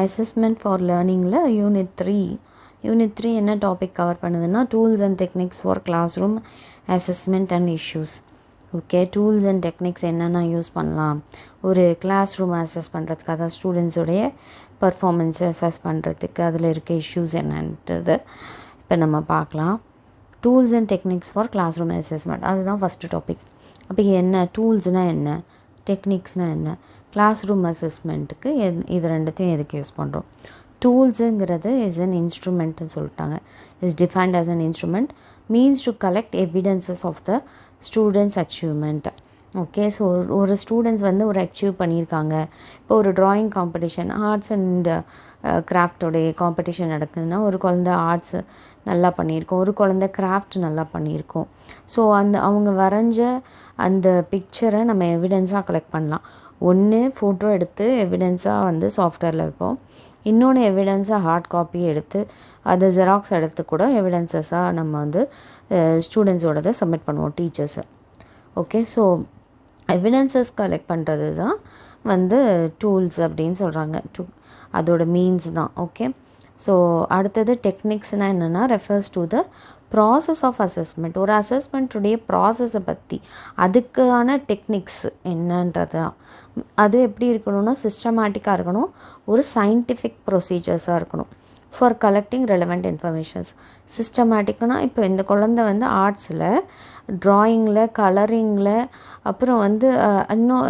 Assessment for லேர்னிங்கில் unit 3 என்ன topic cover பண்ணுதுன்னா tools and techniques for classroom assessment and issues. Okay, tools and techniques என்னென்ன use பண்ணலாம் ஒரு class room assess பண்ணுறதுக்கு, அதாவது ஸ்டூடெண்ட்ஸோடைய பர்ஃபார்மன்ஸை அசஸ் பண்ணுறதுக்கு, அதில் இருக்க இஷ்யூஸ் என்னன்றது இப்போ நம்ம பார்க்கலாம். Tools and techniques for classroom assessment, அதுதான் ஃபஸ்ட்டு டாபிக். அப்போ என்ன டூல்ஸ்னால் என்ன, டெக்னிக்ஸ்னால் என்ன, கிளாஸ் ரூம் அசஸ்மெண்ட்டுக்கு இது ரெண்டுத்தையும் எதுக்கு யூஸ் பண்ணுறோம்? டூல்ஸுங்கிறது இஸ் அன் இன்ஸ்ட்ருமெண்ட்னு சொல்லிட்டாங்க. Is defined as an instrument means to collect evidences of the students achievement. Okay, so ஒரு ஸ்டூடெண்ட்ஸ் வந்து ஒரு அச்சீவ் பண்ணியிருக்காங்க. இப்போ ஒரு ட்ராயிங் காம்படிஷன், ஆர்ட்ஸ் அண்ட் கிராஃப்டோடைய காம்படிஷன் நடக்குதுன்னா ஒரு குழந்தை ஆர்ட்ஸ் நல்லா பண்ணியிருக்கோம், ஒரு குழந்தை கிராஃப்ட் நல்லா பண்ணியிருக்கோம். ஸோ அவங்க வரைஞ்ச அந்த பிக்சரை நம்ம எவிடன்ஸாக கலெக்ட் பண்ணலாம். ஒன்று ஃபோட்டோ எடுத்து எவிடன்ஸாக வந்து சாஃப்ட்வேரில் வைப்போம், இன்னொன்று எவிடன்ஸாக ஹார்ட் காப்பி எடுத்து அதை ஜெராக்ஸ் எடுத்து கூட எவிடன்சஸாக நம்ம வந்து ஸ்டூடெண்ட்ஸோடதை சப்மிட் பண்ணுவோம் டீச்சர்ஸை. ஓகே, ஸோ எவிடன்சஸ் கலெக்ட் பண்ணுறது தான் வந்து டூல்ஸ் அப்படின்னு சொல்கிறாங்க. அதோட மீன்ஸ் தான். ஓகே, ஸோ அடுத்தது டெக்னிக்ஸ்னால் என்னென்னா refers to the process of assessment. ஒரு அசஸ்மெண்ட்டுடைய ப்ராசஸை பற்றி, அதுக்கான டெக்னிக்ஸ் என்னன்றது தான். அது எப்படி இருக்கணும்னா சிஸ்டமேட்டிக்காக இருக்கணும், ஒரு சயின்டிஃபிக் ப்ரொசீஜர்ஸாக இருக்கணும். For collecting relevant informations. சிஸ்டமேட்டிக்னால் இப்போ இந்த குழந்தை வந்து ஆர்ட்ஸில், ட்ராயிங்கில், கலரிங்கில், அப்புறம் வந்து இன்னும்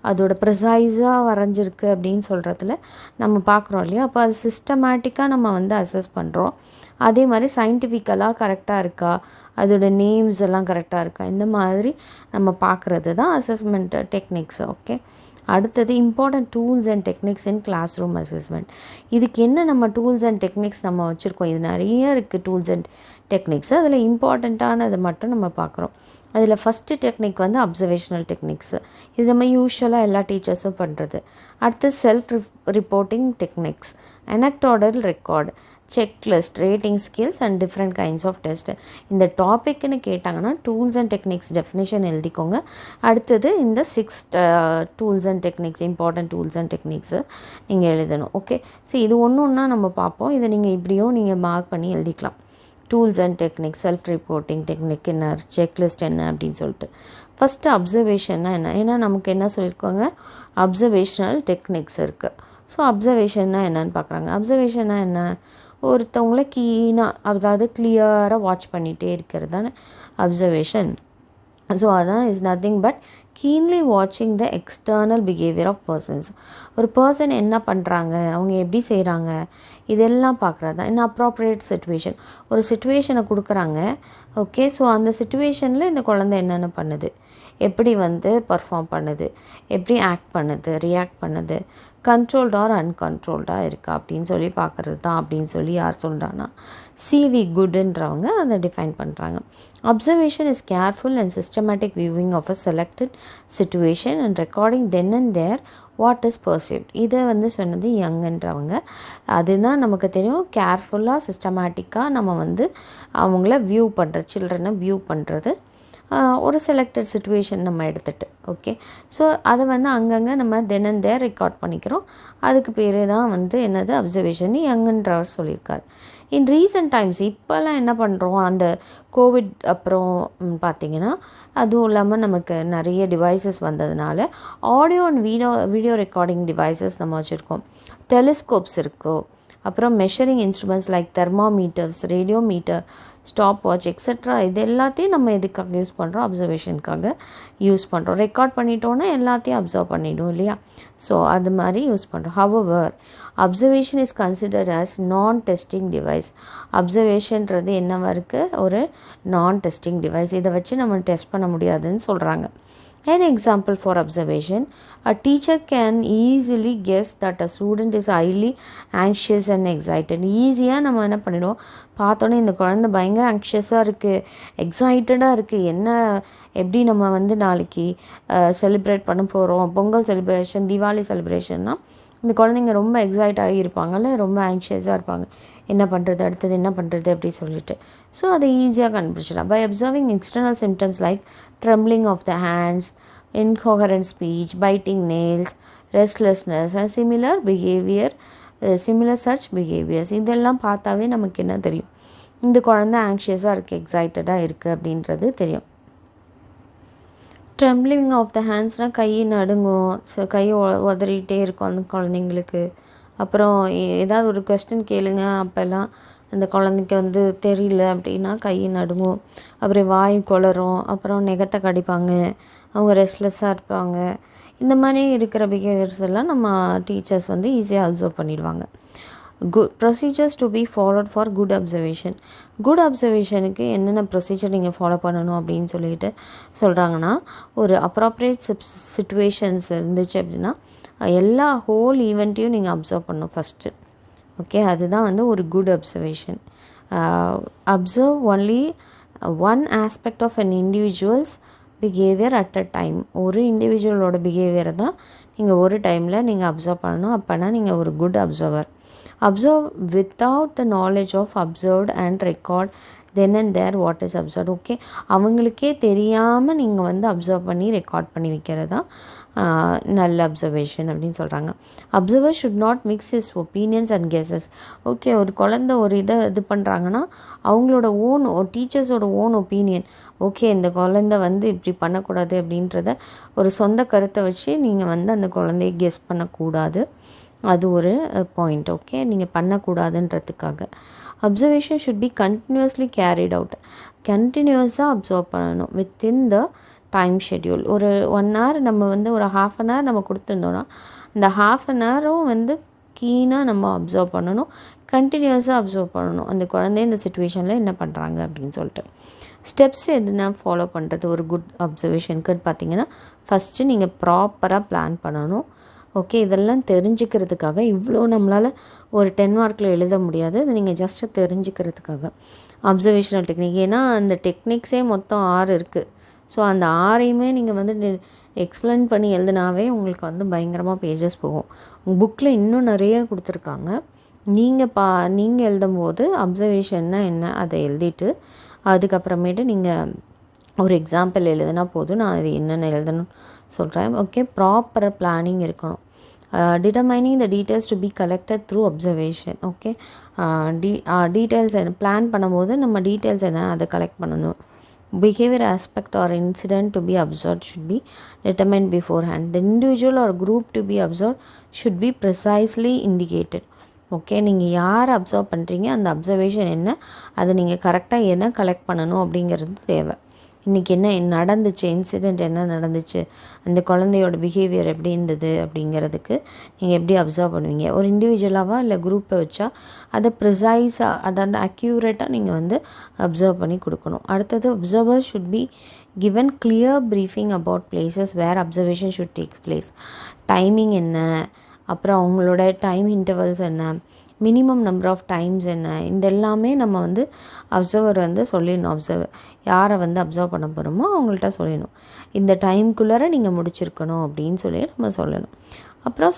அதோட ப்ரிசைஸாக வரைஞ்சிருக்கு அப்படின்னு சொல்கிறதுல நம்ம பார்க்குறோம் இல்லையா. அப்போ அது சிஸ்டமேட்டிக்காக நம்ம வந்து அசஸ் பண்ணுறோம். அதே மாதிரி சயின்டிஃபிக்கலாக கரெக்டாக இருக்கா, அதோட நேம்ஸ் எல்லாம் கரெக்டாக இருக்கா, இந்த மாதிரி நம்ம பார்க்குறது தான் அசஸ்மெண்ட் டெக்னிக்ஸ். ஓகே, அடுத்தது important tools and techniques in classroom assessment. இதுக்கு என்ன நம்ம டூல்ஸ் அண்ட் டெக்னிக்ஸ் நம்ம வச்சுருக்கோம், இது நிறைய இருக்குது டூல்ஸ் அண்ட் டெக்னிக்ஸ். அதில் இம்பார்ட்டண்ட்டானதை மட்டும் நம்ம பார்க்குறோம். அதில் ஃபஸ்ட்டு டெக்னிக் வந்து அப்சர்வேஷனல் டெக்னிக்ஸ். இது நம்ம யூஸ்வலாக எல்லா டீச்சர்ஸும் பண்ணுறது. அடுத்து self reporting techniques, anecdotal record, checklist, rating skills and different kinds of test. இந்த டாபிக்னு கேட்டாங்கன்னா டூல்ஸ் அண்ட் டெக்னிக்ஸ் டெஃபினேஷன் எழுதிக்கோங்க. அடுத்தது இந்த 6 tools and techniques, important tools and techniques நீங்கள் எழுதணும். ஓகே, ஸோ இது ஒன்று ஒன்றா நம்ம பார்ப்போம். இதை நீங்கள் இப்படியும் நீங்கள் மார்க் பண்ணி எழுதிக்கலாம். Tools and techniques, self reporting technique என்ன, செக்லிஸ்ட் என்ன அப்படின்னு சொல்லிட்டு. ஃபஸ்ட்டு அப்சர்வேஷன்னா என்ன, ஏன்னா நமக்கு என்ன சொல்லியிருக்கோங்க, அப்சர்வேஷனல் டெக்னிக்ஸ் இருக்குது. ஸோ அப்சர்வேஷன்னா என்னன்னு பார்க்குறாங்க. அப்சர்வேஷன்னா என்ன, ஒருத்தவங்கள கீனாக, அதாவது கிளியராக வாட்ச் பண்ணிகிட்டே இருக்கிறது தானே அப்சர்வேஷன். ஸோ அதான் இஸ் நத்திங் பட் கீன்லி வாட்சிங் the external behaviour of persons. ஒரு பர்சன் என்ன பண்ணுறாங்க, அவங்க எப்படி செய்கிறாங்க, இதெல்லாம் பார்க்குறது தான். இன் அப்ராப்ரியேட் சிச்சுவேஷன், ஒரு சிச்சுவேஷனை கொடுக்குறாங்க. ஓகே, ஸோ அந்த சிச்சுவேஷனில் இந்த குழந்தை என்னென்ன பண்ணுது, எப்படி வந்து பர்ஃபார்ம் பண்ணுது, எப்படி ஆக்ட் பண்ணுது, ரியாக்ட் பண்ணுது, கண்ட்ரோல்டு ஆர் அன்கண்ட்ரோல்டாக இருக்கா அப்படின்னு சொல்லி பார்க்குறது தான். அப்படின்னு சொல்லி யார் சொல்கிறாங்கன்னா சிவி குட்ன்றவங்க அதை டிஃபைன் பண்ணுறாங்க. Observation is careful and systematic viewing of a selected situation and recording then and there what is perceived. இதை வந்து சொன்னது யங்குன்றவங்க. அதுதான் நமக்கு தெரியும், கேர்ஃபுல்லாக சிஸ்டமேட்டிக்காக நம்ம வந்து அவங்கள வியூ பண்ணுறது, சில்ட்ரனை வியூ பண்ணுறது ஒரு செலக்டட் சிச்சுவேஷன் நம்ம எடுத்துகிட்டு. ஓகே, ஸோ அதை வந்து அங்கங்கே நம்ம தென் அண்ட் தேர் ரெக்கார்ட் பண்ணிக்கிறோம். அதுக்கு பேர் தான் வந்து என்னது அப்சர்வேஷன் யங்குன்றவர் சொல்லியிருக்காரு. இன் ரீசன்ட் டைம்ஸ் இப்போல்லாம் என்ன பண்ணுறோம், அந்த கோவிட் அப்புறம் பார்த்திங்கன்னா, அதுவும் இல்லாமல் நமக்கு நிறைய டிவைசஸ் வந்ததுனால audio and video recording devices நம்ம வச்சுருக்கோம். டெலிஸ்கோப்ஸ் இருக்கோ, அப்புறம் measuring instruments like thermometers, radiometer, stop watch extra, இது எல்லாத்தையும் நம்ம எதுக்காக யூஸ் பண்ணுறோம், அப்சர்வேஷனுக்காக யூஸ் பண்ணுறோம். ரெக்கார்ட் பண்ணிட்டோன்னா எல்லாத்தையும் அப்சர்வ் பண்ணிவிடும் இல்லையா. ஸோ அது மாதிரி யூஸ் பண்ணுறோம். However observation is considered as நான் டெஸ்டிங் டிவைஸ். அப்சர்வேஷன்றது என்னவா இருக்குது, ஒரு நான் டெஸ்டிங் டிவைஸ். இதை வச்சு நம்ம டெஸ்ட் பண்ண முடியாதுன்னு சொல்கிறாங்க. An example for observation, a teacher can easily guess that a student is highly anxious and excited. ஈஸியாக நம்ம என்ன பண்ணிடுவோம், பார்த்தோன்னே இந்த குழந்தை பயங்கர ஆங்ஷியஸாக இருக்குது, எக்ஸைட்டடாக இருக்குது, என்ன எப்படி நம்ம வந்து நாளைக்கு செலிப்ரேட் பண்ண போகிறோம், பொங்கல் செலிப்ரேஷன், தீபாவளி செலிப்ரேஷன்னா இந்த குழந்தைங்க ரொம்ப எக்ஸைட் ஆகியிருப்பாங்கல்ல, ரொம்ப ஆங்ஷியஸாக இருப்பாங்க, என்ன பண்ணுறது, அடுத்தது என்ன பண்ணுறது அப்படி சொல்லிட்டு. ஸோ அதை ஈஸியாக கண்டுபிடிச்சிடலாம் by observing external symptoms like trembling of the hands, incoherent speech, biting nails, restlessness, similar சர்ச் பிஹேவியர்ஸ். இதெல்லாம் பார்த்தாவே நமக்கு என்ன தெரியும், இந்த குழந்தை ஆங்ஷியஸாக இருக்குது, எக்ஸைட்டடாக இருக்குது அப்படின்றது தெரியும். ட்ரெம்ப்ளிங் ஆஃப் த ஹேண்ட்ஸ்னால் கை நடுங்கும், ஸோ கையை உதறிட்டே இருக்கும் அந்த குழந்தைங்களுக்கு. அப்புறம் ஏதாவது ஒரு கொஸ்டின் கேளுங்க, அப்போல்லாம் அந்த குழந்தைக்கு வந்து தெரியல அப்படின்னா கை நடுங்கும், அப்புறம் வாய் குளரும், அப்புறம் நெகத்தை கடிப்பாங்க, அவங்க ரெஸ்ட்லெஸ்ஸாக இருப்பாங்க. இந்த மாதிரி இருக்கிற பிஹேவியர்ஸ் எல்லாம் நம்ம டீச்சர்ஸ் வந்து ஈஸியாக அப்சர்வ் பண்ணிடுவாங்க. Procedures to be followed for good observation. Good அப்சர்வேஷனுக்கு என்னென்ன ப்ரொசீஜர் நீங்கள் ஃபாலோ பண்ணணும் அப்படின்னு சொல்லிட்டு சொல்கிறாங்கன்னா, ஒரு அப்ராப்ரியேட் சிச்சுவேஷன்ஸ் இருந்துச்சு அப்படின்னா எல்லா ஹோல் ஈவெண்ட்டையும் நீங்கள் அப்சர்வ் பண்ணணும் ஃபஸ்ட்டு. ஓகே, அதுதான் வந்து ஒரு good observation. Observe only one aspect of an individual's behaviour at a time. ஒரு இண்டிவிஜுவலோட பிஹேவியரை தான் நீங்கள் ஒரு டைமில் நீங்கள் அப்சர்வ் பண்ணணும். அப்போனா நீங்கள் ஒரு good observer. Observe without the knowledge of observed and record then and there what is observe. Okay, அவங்களுக்கே தெரியாமல் நீங்கள் வந்து அப்சர்வ் பண்ணி ரெக்கார்ட் பண்ணி வைக்கிறது தான் நல்ல அப்சர்வேஷன் அப்படின்னு சொல்கிறாங்க. Observer should not mix his opinions and guesses. Okay, ஒரு குழந்தை ஒரு இது பண்ணுறாங்கன்னா அவங்களோட டீச்சர்ஸோட ஓன் ஒப்பீனியன், ஓகே இந்த குழந்தை வந்து இப்படி பண்ணக்கூடாது அப்படின்றத ஒரு சொந்த கருத்தை வச்சு நீங்கள் வந்து அந்த குழந்தைய கெஸ் பண்ணக்கூடாது. அது ஒரு பாயிண்ட். ஓகே, நீங்கள் பண்ணக்கூடாதுன்றதுக்காக. Observation should be continuously carried out. கண்டினியூஸாக அப்சர்வ் பண்ணணும் வித்தின் த டைம் ஷெட்யூல். ஒரு 1 hour நம்ம வந்து ஒரு ½ an hour நம்ம கொடுத்துருந்தோன்னா இந்த ½ an hour வந்து கீனாக நம்ம அப்சர்வ் பண்ணணும், கண்டினியூஸாக அப்சர்வ் பண்ணணும் அந்த குழந்தை இந்த சுச்சுவேஷனில் என்ன பண்ணுறாங்க அப்படின்னு சொல்லிட்டு. ஸ்டெப்ஸ் எதுனா ஃபாலோ பண்ணுறது ஒரு குட் அப்சர்வேஷனுக்கு பார்த்தீங்கன்னா, ஃபஸ்ட்டு நீங்கள் ப்ராப்பராக பிளான் பண்ணணும். ஓகே, இதெல்லாம் தெரிஞ்சுக்கிறதுக்காக இவ்வளோ நம்மளால் ஒரு 10 markல எழுத முடியாது, அது நீங்கள் ஜஸ்ட்டு தெரிஞ்சுக்கிறதுக்காக அப்சர்வேஷனல் டெக்னிக். ஏன்னா அந்த டெக்னிக்ஸே மொத்தம் 6 இருக்குது. ஸோ அந்த 6ஐயுமே நீங்கள் வந்து எக்ஸ்பிளைன் பண்ணி எழுதினாவே உங்களுக்கு வந்து பயங்கரமாக பேஜஸ் போகும். உங்கள் புக்கில் இன்னும் நிறைய கொடுத்துருக்காங்க. நீங்கள் எழுதும்போது அப்சர்வேஷன்னா என்ன அதை எழுதிட்டு அதுக்கப்புறமேட்டு நீங்கள் ஒரு எக்ஸாம்பிள் எழுதுனா போதும். நான் அது என்னென்ன எழுதணும்னு சொல்கிறேன். ஓகே, ப்ராப்பர் பிளானிங் இருக்கணும். Determining the details to be collected through observation. Okay, details என்ன பிளான் பண்ணும்போது நம்ம டீட்டெயில்ஸ் என்ன அதை கலெக்ட் பண்ணணும். Behavior aspect or incident to be observed should be determined beforehand. The individual or group to be observed should be precisely indicated. Okay, நீங்கள் யார் observe பண்ணுறீங்க, அந்த அப்சர்வேஷன் என்ன, அதை நீங்கள் கரெக்டாக என்ன கலெக்ட் பண்ணணும் அப்படிங்கிறது தேவை. இன்றைக்கி என்ன நடந்துச்சு, இன்சிடெண்ட் என்ன நடந்துச்சு, அந்த குழந்தையோட பிஹேவியர் எப்படி இருந்தது அப்படிங்கிறதுக்கு நீங்கள் எப்படி அப்சர்வ் பண்ணுவீங்க. ஒரு இண்டிவிஜுவலாவா இல்லை குரூப்பை வச்சா அதை ப்ரிசைஸாக அதாவது அக்யூரேட்டாக நீங்கள் வந்து அப்சர்வ் பண்ணி கொடுக்கணும். அடுத்தது observer should be given clear briefing about places where observation should take place. Timing என்ன, அப்புறம் அவங்களோட டைம் இன்டர்வல்ஸ் என்ன, மினிமம் நம்பர் ஆஃப் டைம்ஸ் என்ன, இந்த எல்லாமே நம்ம வந்து அப்சர்வர் வந்து சொல்லிடணும். யாரை வந்து அப்சர்வ் பண்ண போகிறோமோ அவங்கள்ட்ட சொல்லிடணும். இந்த டைம்குள்ளார நீங்கள் முடிச்சிருக்கணும் அப்படின்னு சொல்லி நம்ம சொல்லணும். அப்புறம்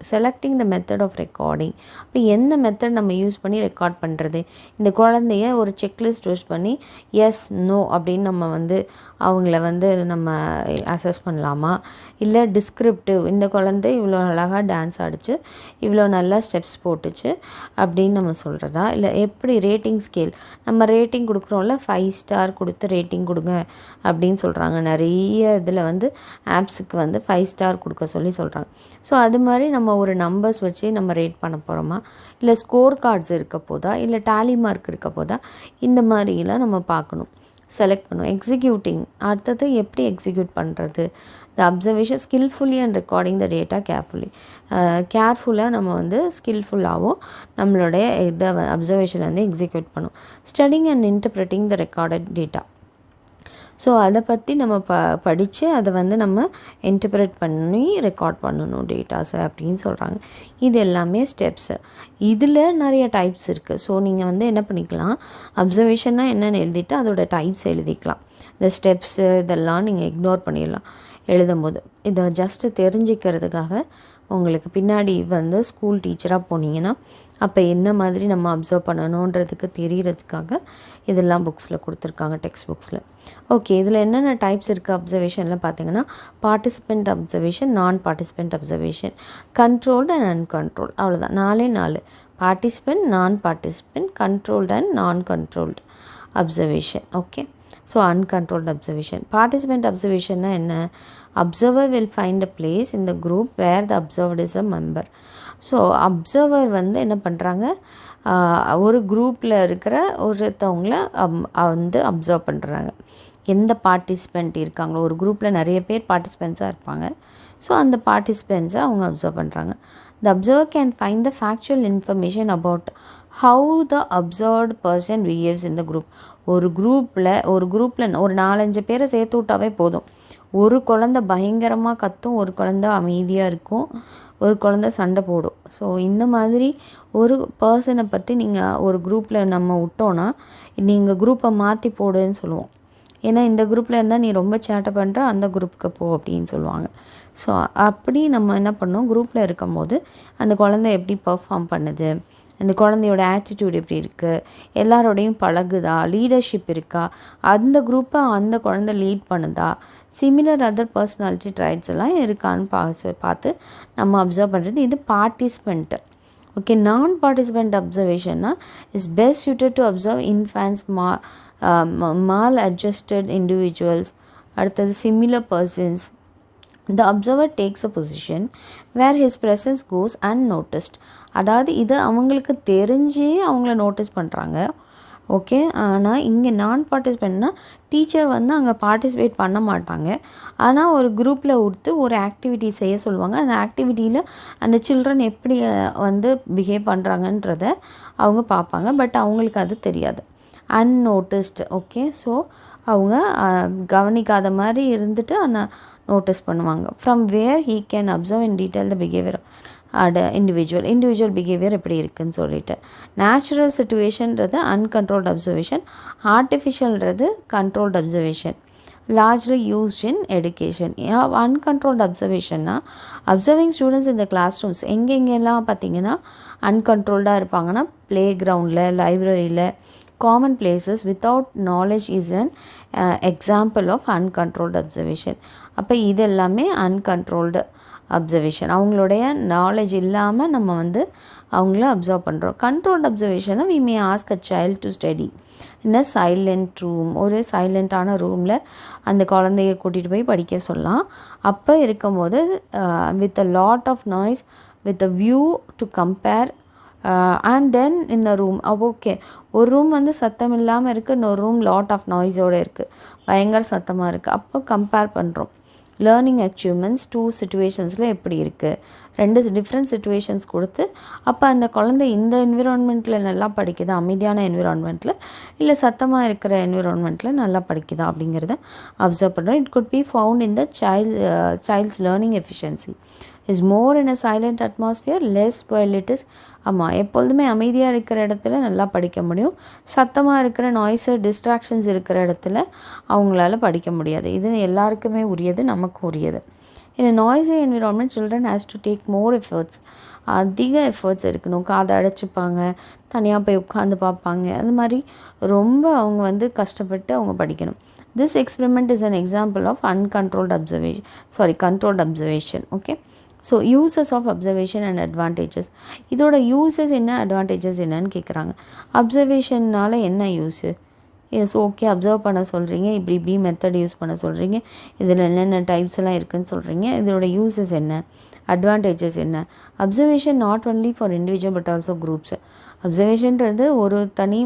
selecting the method of recording. இப்போ எந்த மெத்தட் நம்ம யூஸ் பண்ணி ரெக்கார்ட் பண்ணுறது, இந்த குழந்தைய ஒரு செக்லிஸ்ட் யூஸ் பண்ணி எஸ் நோ அப்படின்னு நம்ம வந்து அவங்கள வந்து நம்ம அசஸ் பண்ணலாமா, இல்லை டிஸ்கிரிப்டிவ், இந்த குழந்தை இவ்வளோ அழகாக டான்ஸ் ஆடிச்சு, இவ்வளோ நல்லா ஸ்டெப்ஸ் போட்டுச்சு அப்படின்னு நம்ம சொல்கிறதா, இல்லை எப்படி ரேட்டிங் ஸ்கேல் நம்ம ரேட்டிங் கொடுக்குறோம்ல, 5 star கொடுத்து ரேட்டிங் கொடுங்க அப்படின்னு சொல்கிறாங்க. நிறைய இதில் வந்து ஆப்ஸுக்கு வந்து 5 star கொடுக்க சொல்கிறாங்க. ஸோ அது மாதிரி நம்ம ஒரு நம்பர்ஸ் வச்சு நம்ம ரேட் பண்ண போகிறோமா, இல்லை ஸ்கோர் கார்ட்ஸ் இருக்க போதா, இல்லை டேலி மார்க் இருக்க போதா, இந்த மாதிரிலாம் நம்ம பார்க்கணும், செலக்ட் பண்ணுவோம். எக்ஸிக்யூட்டிங், அடுத்தது எப்படி எக்ஸிக்யூட் பண்ணுறது, the observation skilfully and recording the data கேர்ஃபுல்லாக நம்ம வந்து ஸ்கில்ஃபுல்லாகவும் நம்மளுடைய இதை அப்சர்வேஷன் வந்து எக்ஸிக்யூட் பண்ணும். Studying and interpreting the recorded data. So அதை பற்றி நம்ம படித்து அதை வந்து நம்ம இன்டர்பிரேட் பண்ணி ரெக்கார்ட் பண்ணணும் டேட்டாஸை அப்படின்னு சொல்கிறாங்க. இது எல்லாமே ஸ்டெப்ஸு. இதில் நிறைய டைப்ஸ் இருக்குது. ஸோ நீங்கள் வந்து என்ன பண்ணிக்கலாம், அப்சர்வேஷன்னா என்னென்னு எழுதிட்டு அதோட டைப்ஸ் எழுதிக்கலாம். இந்த ஸ்டெப்ஸு இதெல்லாம் நீங்கள் இக்னோர் பண்ணிடலாம் எழுதும்போது. இதை ஜஸ்ட்டு தெரிஞ்சிக்கிறதுக்காக உங்களுக்கு பின்னாடி வந்து ஸ்கூல் டீச்சராக போனீங்கன்னா அப்போ என்ன மாதிரி நம்ம அப்சர்வ் பண்ணணுன்றதுக்கு தெரியறதுக்காக இதெல்லாம் புக்ஸில் கொடுத்துருக்காங்க, டெக்ஸ்ட் புக்ஸில். ஓகே, இதில் என்னென்ன டைப்ஸ் இருக்குது அப்சர்வேஷனில் பார்த்தீங்கன்னா, participant observation, non participant observation, controlled and uncontrolled. அவ்வளோதான், 4 participant, non participant, controlled and non controlled observation. Okay, so uncontrolled observation. Participant அப்சர்வேஷன்னா என்ன? Observer will find a place in the group where the observed is a member. So observer வந்து என்ன பண்ணுறாங்க, ஒரு குரூப்பில் இருக்கிற ஒருத்தவங்கள வந்து அப்சர்வ் பண்ணுறாங்க. எந்த பார்ட்டிசிபெண்ட் இருக்காங்களோ, ஒரு குரூப்பில் நிறைய பேர் பார்ட்டிசிபெண்ட்ஸாக இருப்பாங்க. ஸோ அந்த பார்ட்டிசிபெண்ட்ஸை அவங்க அப்சர்வ் பண்ணுறாங்க. த observer can find the factual information about how the observed person behaves in the group. ஒரு குரூப்பில் ஒரு 4-5 பேரை சேர்த்து விட்டாவே போதும். ஒரு குழந்தை பயங்கரமாக கத்தும், ஒரு குழந்தை அமைதியாக இருக்கும், ஒரு குழந்தை சண்டை போடும். ஸோ இந்த மாதிரி ஒரு பர்சனை பற்றி நீங்கள் ஒரு குரூப்பில் நம்ம விட்டோன்னா, நீங்கள் குரூப்பை மாற்றி போடுன்னு சொல்லுவோம். ஏன்னா இந்த குரூப்பில் இருந்தால் நீ ரொம்ப சேட்டை பண்ணுற, அந்த குரூப்புக்கு போ அப்படின்னு சொல்லுவாங்க. ஸோ அப்படி நம்ம என்ன பண்ணோம், குரூப்பில் இருக்கும்போது அந்த குழந்தை எப்படி பர்ஃபார்ம் பண்ணுது, அந்த குழந்தையோட ஆட்டிடியூட் எப்படி இருக்குது, எல்லாரோடையும் பழகுதா, லீடர்ஷிப் இருக்கா, அந்த குரூப்பை அந்த குழந்தை லீட் பண்ணுதா, சிமிலர் அதர் பர்சனாலிட்டி ட்ரைட்ஸ் எல்லாம் இருக்கான்னு பார்த்து நம்ம அப்சர்வ் பண்ணுறது. இது பார்ட்டிசிபெண்ட்டு. ஓகே, நான் பார்ட்டிசிபெண்ட் அப்சர்வேஷன்னா is best suited to observe infants, maladjusted individuals. அடுத்தது similar persons. The observer takes a position where his presence goes unnoticed. அதாவது இது அவங்களுக்கு தெரிஞ்சு அவங்கள நோட்டீஸ் பண்ணுறாங்க. ஓகே, ஆனால் இங்கே நான் பார்ட்டிசிபெண்ட்னா டீச்சர் வந்து அங்கே பார்ட்டிசிபேட் பண்ண மாட்டாங்க. ஆனால் ஒரு குரூப்பில் கொடுத்து ஒரு ஆக்டிவிட்டி செய்ய சொல்லுவாங்க. அந்த ஆக்டிவிட்டியில் அந்த சில்ட்ரன் எப்படி வந்து பிஹேவ் பண்ணுறாங்கன்றத அவங்க பார்ப்பாங்க. பட் அவங்களுக்கு அது தெரியாது, அன்னோட்டிஸ்டு. ஓகே, ஸோ அவங்க கவனிக்காத மாதிரி இருந்துட்டு ஆனால் நோட்டீஸ் பண்ணுவாங்க. From where he can observe in detail the behaviour individual behaviour எப்படி இருக்குதுன்னு சொல்லிட்டு. நேச்சுரல் சிச்சுவேஷன்றது அன்கண்ட்ரோல்டு அப்சர்வேஷன், ஆர்டிஃபிஷியல்ன்றது controlled observation, largely used in education. Uncontrolled அப்சர்வேஷன்னா அப்சர்விங் ஸ்டூடெண்ட்ஸ் இந்த கிளாஸ் ரூம்ஸ் எங்கெங்கெல்லாம் பார்த்தீங்கன்னா அன்கண்ட்ரோல்டாக இருப்பாங்கன்னா, ப்ளே கிரவுண்டில், லைப்ரரியில், common places without knowledge is an example of uncontrolled observation. அப்போ இது எல்லாமே அன்கண்ட்ரோல்டு அப்சர்வேஷன். அவங்களுடைய நாலேஜ் இல்லாமல் நம்ம வந்து அவங்கள அப்சர்வ் பண்ணுறோம். கண்ட்ரோல்டு அப்சர்வேஷனை we may ask a child to study in a silent room. ஒரு சைலண்ட்டான ரூமில் அந்த குழந்தைய கூட்டிகிட்டு போய் படிக்க சொல்லலாம். அப்போ இருக்கும்போது with a lot of noise, with a view to compare and then in a room. Okay, ஒரு ரூம் வந்து சத்தம் இல்லாமல் இருக்குது, இன்னொரு ரூம் லாட் ஆஃப் நாய்ஸோடு இருக்குது, பயங்கர சத்தமாக இருக்குது. அப்போ கம்பேர் பண்ணுறோம். லேர்னிங் அச்சீவ்மெண்ட்ஸ் 2 சிச்சுவேஷன்ஸில் எப்படி இருக்குது, 2 டிஃப்ரெண்ட் சிச்சுவேஷன்ஸ் கொடுத்து அப்போ அந்த குழந்தை இந்த என்விரான்மெண்ட்டில் நல்லா படிக்குதா, அமைதியான என்விரான்மெண்ட்டில், இல்லை சத்தமாக இருக்கிற என்விரான்மெண்ட்டில் நல்லா படிக்குதா அப்படிங்கிறத அப்சர்வ் பண்ணுறோம். It could be found in the child's learning efficiency is more in a silent atmosphere less while it is. ஆமாம், எப்பொழுதுமே அமைதியாக இருக்கிற இடத்துல நல்லா படிக்க முடியும். சத்தமாக இருக்கிற நாய்ஸு, டிஸ்ட்ராக்ஷன்ஸ் இருக்கிற இடத்துல அவங்களால படிக்க முடியாது. இது எல்லாருக்குமே உரியது, நமக்கும் உரியது. In a noisy environment, children has to take more efforts. அதிக எஃபர்ட்ஸ் எடுக்கணும். காதை அடைச்சிப்பாங்க, தனியாக போய் உட்காந்து பார்ப்பாங்க. அது மாதிரி ரொம்ப அவங்க வந்து கஷ்டப்பட்டு அவங்க படிக்கணும். This experiment is an example of controlled observation. Okay. So uses of observation and advantages. இதோட யூசஸ் என்ன, அட்வான்டேஜஸ் என்னன்னு கேட்குறாங்க. அப்சர்வேஷன்னால் என்ன யூஸு? எஸ், ஓகே, அப்சர்வ் பண்ண சொல்கிறீங்க, இப்படி மெத்தட் யூஸ் பண்ண சொல்கிறீங்க, இதில் என்னென்ன டைப்ஸ் எல்லாம் இருக்குதுன்னு சொல்கிறீங்க. இதோட யூசஸ் என்ன, அட்வான்டேஜஸ் என்ன? Observation not only for individual but also groups. அப்சர்வேஷன்றது ஒரு தனி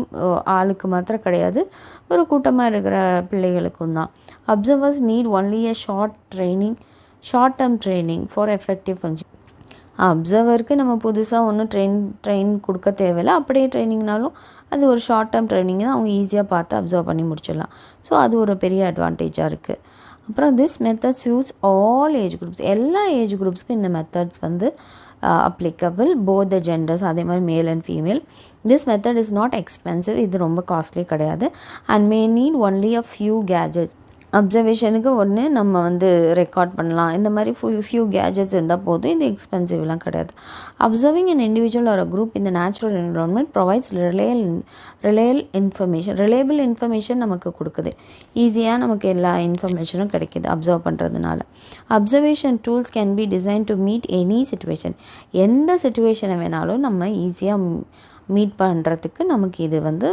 ஆளுக்கு மாத்திரம் கிடையாது, ஒரு கூட்டமாக இருக்கிற பிள்ளைகளுக்கும் தான். Observers need only a short term training for effective function. அப்சர்வருக்கு நம்ம புதுசாக ஒன்றும் ட்ரெயின் கொடுக்க தேவையில்லை. அப்படியே ட்ரைனிங்னாலும் அது ஒரு ஷார்ட் டேர்ம் ட்ரைனிங் தான், அவங்க ஈஸியாக பார்த்து அப்சர்வ் பண்ணி முடிச்சிடலாம். ஸோ அது ஒரு பெரிய அட்வான்டேஜாக இருக்குது. அப்புறம் this methods use all age groups. எல்லா ஏஜ் குரூப்ஸ்க்கும் இந்த மெத்தட்ஸ் வந்து அப்ளிகபிள், போத் த ஜெண்டர்ஸ், அதே மாதிரி male and female. This method is not expensive, இது ரொம்ப காஸ்ட்லி கிடையாது. And may need only a few gadgets. அப்சர்வேஷனுக்கு ஒன்று நம்ம வந்து ரெக்கார்ட் பண்ணலாம். இந்த மாதிரி ஃபியூ கேஜெட்ஸ் இருந்தால் போதும். இது எக்ஸ்பென்சிவ்லாம் கிடையாது. Observing an individual or a group இந்த natural environment provides reliable information நமக்கு கொடுக்குது. ஈஸியாக நமக்கு எல்லா இன்ஃபர்மேஷனும் கிடைக்கிது அப்சர்வ் பண்ணுறதுனால. Observation tools can be design to meet any situation. எந்த சிச்சுவேஷனை வேணாலும் நம்ம ஈஸியாக மீட் பண்ணுறதுக்கு நமக்கு இது வந்து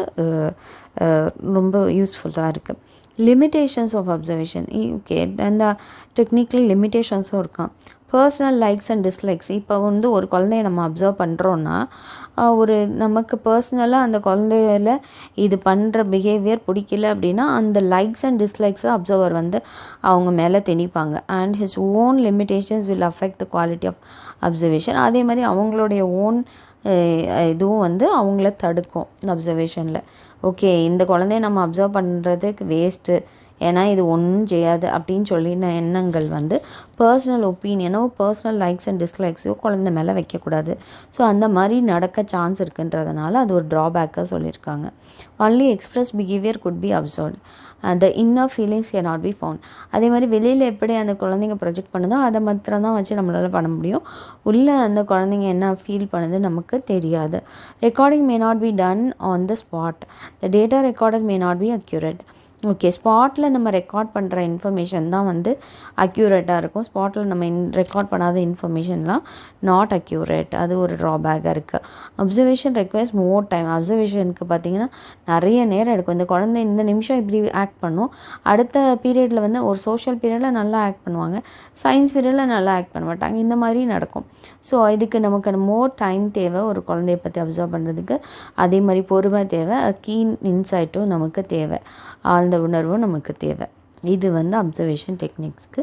ரொம்ப யூஸ்ஃபுல்லாக இருக்குது. லிமிட்டேஷன்ஸ் ஆஃப் அப்சர்வேஷன் ஓகே, அந்த டெக்னிக்கல் லிமிட்டேஷன்ஸும் இருக்கான். Personal likes and dislikes. இப்போ வந்து ஒரு குழந்தைய நம்ம அப்சர்வ் பண்ணுறோன்னா ஒரு நமக்கு பர்சனலாக அந்த குழந்தையில இது பண்ணுற பிஹேவியர் பிடிக்கல அப்படின்னா அந்த லைக்ஸ் அண்ட் டிஸ்லைக்ஸை அப்சர்வர் வந்து அவங்க மேலே திணிப்பாங்க. And his own limitations will affect the quality of observation. அதே மாதிரி அவங்களுடைய ஓன் இதுவும் வந்து அவங்கள தடுக்கும் அப்சர்வேஷனில். ஓகே, இந்த குழந்தைய நம்ம அப்சர்வ் பண்ணுறதுக்கு வேஸ்ட்டு, ஏன்னா இது ஒன்றும் செய்யாது அப்படின்னு சொல்லின எண்ணங்கள் வந்து பர்சனல் ஒப்பீனியனோ பர்சனல் லைக்ஸ் அண்ட் டிஸ்லைக்ஸோ குழந்தை மேலே வைக்கக்கூடாது. ஸோ அந்த மாதிரி நடக்க சான்ஸ் இருக்குன்றதுனால அது ஒரு ட்ராபேக்காக சொல்லியிருக்காங்க. Only express behaviour could be observed, அந்த inner feelings can not be found. அதே மாதிரி வெளியில் எப்படி அந்த குழந்தைங்க ப்ரொஜெக்ட் பண்ணுதோ அதை மாத்திரம் தான் வச்சு நம்மளால் பண்ண முடியும். உள்ளே அந்த குழந்தைங்க என்ன ஃபீல் பண்ணுது நமக்கு தெரியாது. Recording may not be done on the spot. The data recorded may not be accurate. Okay, ஸ்பாட்டில் நம்ம ரெக்கார்ட் பண்ணுற இன்ஃபர்மேஷன் தான் வந்து அக்யூரேட்டாக இருக்கும். ஸ்பாட்டில் நம்ம ரெக்கார்ட் பண்ணாத இன்ஃபர்மேஷன்லாம் நாட் அக்யூரேட். அது ஒரு ட்ராபேக்காக இருக்குது. Observation requires more time. அப்சர்வேஷனுக்கு பார்த்திங்கன்னா நிறைய நேரம் எடுக்கும். இந்த குழந்தை இந்த நிமிஷம் இப்படி ஆக்ட் பண்ணும், அடுத்த பீரியடில் வந்து ஒரு சோஷியல் பீரியடில் நல்லா ஆக்ட் பண்ணுவாங்க, சயின்ஸ் பீரியடில் நல்லா ஆக்ட் பண்ண மாட்டாங்க. இந்த மாதிரி நடக்கும். ஸோ இதுக்கு நமக்கு மோர் டைம் தேவை ஒரு குழந்தைய பற்றி அப்சர்வ் பண்ணுறதுக்கு. அதே மாதிரி பொறுமை தேவை, கீன் இன்சைட்டும் நமக்கு தேவை, ஆழ்ந்த உணர்வும் நமக்கு தேவை. இது வந்து அப்சர்வேஷன் டெக்னிக்ஸ்க்கு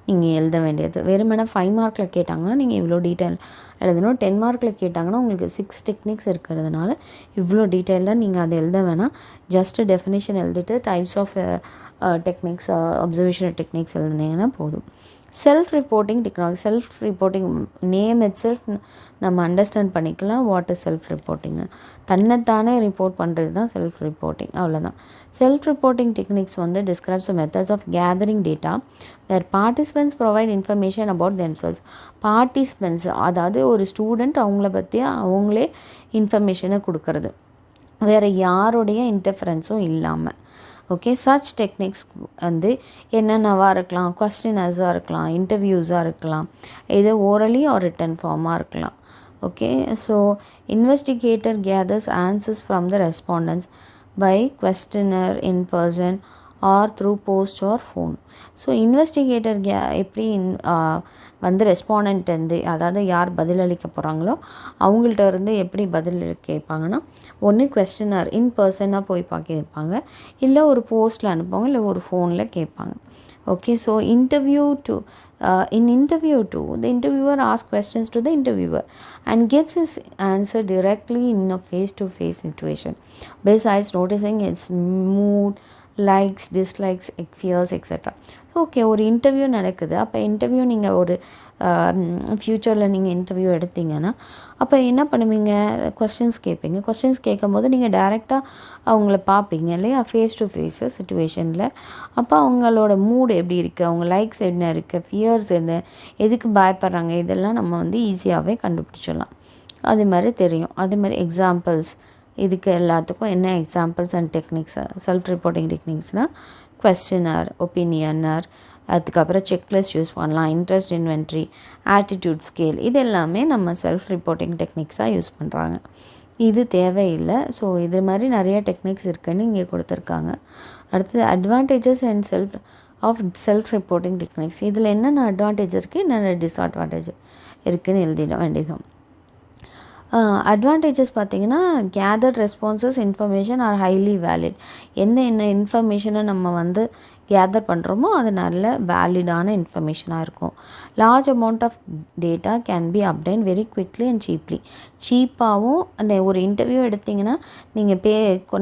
நீங்கள் எழுத வேண்டியது. வெறுமனே 5 மார்க்கில் கேட்டாங்கன்னா நீங்கள் இவ்வளோ டீட்டெயில் எழுதணும். 10 மார்க்கில் கேட்டாங்கன்னா உங்களுக்கு 6 டெக்னிக்ஸ் இருக்கிறதுனால இவ்வளோ டீட்டெயிலாக நீங்கள் அதை எழுத வேணாம். ஜஸ்ட்டு டெஃபினேஷன் எழுதிட்டு types of techniques observation techniques எழுதினீங்கன்னா போதும். Self reporting technology. Self reporting name it self நம்ம அண்டர்ஸ்டாண்ட் பண்ணிக்கலாம். What is self reporting? தன்னைத்தானே ரிப்போர்ட் பண்ணுறது தான் செல்ஃப் ரிப்போர்ட்டிங், அவ்வளோதான். செல்ஃப் ரிப்போர்ட்டிங் டெக்னிக்ஸ் வந்து describes methods of gathering data where participants provide information about themselves. Participants அதாவது ஒரு student அவங்கள பற்றி அவங்களே இன்ஃபர்மேஷனை கொடுக்கறது, வேறு யாருடைய இன்டர்ஃபரன்ஸும் இல்லாமல். ஓகே, சச் டெக்னிக்ஸ் வந்து என்னென்னவாக இருக்கலாம்? கொஸ்டினர்ஸாக இருக்கலாம், இன்டர்வியூஸாக இருக்கலாம், இது ஓரலி ஆர் ரிட்டன் ஃபார்மாக இருக்கலாம். Okay, so investigator gathers answers from the respondents by questionnaire in person or through post or phone. So investigator எப்படி வந்து ரெஸ்பாண்டன்ட் இருந்து, அதாவது யார் பதிலளிக்க போகிறாங்களோ அவங்கள்ட்ட இருந்து எப்படி பதில் கேட்பாங்கன்னா, ஒன்று questionnaire இன் பர்சனாக போய் கேட்பாங்க, இல்லை ஒரு போஸ்ட்டில் அனுப்புவாங்க, இல்லை ஒரு ஃபோனில் கேட்பாங்க. Okay, so in interview 2 the interviewer asks questions to the interviewer and gets his answer directly in a face-to-face situation besides noticing his mood, likes, dislikes, fears, etc. Okay, ஒரு இன்டர்வியூ நடக்குது. அப்போ இன்டர்வியூ நீங்கள் ஒரு ஃப்யூச்சரில் நீங்கள் interview எடுத்தீங்கன்னா அப்போ என்ன பண்ணுவீங்க? கொஸ்டின்ஸ் கேட்பீங்க. கொஸ்டின்ஸ் கேட்கும்போது நீங்கள் டைரெக்டாக அவங்கள பார்ப்பீங்க இல்லையா, ஃபேஸ் டு ஃபேஸு சுச்சுவேஷனில். அப்போ அவங்களோட மூடு எப்படி இருக்குது, அவங்க லைக்ஸ் என்ன இருக்குது, ஃபியர்ஸ் என்ன, எதுக்கு பயப்படுறாங்க, இதெல்லாம் நம்ம வந்து ஈஸியாகவே கண்டுபிடிச்சிடலாம். அது மாதிரி தெரியும். அது மாதிரி எக்ஸாம்பிள்ஸ், இதுக்கு எல்லாத்துக்கும் என்ன examples and techniques self reporting டெக்னிக்ஸ்னால் questionnaire, ஒப்பீனியனர், அதுக்கப்புறம் செக்லிஸ்ட் யூஸ் பண்ணலாம், இன்ட்ரெஸ்ட் இன்வென்ட்ரி, ஆட்டிடியூட் ஸ்கேல், இது எல்லாமே நம்ம செல்ஃப் ரிப்போர்ட்டிங் டெக்னிக்ஸாக யூஸ் பண்ணுறாங்க. இது தேவையில்லை. ஸோ இது மாதிரி நிறைய டெக்னிக்ஸ் இருக்குதுன்னு இங்கே கொடுத்துருக்காங்க. அடுத்தது advantages and self reporting techniques. இதில் என்னென்ன அட்வான்டேஜ் இருக்குது, என்னென்ன டிஸ்அட்வான்டேஜ் இருக்குதுன்னு எழுதிட வேண்டியதும். அட்வான்டேஜஸ் பார்த்திங்கன்னா, gathered responses information R highly valid. என்ன இன்ஃபர்மேஷனை நம்ம வந்து கேதர் பண்ணுறோமோ அது நல்ல வேலிடான இன்ஃபர்மேஷனாக இருக்கும். Large amount of data can be obtained very quickly and cheaply. சீப்பாகவும் அந்த ஒரு இன்டர்வியூ எடுத்திங்கன்னா நீங்கள்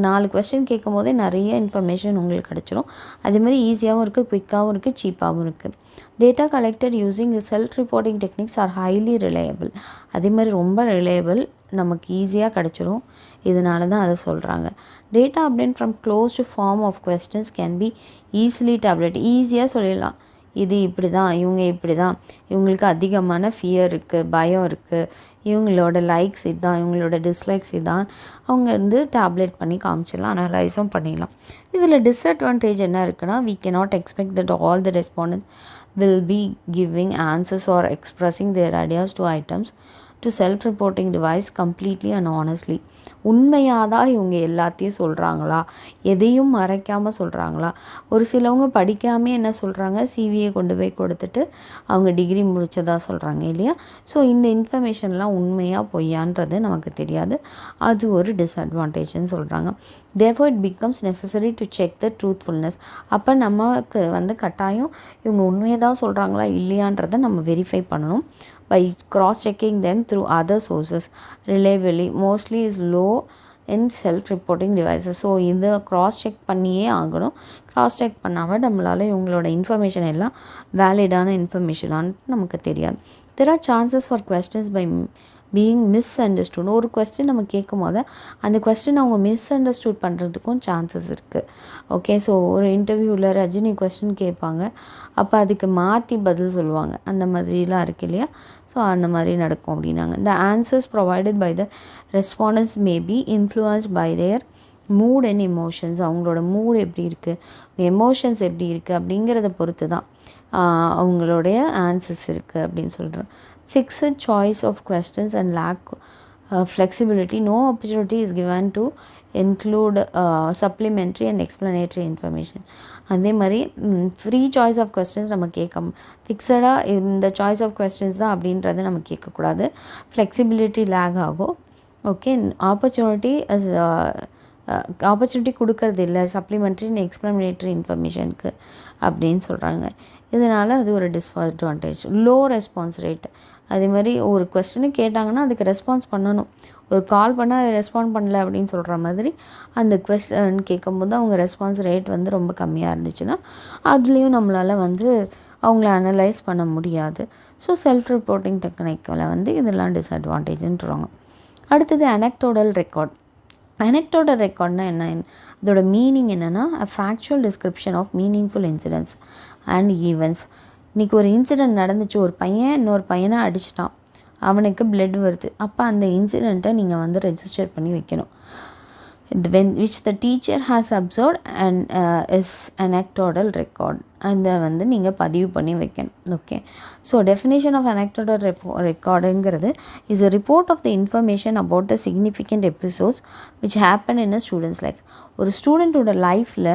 4 கொஸ்டின் கேட்கும் போதே நிறைய இன்ஃபர்மேஷன் உங்களுக்கு கிடச்சிரும். அதேமாதிரி ஈஸியாகவும் இருக்குது, குவிக்காகவும் இருக்குது, சீப்பாகவும் இருக்குது. Data collected using self reporting techniques R highly reliable. அதே மாதிரி ரொம்ப ரிலையபிள், நமக்கு ஈஸியாக கிடச்சிரும். இதனால தான் அதை சொல்கிறாங்க. Data update from closed form of questions can be easily tabulated. ஈஸியாக சொல்லிடலாம், இது இப்படி தான், இவங்க இப்படி தான், இவங்களுக்கு அதிகமான ஃபியர் இருக்குது, பயம் இருக்குது, இவங்களோட லைக்ஸ் இதுதான், இவங்களோட டிஸ்லைக்ஸ் இதுதான், அவங்க வந்து டேப்லெட் பண்ணி காமிச்சிடலாம், அனலைஸும் பண்ணிடலாம். இதில் டிஸ்அட்வான்டேஜ் என்ன இருக்குன்னா, we cannot expect that all the respondents will be giving answers or expressing their ideas to items to self-reporting device completely and honestly. உண்மையாக தான் இவங்க எல்லாத்தையும் சொல்கிறாங்களா, எதையும் மறைக்காமல் சொல்கிறாங்களா? ஒரு சிலவங்க படிக்காமல் என்ன சொல்கிறாங்க, சிவியை கொண்டு போய் கொடுத்துட்டு அவங்க டிகிரி முடித்ததாக சொல்கிறாங்க இல்லையா? ஸோ இந்த இன்ஃபர்மேஷன்லாம் உண்மையாக பொய்யான்றது நமக்கு தெரியாது. அது ஒரு டிஸ்அட்வான்டேஜ்னு சொல்கிறாங்க. therefore it becomes necessary to check the truthfulness. அப்போ நமக்கு வந்து கட்டாயம் இவங்க உண்மையை தான் சொல்கிறாங்களா இல்லையான்றதை நம்ம வெரிஃபை பண்ணணும் by cross-checking them through other sources. Reliability mostly is low in self-reporting devices. So இதை cross-check பண்ணியே ஆகணும். cross-check பண்ணாமல் நம்மளால் இவங்களோட இன்ஃபர்மேஷன் எல்லாம் வேலிடான இன்ஃபர்மேஷனான்னு நமக்கு தெரியாது. there are chances for questions by being misunderstood. ஒரு கொஸ்டின் நம்ம கேட்கும் போது அந்த கொஸ்டின் அவங்க மிஸ்அண்டர்ஸ்டூட் பண்ணுறதுக்கும் சான்சஸ் இருக்குது. ஓகே, ஸோ ஒரு இன்டர்வியூவில் ரஜினி கொஸ்டின் கேட்பாங்க, அப்போ அதுக்கு மாற்றி பதில் சொல்லுவாங்க, அந்த மாதிரிலாம் இருக்குது இல்லையா? ஸோ அந்த மாதிரி நடக்கும் அப்படின்னாங்க. the answers provided by the respondents may be influenced by their mood and emotions. அவங்களோட மூட் எப்படி இருக்குது, எமோஷன்ஸ் எப்படி இருக்குது அப்படிங்கிறத பொறுத்து தான் அவங்களுடைய ஆன்சர்ஸ் இருக்குது அப்படின்னு சொல்கிறேன். fixed choice of questions and lack flexibility. No opportunity is given to include supplementary and explanatory information. அதே மாதிரி ஃப்ரீ சாய்ஸ் ஆஃப் கொஸ்டின்ஸ் நம்ம கேட்க, ஃபிக்ஸடாக இந்த சாய்ஸ் ஆஃப் கொஸ்டின்ஸ் தான் அப்படின்றத நம்ம கேட்கக்கூடாது. ஃப்ளெக்சிபிலிட்டி லேக் ஆகும். ஓகே, ஆப்பர்ச்சுனிட்டி கொடுக்கறது இல்லை சப்ளிமெண்ட்ரி அண்ட் எக்ஸ்ப்ளனேட்டரி இன்ஃபர்மேஷனுக்கு அப்படின்னு சொல்கிறாங்க. இதனால் அது ஒரு டிஸ்அட்வான்டேஜ். Low response rate. அதே மாதிரி ஒரு கொஸ்டினை கேட்டாங்கன்னா அதுக்கு ரெஸ்பான்ஸ் பண்ணணும். ஒரு கால் பண்ணால் அதை ரெஸ்பாண்ட் பண்ணல அப்படின்னு சொல்கிற மாதிரி அந்த கொஸ்டின் கேட்கும்போது அவங்க ரெஸ்பான்ஸ் ரேட் வந்து ரொம்ப கம்மியாக இருந்துச்சுன்னா அதுலேயும் நம்மளால் வந்து அவங்கள அனலைஸ் பண்ண முடியாது. ஸோ செல்ஃப் ரிப்போர்ட்டிங் டெக்னிக்கில் வந்து இதெல்லாம் டிஸ்அட்வான்டேஜ்ன்றாங்க. அடுத்தது அனெக்டோடல் ரெக்கார்ட். அனெக்டோடல் ரெக்கார்ட்னா என்ன, அதோட மீனிங் என்னென்னா a factual description of meaningful incidents and events. இன்றைக்கி ஒரு இன்சிடெண்ட் நடந்துச்சு, ஒரு பையன் இன்னொரு பையனை அடிச்சிட்டான், அவனுக்கு பிளட் வருது, அப்போ அந்த இன்சிடெண்ட்டை நீங்கள் வந்து ரெஜிஸ்டர் பண்ணி வைக்கணும். which the teacher has observed and is anecdotal record. அதை வந்து நீங்கள் பதிவு பண்ணி வைக்கணும். Okay, so definition of anecdotal ரெக்கார்டுங்கிறது is a report of the information about the significant episodes which happen in a student's life. ஒரு ஸ்டூடெண்ட்டோட லைஃப்பில்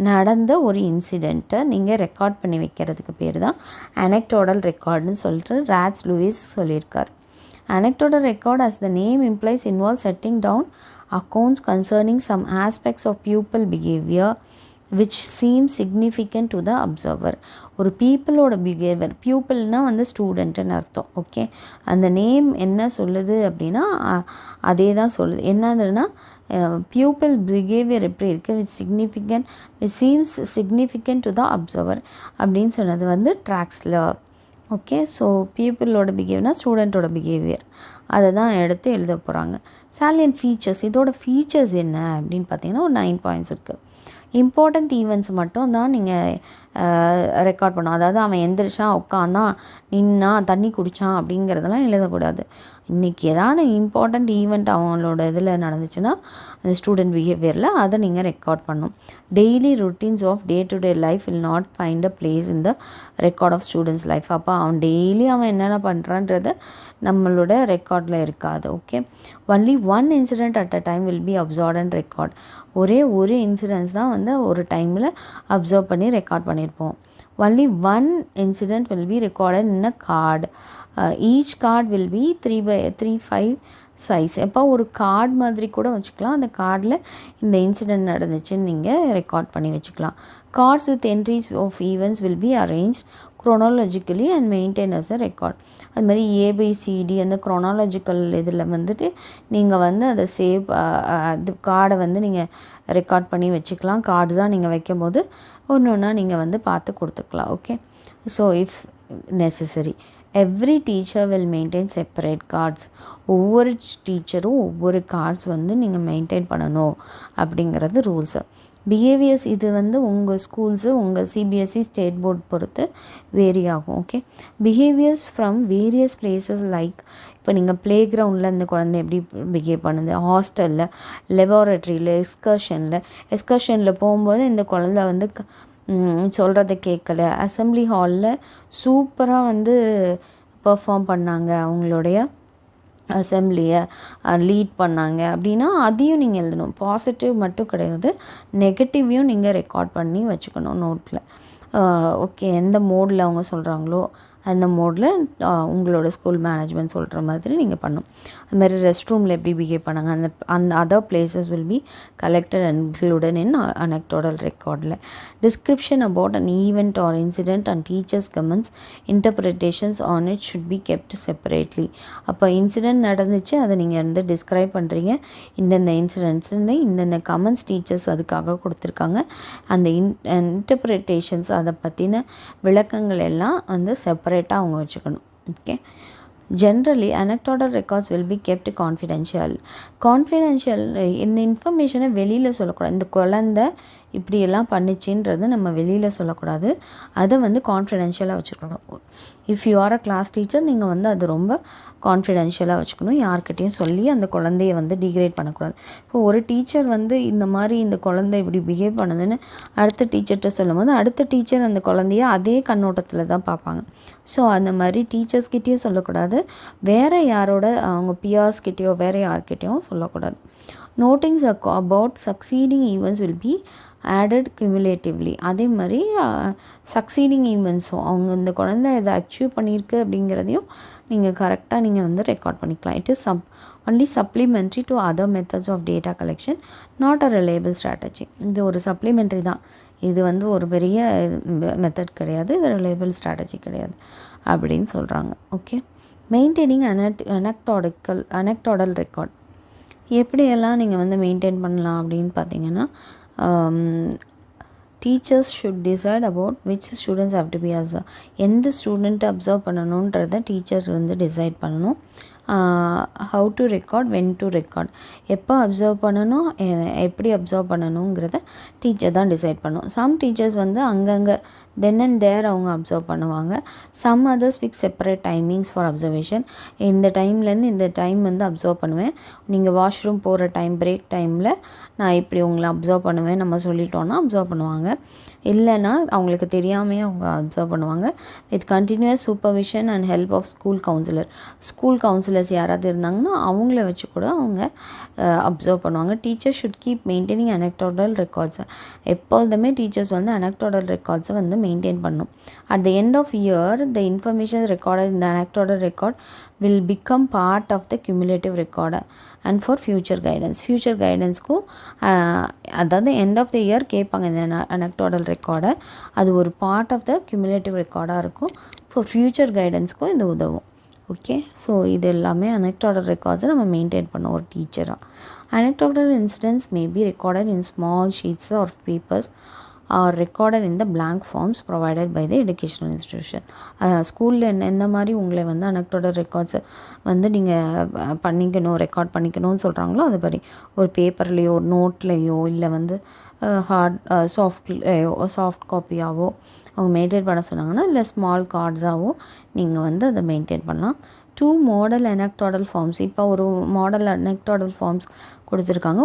நடந்த ஒரு இன்சிடெண்ட்டை நீங்கள் ரெக்கார்ட் பண்ணி வைக்கிறதுக்கு பேர் தான் anecdotal ரெக்கார்டுன்னு சொல்லிட்டு ராட்ஸ் லூயிஸ் சொல்லியிருக்கார். anecdotal record, as the name implies, involves setting down accounts concerning some aspects of pupil behavior which seem significant to the observer. ஒரு பீப்புளோட பிஹேவியர், பியூப்பிள்னால் வந்து ஸ்டூடெண்ட்டுன்னு அர்த்தம். ஓகே, அந்த நேம் என்ன சொல்லுது அப்படின்னா அதே தான் சொல்லுது. என்னதுன்னா பியூப்பிள் பிஹேவியர் எப்படி இருக்குது, which seems significant to the observer அப்படின்னு சொன்னது வந்து ட்ராக்ஸில். ஓகே, ஸோ பீப்புளோட பிஹேவியர்னால் ஸ்டூடெண்ட்டோட பிஹேவியர், அதை தான் எடுத்து எழுத போகிறாங்க. சாலியன்ட் ஃபீச்சர்ஸ், இதோட ஃபீச்சர்ஸ் என்ன அப்படின்னு பார்த்தீங்கன்னா ஒரு 9 பாயிண்ட்ஸ் இருக்குது. இம்பார்ட்டண்ட் ஈவெண்ட்ஸ் மட்டும் தான் நீங்கள் ரெக்கார்ட் பண்ணணும். அதாவது அவன் எந்திரிச்சான், உட்காந்தான், நின்னான், தண்ணி குடித்தான் அப்படிங்கிறதெல்லாம் எழுதக்கூடாது. இன்றைக்கி ஏதாவது இம்பார்ட்டண்ட் ஈவெண்ட் அவங்களோட இதில் நடந்துச்சுன்னா அந்த ஸ்டூடெண்ட் பிஹேவியரில் அதை நீங்கள் ரெக்கார்ட் பண்ணணும். Daily routines of day to day life will not find a place in the record of students life. அப்போ அவன் டெய்லி அவன் என்னென்ன பண்ணுறான்றது நம்மளோட ரெக்கார்டில் இருக்காது. Okay, only one incident at a time will be observed and record. ஒரே ஒரு இன்சிடென்ட்ஸ் தான் வந்து ஒரு டைமில் அப்சர்வ் பண்ணி ரெக்கார்ட் பண்ணியிருப்போம். only one incident will be recorded in a card. Each card will be 3x5 size. எப்போ ஒரு கார்டு மாதிரி கூட வச்சுக்கலாம். அந்த கார்டில் இந்த இன்சிடெண்ட் நடந்துச்சுன்னு நீங்கள் ரெக்கார்ட் பண்ணி வச்சுக்கலாம். Cards with entries of events will be arrange chronologically and maintain as a record. அது மாதிரி ஏபிசிடி அந்த குரோனாலஜிக்கல் இதில் வந்துட்டு நீங்கள் வந்து அதை சேவ் அது கார்டை வந்து நீங்கள் ரெக்கார்ட் பண்ணி வச்சுக்கலாம். கார்டு தான் நீங்கள் வைக்கும் போது ஒன்று ஒன்றா நீங்கள் வந்து பார்த்து கொடுத்துக்கலாம். Okay, so if necessary every teacher will maintain separate cards. ஒவ்வொரு டீச்சரும் ஒவ்வொரு கார்ட்ஸ் வந்து நீங்கள் மெயின்டைன் பண்ணணும் அப்படிங்கிறது ரூல்ஸு. பிஹேவியர்ஸ் இது வந்து உங்கள் ஸ்கூல்ஸு உங்கள் சிபிஎஸ்சி ஸ்டேட் போர்ட் பொறுத்து வேரி ஆகும். Okay, behaviours from various places like இப்போ நீங்கள் ப்ளே கிரவுண்டில் இந்த குழந்தை எப்படி பிஹேவ் பண்ணுது, ஹாஸ்டலில், லெபார்ட்ரியில், எக்ஸ்கர்ஷனில் போகும்போது இந்த குழந்தை வந்து சொல்கிறத கேட்கல, அசம்பிளி ஹாலில் சூப்பராக வந்து பெர்ஃபார்ம் பண்ணாங்க, அவங்களுடைய அசம்பிளியை லீட் பண்ணாங்க அப்படின்னா அதையும் நீங்கள் எழுதணும். பாசிட்டிவ் மட்டும் கிடையாது, நெகட்டிவையும் நீங்கள் ரெக்கார்ட் பண்ணி வச்சுக்கணும் நோட்டில். ஓகே, எந்த மோடில் அவங்க சொல்கிறாங்களோ அந்த மோடில் உங்களோட ஸ்கூல் மேனேஜ்மெண்ட் சொல்கிற மாதிரி நீங்கள் பண்ணணும். அதுமாதிரி ரெஸ்ட் ரூமில் எப்படி பிஹேவ் பண்ணாங்க, அந்த other places will be collected and included in anecdotal ரெக்கார்டில். Description about an event or incident and teachers comments interpretations on it should be kept separately. அப்போ இன்சிடென்ட் நடந்துச்சு, அதை நீங்கள் வந்து டிஸ்கிரைப் பண்ணுறீங்க, இந்தந்த இன்சிடென்ட்ஸுன்னு இந்தந்த கமெண்ட்ஸ் டீச்சர்ஸ் அதுக்காக கொடுத்துருக்காங்க. அந்த இன்டர்பிரிட்டேஷன்ஸ் அதை பற்றின விளக்கங்கள் எல்லாம் வந்து செப்பரேட்டாக அவங்க வச்சுக்கணும். Okay, generally anecdotal records will be kept confidential. இந்த இன்ஃபர்மேஷனை வெளியில் சொல்லக்கூடாது. இந்த குழந்தை இப்படியெல்லாம் பண்ணிச்சின்றது நம்ம வெளியில் சொல்லக்கூடாது, அதை வந்து கான்ஃபிடென்ஷியலாக வச்சுக்கணும். If you are a class teacher, நீங்கள் வந்து அது ரொம்ப கான்ஃபிடென்ஷியலாக வச்சுக்கணும், யார்கிட்டையும் சொல்லி அந்த குழந்தைய வந்து டிகிரேட் பண்ணக்கூடாது. இப்போ ஒரு டீச்சர் வந்து இந்த மாதிரி இந்த குழந்தை இப்படி பிஹேவ் பண்ணுதுன்னு அடுத்த டீச்சர்கிட்ட சொல்லும் போது அடுத்த டீச்சர் அந்த குழந்தைய அதே கண்ணோட்டத்தில் தான் பார்ப்பாங்க. ஸோ அந்த மாதிரி டீச்சர்ஸ்கிட்டையும் சொல்லக்கூடாது, வேறு யாரோட அவங்க பியர்ஸ்கிட்டையோ வேறு யார்கிட்டையும் சொல்லக்கூடாது. Notings about succeeding events will be added cumulatively. அதே மாதிரி சக்சீடிங் ஈவெண்ட்ஸும் அவங்க இந்த குழந்தை இதை அச்சீவ் பண்ணியிருக்கு அப்படிங்கிறதையும் நீங்கள் கரெக்டாக நீங்கள் வந்து ரெக்கார்ட் பண்ணிக்கலாம். It is only supplementary to other methods of data collection, not a reliable strategy. இது ஒரு சப்ளிமெண்ட்ரி தான், இது வந்து ஒரு பெரிய மெத்தட் கிடையாது, இது ரிலையபிள் ஸ்ட்ராட்டஜி கிடையாது அப்படின்னு சொல்கிறாங்க. ஓகே, மெயின்டைனிங் அனெக்டோடல் ரெக்கார்ட் எப்படியெல்லாம் நீங்கள் வந்து மெயின்டைன் பண்ணலாம் அப்படின்னு பார்த்தீங்கன்னா, teachers should decide about which students have to be எந்த ஸ்டூடெண்ட்டை அப்சர்வ் பண்ணணுன்றதை டீச்சர்ஸ் வந்து டிசைட் பண்ணணும். How to record, when to record, எப்போ அப்சர்வ் பண்ணணும், எப்படி அப்சர்வ் பண்ணணுங்கிறத டீச்சர் தான் டிசைட் பண்ணும். சம் டீச்சர்ஸ் வந்து அங்கங்கே தென் அண்ட் தேர் அவங்க அப்சர்வ் பண்ணுவாங்க. Some others fix separate timings for observation. இந்த டைம்லேருந்து இந்த டைம் வந்து அப்சர்வ் பண்ணுவேன், நீங்கள் வாஷ்ரூம் போகிற டைம், பிரேக் டைமில் நான் இப்படி உங்களை அப்சர்வ் பண்ணுவேன் நம்ம சொல்லிட்டோன்னா அப்சர்வ் பண்ணுவாங்க. இல்லைன்னா அவங்களுக்கு தெரியாமையே அவங்க அப்சர்வ் பண்ணுவாங்க. With continuous supervision and help of school counsellors யாராவது இருந்தாங்கன்னா அவங்கள வச்சு கூட அவங்க அப்சர்வ் பண்ணுவாங்க. Teacher should keep maintaining anecdotal ரெக்கார்ட்ஸை. எப்போதுமே டீச்சர்ஸ் வந்து அனெக்டோடல் ரெக்கார்ட்ஸை வந்து மெயின்டைன் பண்ணணும். At the end of year the information recorded இந்த anecdotal record will become part of the cumulative record and for future கைடன்ஸ்க்கும் அதாவது எண்ட் ஆஃப் த இயர் கேட்பாங்க இந்த அனெக்டோடல் ரெக்கார்டை, அது ஒரு பார்ட் ஆஃப் த கியூமுலேட்டிவ் ரெக்கார்டாக இருக்கும். ஃபார் ஃப்யூச்சர் கைடன்ஸ்க்கும் இது உதவும். ஓகே, ஸோ இது எல்லாமே அனெக்டோடல் ரெக்கார்ட்ஸை நம்ம மெயின்டைன் பண்ணோம் ஒரு டீச்சராக. Anecdotal incidents may be recorded in small sheets or papers are recorded in the blank forms provided by the educational institution. ஸ்கூலில் எந்த மாதிரி உங்களை வந்து அனெக்டோடல் ரெக்கார்ட்ஸை வந்து நீங்கள் ரெக்கார்ட் பண்ணிக்கணும்னு சொல்கிறாங்களோ அது மாதிரி ஒரு பேப்பர்லேயோ ஒரு நோட்லேயோ இல்லை வந்து சாஃப்ட் காப்பியாவோ அவங்க மெயின்டைன் பண்ண சொன்னாங்கன்னா இல்லை ஸ்மால் கார்ட்ஸாகவோ நீங்கள் வந்து அதை மெயின்டைன் பண்ணலாம். 2 மாடல் அனெக்டோடல் ஃபார்ம்ஸ். இப்போ ஒரு மாடல் அனெக்டோடல் ஃபார்ம்ஸ் கொடுத்துருக்காங்க.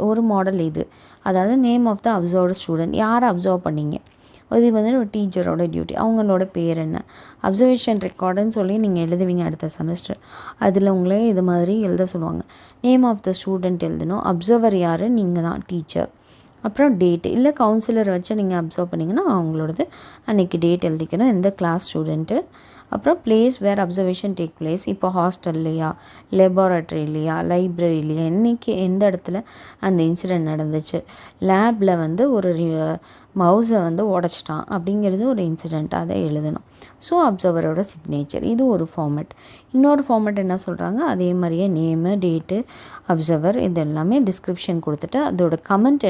ஒரு மாடல் இது, அதாவது name of the observed student, யாரை அப்சர்வ் பண்ணிங்க, இது வந்து ஒரு டீச்சரோட டியூட்டி, அவங்களோட பேர் என்ன, அப்சர்வேஷன் ரெக்கார்டுன்னு சொல்லி நீங்கள் எழுதுவீங்க அடுத்த செமஸ்டர். அதில் உங்களே இது மாதிரி எழுத சொல்லுவாங்க. நேம் ஆஃப் த ஸ்டூடெண்ட் எழுதணும், அப்சர்வர் யார், நீங்கள் தான் டீச்சர். அப்புறம் டேட்டு, இல்லை கவுன்சிலர் வச்சு நீங்கள் அப்சர்வ் பண்ணிங்கன்னா அவங்களோடது அன்றைக்கி டேட் எழுதிக்கணும், எந்த கிளாஸ் ஸ்டூடெண்ட்டு. அப்புறம் place where observation take place, இப்போ ஹாஸ்டல்லையா, லெபார்ட்ரிலையா, லைப்ரரிலையா, என்றைக்கு எந்த இடத்துல அந்த இன்சிடெண்ட் நடந்துச்சு. லேபில் வந்து ஒரு மவுஸை வந்து உடச்சிட்டான் அப்படிங்கிறது ஒரு இன்சிடெண்ட், அதை எழுதணும். ஸோ அப்சர்வரோட சிக்னேச்சர், இது ஒரு ஃபார்மேட். இன்னொரு ஃபார்மேட் என்ன சொல்கிறாங்க, அதே மாதிரியே நேமு, டேட்டு, அப்சர்வர், இது எல்லாமே டிஸ்கிரிப்ஷன் கொடுத்துட்டு அதோட கமெண்ட்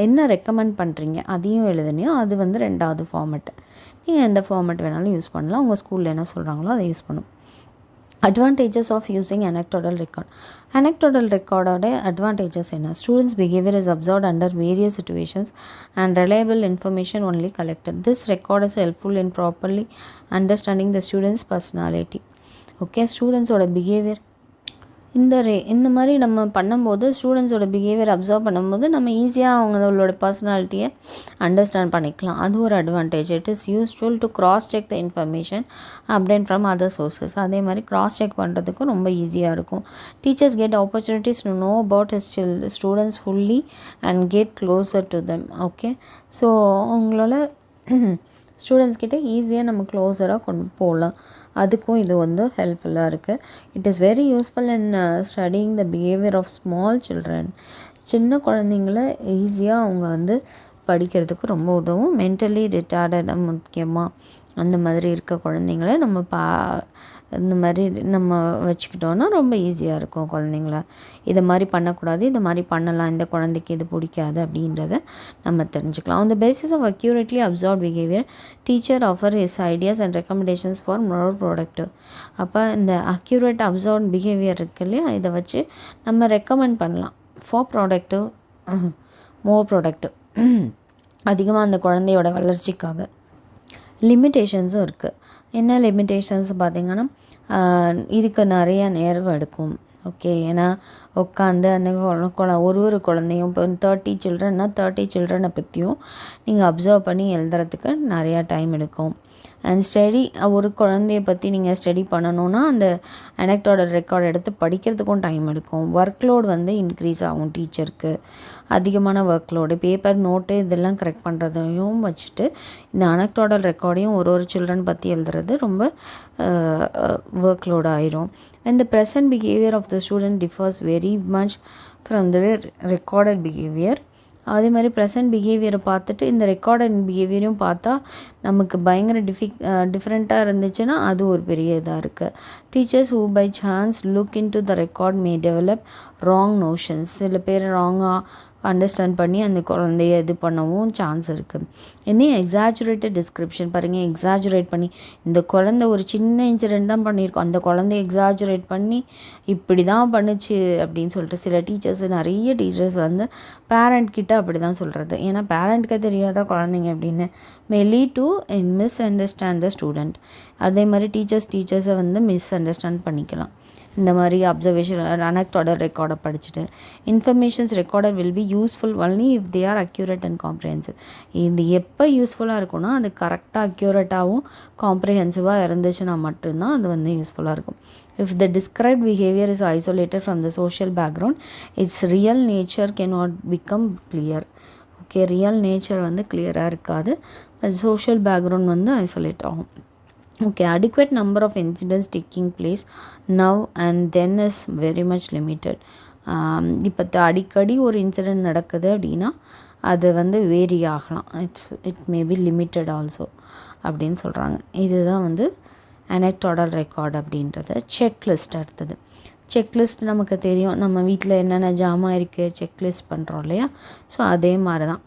என்ன ரெக்கமெண்ட் பண்ணுறீங்க அதையும் எழுதுனியோ, அது வந்து 2வது ஃபார்மேட்டு. நீங்கள் எந்த ஃபார்மேட் வேணாலும் யூஸ் பண்ணலாம். உங்கள் ஸ்கூலில் என்ன சொல்கிறாங்களோ அதை யூஸ் பண்ணும். Advantages of using anecdotal record. Anecdotal record advantages என்ன? Students' behavior is observed under various situations and reliable information only collected. This record is helpful in properly understanding the students' personality. Okay, students' behavior இந்த மாதிரி நம்ம பண்ணும்போது ஸ்டூடெண்ட்ஸோட behaviour observe பண்ணும்போது நம்ம ஈஸியாக அவங்களோட பர்சனாலிட்டியை understand பண்ணிக்கலாம். அது ஒரு அட்வான்டேஜ். It is useful to cross check the information obtained from other sources. அதே மாதிரி கிராஸ் செக் பண்ணுறதுக்கும் ரொம்ப ஈஸியாக இருக்கும். Teachers get opportunities to know about his students fully and get closer to them. Okay, so அவங்களால ஸ்டூடெண்ட்ஸ் கிட்டே ஈஸியாக நம்ம க்ளோஸராக கொண்டு போகலாம். அதுக்கும் இது வந்து ஹெல்ப்ஃபுல்லாக இருக்குது. It is very useful in studying the behaviour of small children. சின்ன குழந்தைங்கள ஈஸியாக அவங்க வந்து படிக்கிறதுக்கு ரொம்ப உதவும். மென்டலி ரிட்டார்டட் முக்கியமாக அந்த மாதிரி இருக்க குழந்தைங்கள நம்ம இந்த மாதிரி நம்ம வச்சுக்கிட்டோன்னா ரொம்ப ஈஸியாக இருக்கும் குழந்தைங்கள. இதை மாதிரி பண்ணக்கூடாது, இதை மாதிரி பண்ணலாம், இந்த குழந்தைக்கு இது பிடிக்காது அப்படின்றத நம்ம தெரிஞ்சுக்கலாம். On the basis of accurately observe behaviour teacher offer his ideas and recommendations for more productive. அப்போ இந்த அக்யூரேட் அப்சர்வ் பிஹேவியர் இருக்கு இல்லையா, இதை வச்சு நம்ம ரெக்கமெண்ட் பண்ணலாம் ஃபார் ப்ராடக்டிவ், மோர் ப்ராடக்டிவ், அதிகமாக அந்த குழந்தையோட வளர்ச்சிக்காக. லிமிட்டேஷன்ஸும் இருக்குது. என்ன லிமிட்டேஷன்ஸ் பார்த்திங்கன்னா, இதுக்கு நிறையா நேரம் எடுக்கும். ஓகே, ஏன்னா உட்காந்து அந்த ஒரு குழந்தையும் இப்போ 30 சில்ட்ரன்னா 30 சில்ட்ரனை பற்றியும் நீங்கள் அப்சர்வ் பண்ணி எழுதுறதுக்கு நிறையா டைம் எடுக்கும். அண்ட் ஸ்டடி ஒரு குழந்தைய பற்றி நீங்கள் ஸ்டடி பண்ணணுன்னா அந்த அனெக்டோடல் ரெக்கார்ட் எடுத்து படிக்கிறதுக்கும் டைம் எடுக்கும். ஒர்க் லோட் வந்து இன்க்ரீஸ் ஆகும். டீச்சருக்கு அதிகமான ஒர்க் லோடு, பேப்பர் நோட்டு இதெல்லாம் கரெக்ட் பண்ணுறதையும் வச்சுட்டு இந்த அனெக்டோடல் ரெக்கார்டையும் ஒரு சில்ட்ரன் பற்றி எழுதுறது ரொம்ப ஒர்க் லோடு ஆயிரும். And the present behaviour of the student differs very much from the recorded behaviour. அதே மாதிரி ப்ரெசன்ட் பிஹேவியரை பார்த்துட்டு இந்த ரெக்கார்டட் பிஹேவியரையும் பார்த்தா நமக்கு பயங்கர டிஃப்ரெண்ட்டாக இருந்துச்சுன்னா அது ஒரு பெரிய இதாக இருக்குது. Teachers who by chance look in to the record may develop wrong notions. சில பேர் ராங்காக அண்டர்ஸ்டாண்ட் பண்ணி அந்த குழந்தைய இது பண்ணவும் சான்ஸ் இருக்குது. இன்னும் எக்ஸாஜுரேட்டட் டிஸ்கிரிப்ஷன் பாருங்கள், எக்ஸாஜுரேட் பண்ணி இந்த குழந்தை ஒரு சின்ன இன்சிடெண்ட் தான் பண்ணியிருக்கோம், அந்த குழந்தைய எக்ஸாஜுரேட் பண்ணி இப்படி தான் பண்ணுச்சு அப்படின்னு சொல்லிட்டு சில டீச்சர்ஸ், நிறைய டீச்சர்ஸ் வந்து பேரண்ட் கிட்ட அப்படி தான் சொல்கிறது. ஏன்னா பேரண்ட்க்கு தெரியாத குழந்தைங்க அப்படின்னு மே lead to miss understand the student. அதே மாதிரி டீச்சர்ஸை வந்து மிஸ் அண்டர்ஸ்டாண்ட் பண்ணிக்கலாம். இந்த மாதிரி அப்சர்வேஷன் அனெக்டோடல் ரெக்கார்டை படிச்சுட்டு informations recorder will be useful only if they are accurate and comprehensive. இது எப்போ யூஸ்ஃபுல்லாக இருக்குன்னா அது கரெக்டாக அக்யூரேட்டாகவும் காம்ப்ரிஹென்சிவாக இருந்துச்சுன்னா மட்டும்தான் அது வந்து யூஸ்ஃபுல்லாக இருக்கும். If the described behavior is isolated from the social background, its real nature cannot become clear. Okay, real nature வந்து கிளியராக இருக்காது, சோஷியல் பேக்ரவுண்ட் வந்து ஐசோலேட் ஆகும். Okay, adequate number of incidents taking place now and then is very much limited. இப்போ அடிக்கடி ஒரு incident நடக்குது அப்படின்னா அது வந்து வேரி ஆகலாம். It may be limited also அப்படின்னு சொல்கிறாங்க. இதுதான் வந்து அனெக்டோடல் ரெக்கார்ட் அப்படின்றது. செக்லிஸ்ட் அடுத்தது. செக்லிஸ்ட் நமக்கு தெரியும், நம்ம வீட்டில் என்னென்ன ஜாமான் இருக்குது செக்லிஸ்ட் பண்ணுறோம் இல்லையா, ஸோ அதே மாதிரி தான்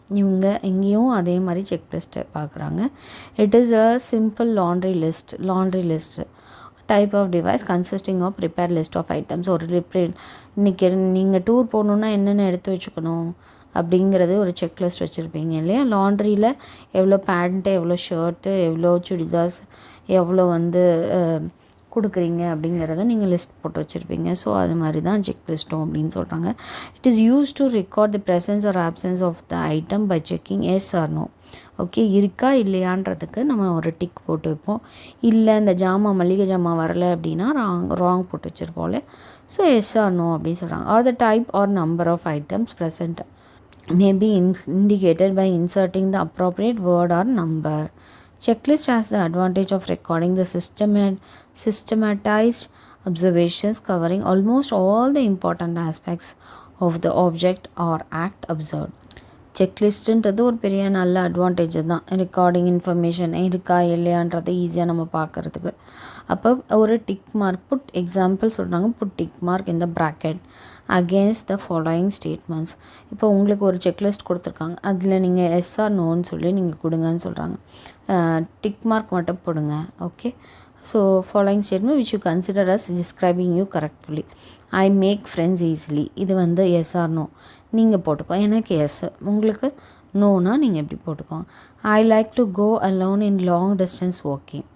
இங்கேயும் அதே மாதிரி செக்லிஸ்ட்டை பார்க்குறாங்க. It is a simple laundry list type of device consisting of prepare list of items. இன்றைக்கி நீங்கள் டூர் போகணுன்னா என்னென்ன எடுத்து வச்சுக்கணும் அப்படிங்கிறது ஒரு செக்லிஸ்ட் வச்சுருப்பீங்க இல்லையா. லாண்ட்ரியில் எவ்வளோ பேண்ட்டு, எவ்வளோ ஷர்ட்டு, எவ்வளோ சுடிதார்ஸ், எவ்வளோ வந்து கொடுக்குறீங்க அப்படிங்கிறத நீங்கள் லிஸ்ட் போட்டு வச்சுருப்பீங்க. ஸோ அது மாதிரி தான் செக்லிஸ்ட்டும் அப்படின்னு சொல்கிறாங்க. It is use to record the presence or absence of the item by checking yes or no. Okay, இருக்கா இல்லையான்றதுக்கு நம்ம ஒரு டிக் போட்டு வைப்போம். இல்லை இந்த மளிகை ஜாமான் வரலை அப்படின்னா ராங் போட்டு வச்சுருப்போம்ல. ஸோ எஸ் ஆர் நோ அப்படின்னு சொல்கிறாங்க. Or the type or number of items present may be indicated by inserting the appropriate word or number. Checklist has the advantage of recording the systematized observations covering almost all the important aspects of the object or act observed. செக்லிஸ்ட்டுன்றது ஒரு பெரிய நல்ல advantage தான். Recording information இருக்கா இல்லையான்றதை ஈஸியாக நம்ம பார்க்குறதுக்கு. அப்போ ஒரு டிக் மார்க் புட் எக்ஸாம்பிள் சொல்கிறாங்க, புட் டிக் மார்க் இந்த bracket against the following statements. இப்போ உங்களுக்கு ஒரு செக்லிஸ்ட் கொடுத்துருக்காங்க, அதில் நீங்கள் எஸ் ஆர் நோன்னு சொல்லி நீங்கள் கொடுங்கன்னு சொல்கிறாங்க. டிக் மார்க் மட்டும் போடுங்க. Okay, so following statement which you consider as describing you correctfully. I make friends easily, இது வந்து எஸ் ஆர் நோ நீங்கள் போட்டுக்கோ. எனக்கு எஸ், உங்களுக்கு நோனா நீங்கள் எப்படி போட்டுக்கோங்க. I like to go alone in long distance walking.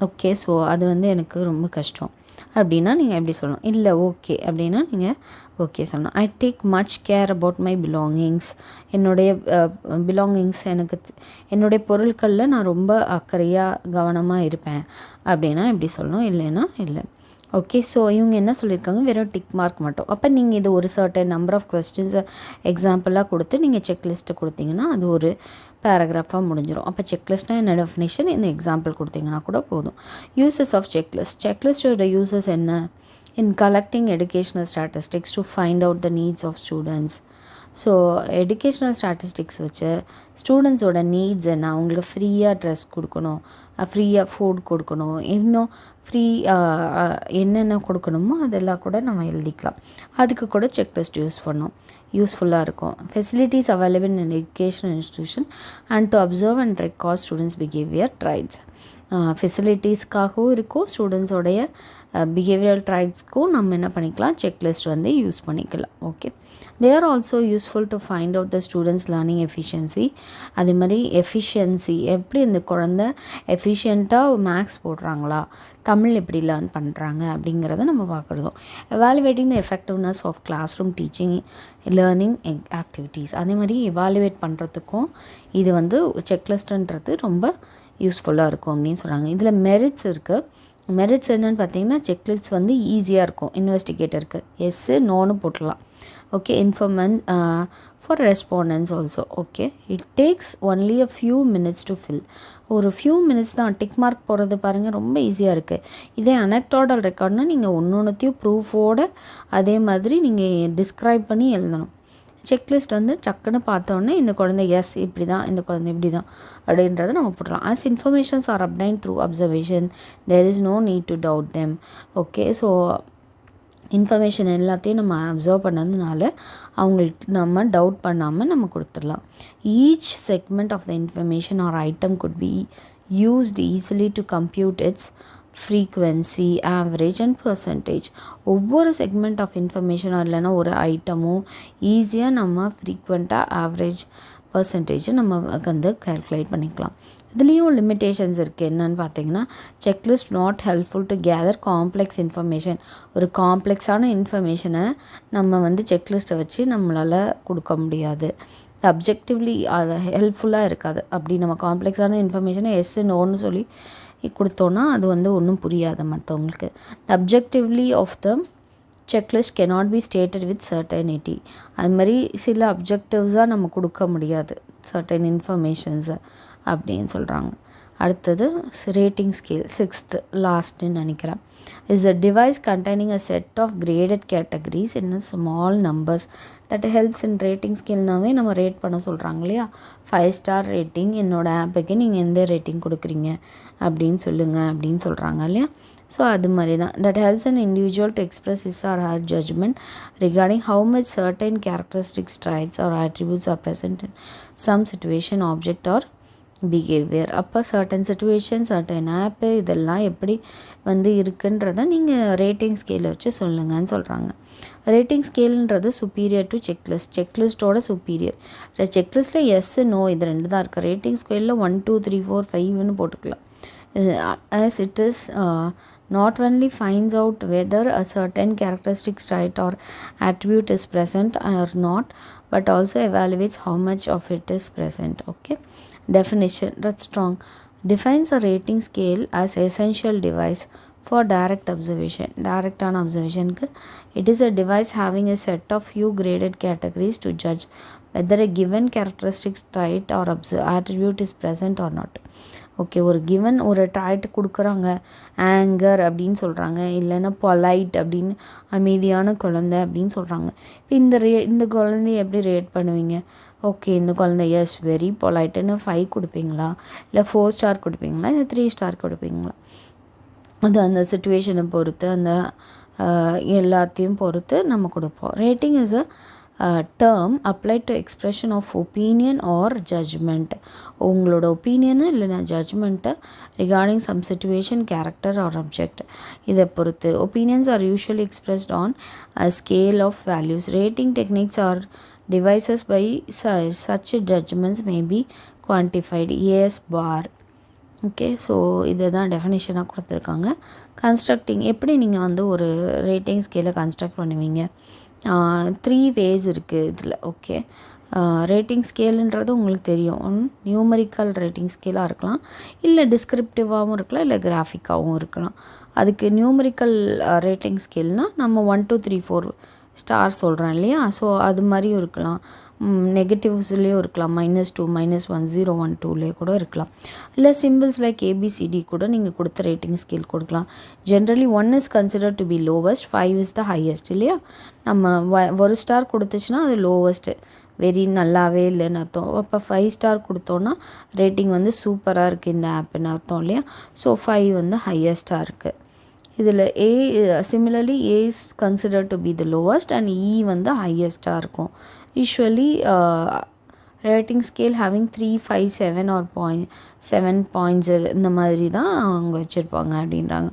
Okay, so அது வந்து எனக்கு ரொம்ப கஷ்டம் அப்படின்னா நீங்கள் எப்படி சொல்லணும். இல்லை ஓகே அப்படின்னா நீங்கள் ஓகே சொல்லணும். I take much care about my belongings. என்னுடைய பிலாங்கிங்ஸ், என்னுடைய பொருட்களில் நான் ரொம்ப அக்கறையாக கவனமாக இருப்பேன் அப்படின்னா எப்படி சொல்லணும். இல்லைன்னா இல்லை. ஓகே, ஸோ இவங்க என்ன சொல்லியிருக்காங்க, வெறும் டிக் மார்க் மட்டும். அப்போ நீங்கள் இது ஒரு சர்டன் நம்பர் ஆஃப் கொஸ்டின்ஸை எக்ஸாம்பிளாக கொடுத்து நீங்கள் செக்லிஸ்ட்டு கொடுத்தீங்கன்னா அது ஒரு பேராகிராஃபாக முடிஞ்சிடும். அப்போ செக்லிஸ்ட்னால் என்ன டெஃபினேஷன், இந்த எக்ஸாம்பிள் கொடுத்தீங்கன்னா கூட போதும். யூசஸ் ஆஃப் செக்லிஸ்டோட யூசஸ் என்ன, in collecting educational statistics to find out the needs of students. So educational statistics வச்சு ஸ்டூடெண்ட்ஸோட நீட்ஸ் என்ன, அவங்களுக்கு ஃப்ரீயாக ட்ரெஸ் கொடுக்கணும், ஃப்ரீயாக ஃபுட் கொடுக்கணும், இன்னும் ஃப்ரீ என்னென்ன கொடுக்கணுமோ அதெல்லாம் கூட நம்ம எழுதிக்கலாம். அதுக்கு கூட செக்லிஸ்ட் யூஸ்ஃபுல்லாக இருக்கும். Facilities available in educational institution and to observe and record students behaviour traits. ஃபெசிலிட்டிஸ்க்காகவும் இருக்கும், ஸ்டூடெண்ட்ஸோடைய பிஹேவியரல் ட்ரைட்ஸ்க்கும் நம்ம என்ன பண்ணிக்கலாம், செக்லிஸ்ட் வந்து யூஸ் பண்ணிக்கலாம். Okay, they are also useful to find out the students learning efficiency. அதே மாதிரி எஃபிஷியன்சி, எப்படி இந்த குழந்தை எஃபிஷியண்ட்டாக மேக்ஸ் போடுறாங்களா, தமிழ் எப்படி லேர்ன் பண்ணுறாங்க அப்படிங்கிறத நம்ம பார்க்குறதும். Evaluating the effectiveness of class room teaching learning activities. அதே மாதிரி எவாலுவேட் பண்ணுறதுக்கும் இது வந்து செக்லிஸ்ட்டுன்றது ரொம்ப யூஸ்ஃபுல்லாக இருக்கும் அப்படின்னு சொல்கிறாங்க. இதில் மெரிட்ஸ் இருக்குது. மெரிட்ஸ் என்னென்னு பார்த்தீங்கன்னா, செக்லிஸ்ட் வந்து ஈஸியாக இருக்கும் இன்வெஸ்டிகேட்டருக்கு, எஸ்ஸு நோன்னு போட்டுடலாம். Okay, informant for respondents also. Okay, it takes only a few minutes to fill. ஒரு ஃபியூ மினிட்ஸ் தான். டிக் மார்க் போடுறது பாருங்கள், ரொம்ப ஈஸியாக இருக்குது. இதே அனெக்டோடல் ரெக்கார்ட்னால் நீங்கள் ஒன்றொன்றுத்தையும் ப்ரூஃபோடு அதே மாதிரி நீங்கள் டிஸ்கிரைப் பண்ணி எழுதணும். செக்லிஸ்ட் வந்து டக்குன்னு பார்த்தோன்னே இந்த குழந்தை எஸ் இப்படி தான், இந்த குழந்தை இப்படி தான் அப்படின்றத நம்ம போடலாம். As informations are obtain through observation there is no need to doubt them. Okay, so information எல்லாத்தையும் நம்ம அப்சர்வ் பண்ணதுனால அவங்களுக்கு நம்ம டவுட் பண்ணாமல் நம்ம கொடுத்துடலாம். Each segment of the information are item could be used easily to compute its frequency, average and percentage. ஒவ்வொரு segment of information இல்லைன்னா ஒரு ஐட்டமும் ஈஸியாக நம்ம ஃப்ரீக்வெண்ட்டாக ஆவரேஜ் பர்சன்டேஜை நம்ம வந்து கால்குலேட் பண்ணிக்கலாம். இதுலேயும் லிமிட்டேஷன்ஸ் இருக்குது. என்னென்னு பார்த்தீங்கன்னா, checklist not helpful to gather complex information. ஒரு காம்ப்ளெக்ஸான இன்ஃபர்மேஷனை நம்ம வந்து செக்லிஸ்ட்டை வச்சு நம்மளால் கொடுக்க முடியாது. அப்ஜெக்டிவ்லி அது ஹெல்ப்ஃபுல்லாக இருக்காது. அப்படி நம்ம காம்ப்ளெக்ஸான இன்ஃபர்மேஷனை எஸ்ஸு நோன்னு சொல்லி கொடுத்தோன்னா அது வந்து ஒன்றும் புரியாது மற்றவங்களுக்கு. Objectively of the checklist cannot be stated with certainty. அது மாதிரி சில அப்ஜெக்டிவ்ஸாக நம்ம கொடுக்க முடியாது சர்டன் இன்ஃபர்மேஷன்ஸை அப்படின்னு சொல்கிறாங்க. அடுத்தது ரேட்டிங் ஸ்கேல், 6th லாஸ்ட்டுன்னு நினைக்கிறேன். is a device containing a set of graded categories in a small numbers that helps in rating scale-நாவே நம்ம ரேட் பண்ண சொல்கிறாங்க இல்லையா. 5 ஸ்டார் ரேட்டிங், என்னோடய ஆப்புக்கு நீங்கள் எந்த ரேட்டிங் கொடுக்குறீங்க அப்படின்னு சொல்லுங்கள் அப்படின்னு சொல்கிறாங்க இல்லையா. ஸோ அது மாதிரி தான். that helps an individual to express his or her judgment regarding how much certain characteristics, traits or attributes are present in some situation, object or behaviour. அப்போ சர்டன் சுச்சுவேஷன், சர்டன் ஆப்பு இதெல்லாம் எப்படி வந்து இருக்குன்றதை நீங்கள் ரேட்டிங் ஸ்கேலை வச்சு சொல்லுங்கன்னு சொல்கிறாங்க. ரேட்டிங் ஸ்கேலுன்றது சுப்பீரியர் டு செக்லிஸ்ட், செக்லிஸ்ட்டோட சுப்பீரியர். செக்லிஸ்ட்டில் எஸ்ஸு நோ இது 2 தான் இருக்குது. ரேட்டிங் ஸ்கேலில் 1 2 3 4 5ன்னு போட்டுக்கலாம். as it is not only finds out whether a certain characteristic, trait or attribute is present or not, but also evaluates how much of it is present. Okay, definition, that's strong, defines a rating scale as essential device for direct observation. Direct on observation, it is a device having a set of few graded categories to judge whether a given characteristic, trait or attribute is present or not. Okay, ஒரு given ஒரு tried கொடுக்குறாங்க, anchor அப்படின்னு சொல்கிறாங்க, இல்லைன்னா polite அப்படின்னு அமைதியான குழந்தை அப்படின்னு சொல்கிறாங்க. இப்போ இந்த குழந்தைய எப்படி ரேட் பண்ணுவீங்க? ஓகே, இந்த குழந்தை எஸ் வெரி பொலைட்டுன்னு 5 கொடுப்பீங்களா, இல்லை 4 ஸ்டார் கொடுப்பீங்களா, இல்லை 3 ஸ்டார் கொடுப்பீங்களா? அது அந்த சிச்சுவேஷனை பொறுத்து அந்த எல்லாத்தையும் பொறுத்து நம்ம கொடுப்போம். Rating is a term applied to expression of opinion or judgment. உங்களோட ஒப்பீனியனு இல்லைனா judgment regarding some situation character or object இதை பொறுத்து. Opinions are usually expressed on a scale of values. Rating techniques are devices by such judgments may be quantified. AS bar. Okay, so இதை தான் டெஃபினேஷனாக கொடுத்துருக்காங்க. Constructing எப்படி நீங்கள் வந்து ஒரு rating ஸ்கேலை கன்ஸ்ட்ரக்ட் பண்ணுவீங்க? 3 ways இருக்குது இதில். ஓகே, ரேட்டிங் ஸ்கேலுன்றது உங்களுக்கு தெரியும். நியூமரிக்கல் ரேட்டிங் ஸ்கேலாக இருக்கலாம், இல்லை டிஸ்கிரிப்டிவாகவும் இருக்கலாம், இல்லை கிராஃபிக்காகவும் இருக்கலாம். அதுக்கு நியூமரிக்கல் ரேட்டிங் ஸ்கேல்னால் நம்ம 1 2 3 4 ஸ்டார் சொல்கிறேன் இல்லையா? ஸோ அது மாதிரியும் இருக்கலாம். நெகட்டிவ்ஸ்லேயும் இருக்கலாம், -2 -1 0 1 2லேயே கூட இருக்கலாம். இல்லை சிம்பிள்ஸ் லைக் ABCD கூட நீங்கள் கொடுத்த ரேட்டிங் ஸ்கேல் கொடுக்கலாம். Generally 1 is consider to be lowest, 5 is the highest இல்லையா? நம்ம ஒரு ஸ்டார் கொடுத்துச்சுன்னா அது லோவஸ்ட்டு, வெரி நல்லாவே இல்லைன்னு அர்த்தம். அப்போ 5 ஸ்டார் கொடுத்தோன்னா ரேட்டிங் வந்து சூப்பராக இருக்குது இந்த ஆப்புன்னு அர்த்தம் இல்லையா? ஸோ 5 வந்து ஹையஸ்ட்டாக இருக்குது. இதில் similarly A is consider to be the lowest and E வந்து ஹையஸ்ட்டாக இருக்கும். Usually rating scale having 3 5 7 or 7 points இந்த மாதிரி தான் அவங்க வச்சுருப்பாங்க அப்படின்றாங்க.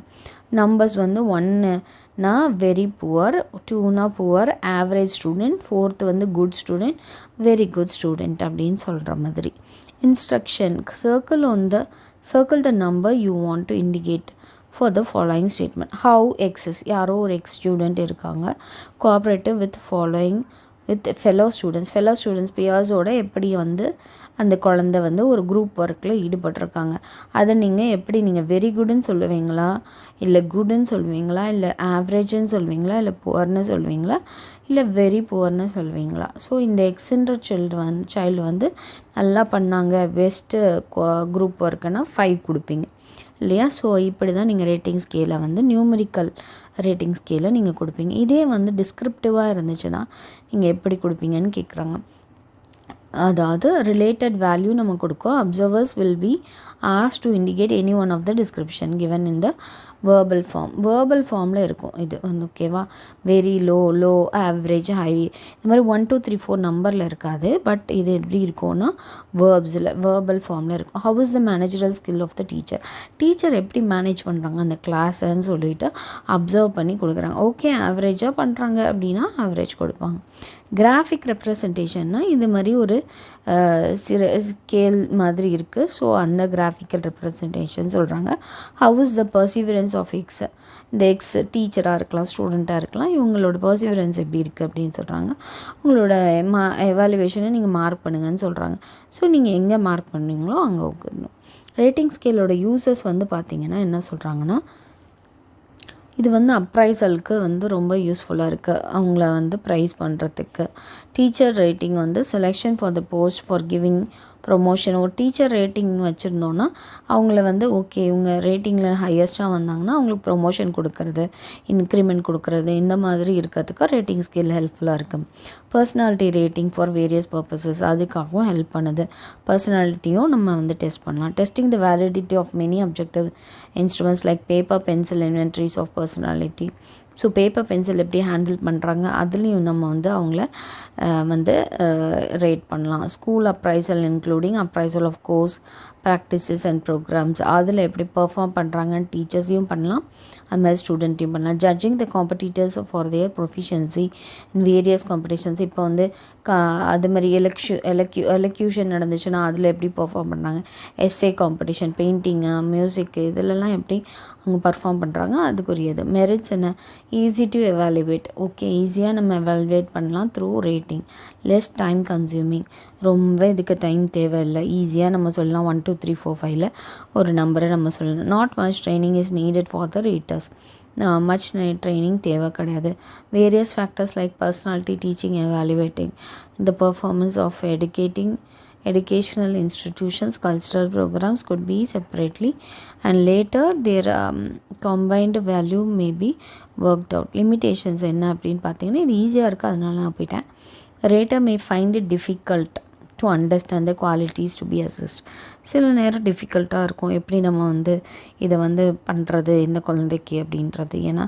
நம்பர்ஸ் வந்து 1னா வெரி புவர், 2னா புவர், ஆவரேஜ் ஸ்டூடெண்ட், 4th வந்து good student, very good student அப்படின்னு சொல்கிற மாதிரி. Instruction circle the number you want to indicate for the following statement. How X is, யாரோ ஒரு X ஸ்டூடெண்ட் இருக்காங்க, cooperative with fellow students பியர்ஸோட எப்படி வந்து அந்த குழந்தை வந்து ஒரு குரூப் ஒர்க்கில் ஈடுபட்டிருக்காங்க. அதை நீங்கள் வெரி குட்னு சொல்லுவீங்களா, இல்லை குட்னு சொல்லுவீங்களா, இல்லை ஆவரேஜ்னு சொல்லுவீங்களா, இல்லை புவர்னு சொல்லுவீங்களா, இல்லை வெரி புவர்னு சொல்லுவீங்களா? ஸோ இந்த எக்ஸுன்ற சைல்டு வந்து நல்லா பண்ணாங்க, பெஸ்ட்டு குரூப் ஒர்க்குன்னா 5 கொடுப்பீங்க இல்லையா? ஸோ இப்படி தான் நீங்கள் ரேட்டிங் ஸ்கேலை வந்து நியூமரிக்கல் ரேட்டிங் ஸ்கேலை நீங்கள் கொடுப்பீங்க. இதே வந்து டிஸ்கிரிப்டிவாக இருந்துச்சுன்னா நீங்கள் எப்படி கொடுப்பீங்கன்னு கேட்குறாங்க. அதாவது ரிலேட்டட் வேல்யூ நம்ம கொடுக்கோம். Observers will be asked to indicate any one of the description given in the verbal ஃபார்மில் இருக்கும் இது வந்து. ஓகேவா? வெரி லோ, ஆவரேஜ், ஹை, இந்த மாதிரி 1 2 3 4 நம்பரில் இருக்காது. பட் இது எப்படி இருக்கும்னா வேர்பல் ஃபார்மில் இருக்கும். How is the managerial skill of the teacher எப்படி மேனேஜ் பண்ணுறாங்க அந்த கிளாஸன்னு சொல்லிட்டு அப்சர்வ் பண்ணி கொடுக்குறாங்க. ஓகே, ஆவரேஜாக பண்ணுறாங்க அப்படின்னா ஆவரேஜ் கொடுப்பாங்க. கிராஃபிக் ரெப்ரசன்டேஷன்னா இது மாதிரி ஒரு ஸ்கேல் மாதிரி இருக்குது. ஸோ அந்த கிராஃபிக்கல் ரெப்ரசன்டேஷன் சொல்கிறாங்க. How is the perseverance of X, இந்த எக்ஸ் டீச்சராக இருக்கலாம், ஸ்டூடெண்ட்டாக இருக்கலாம், இவங்களோட பர்சிவரன்ஸ் எப்படி இருக்குது அப்படின்னு சொல்கிறாங்க. உங்களோட எவாலுவேஷனை நீங்கள் மார்க் பண்ணுங்கன்னு சொல்கிறாங்க. ஸோ நீங்கள் எங்கே மார்க் பண்ணுவீங்களோ அங்கே உட்காரணும். ரேட்டிங் ஸ்கேலோட யூசஸ் வந்து பார்த்திங்கன்னா என்ன சொல்கிறாங்கன்னா, இது வந்து அப்ரைசலுக்கு வந்து ரொம்ப யூஸ்ஃபுல்லாக இருக்குது. அவங்கள வந்து ப்ரைஸ் பண்ணுறதுக்கு. டீச்சர் ரேட்டிங் வந்து selection for the post for giving promotion. ஒரு டீச்சர் ரேட்டிங் வச்சுருந்தோன்னா அவங்கள வந்து ஓகே இவங்க ரேட்டிங்கில் ஹையஸ்ட்டாக வந்தாங்கன்னா அவங்களுக்கு ப்ரொமோஷன் கொடுக்கறது, இன்க்ரிமெண்ட் கொடுக்கறது, இந்த மாதிரி இருக்கிறதுக்கு ரேட்டிங் ஸ்கேல் ஹெல்ப்ஃபுல்லாக இருக்குது. Personality rating for various purposes, அதுக்காகவும் ஹெல்ப் பண்ணுது. பர்சனாலிட்டியும் நம்ம வந்து டெஸ்ட் பண்ணலாம். Testing the validity of many objective instruments like paper, pencil, inventories of personality. So paper, pencil எப்படி ஹேண்டில் பண்ணுறாங்க அதுலேயும் நம்ம வந்து அவங்கள வந்து ரேட் பண்ணலாம். School appraisal including appraisal of course, practices and programs, அதில் எப்படி பர்ஃபார்ம் பண்ணுறாங்கன்னு டீச்சர்ஸையும் பண்ணலாம், அது மாதிரி ஸ்டூடெண்ட்டையும் பண்ணலாம். Judging the competitors for their proficiency in various competitions. இப்போ வந்து அது மாதிரி எலக்யூஷன் நடந்துச்சுன்னா அதில் எப்படி பர்ஃபார்ம் பண்ணுறாங்க, எஸ்ஏ காம்படிஷன், பெயிண்டிங்கு, மியூசிக்கு, இதிலெல்லாம் எப்படி அவங்க பர்ஃபார்ம் பண்ணுறாங்க அதுக்குரியது. மெரிட்ஸ் என்ன, ஈஸி டு எவாலுவேட். ஓகே, ஈஸியாக நம்ம எவாலுவேட் பண்ணலாம் through rating. Less time consuming, ரொம்ப இதுக்கு டைம் தேவையில்லை, ஈஸியாக நம்ம சொல்லலாம். 1 2 3 4 5ல் ஒரு நம்பரை நம்ம சொல்லலாம். Not much training is needed for the raters. Much training தேவை கிடையாது. Various factors like personality, teaching, evaluating the performance of educational institutions, cultural programs could be separately and later their combined value may be worked out. Limitations என்ன அப்படின்னு பார்த்தீங்கன்னா, இது ஈஸியாக இருக்குது அதனால நான் போயிட்டேன். Rater may find it difficult to understand the qualities to be assessed. சில நேரம் டிஃபிகல்ட்டாக இருக்கும் எப்படி நம்ம வந்து இதை வந்து பண்ணுறது இந்த குழந்தைக்கு அப்படின்றது. ஏன்னா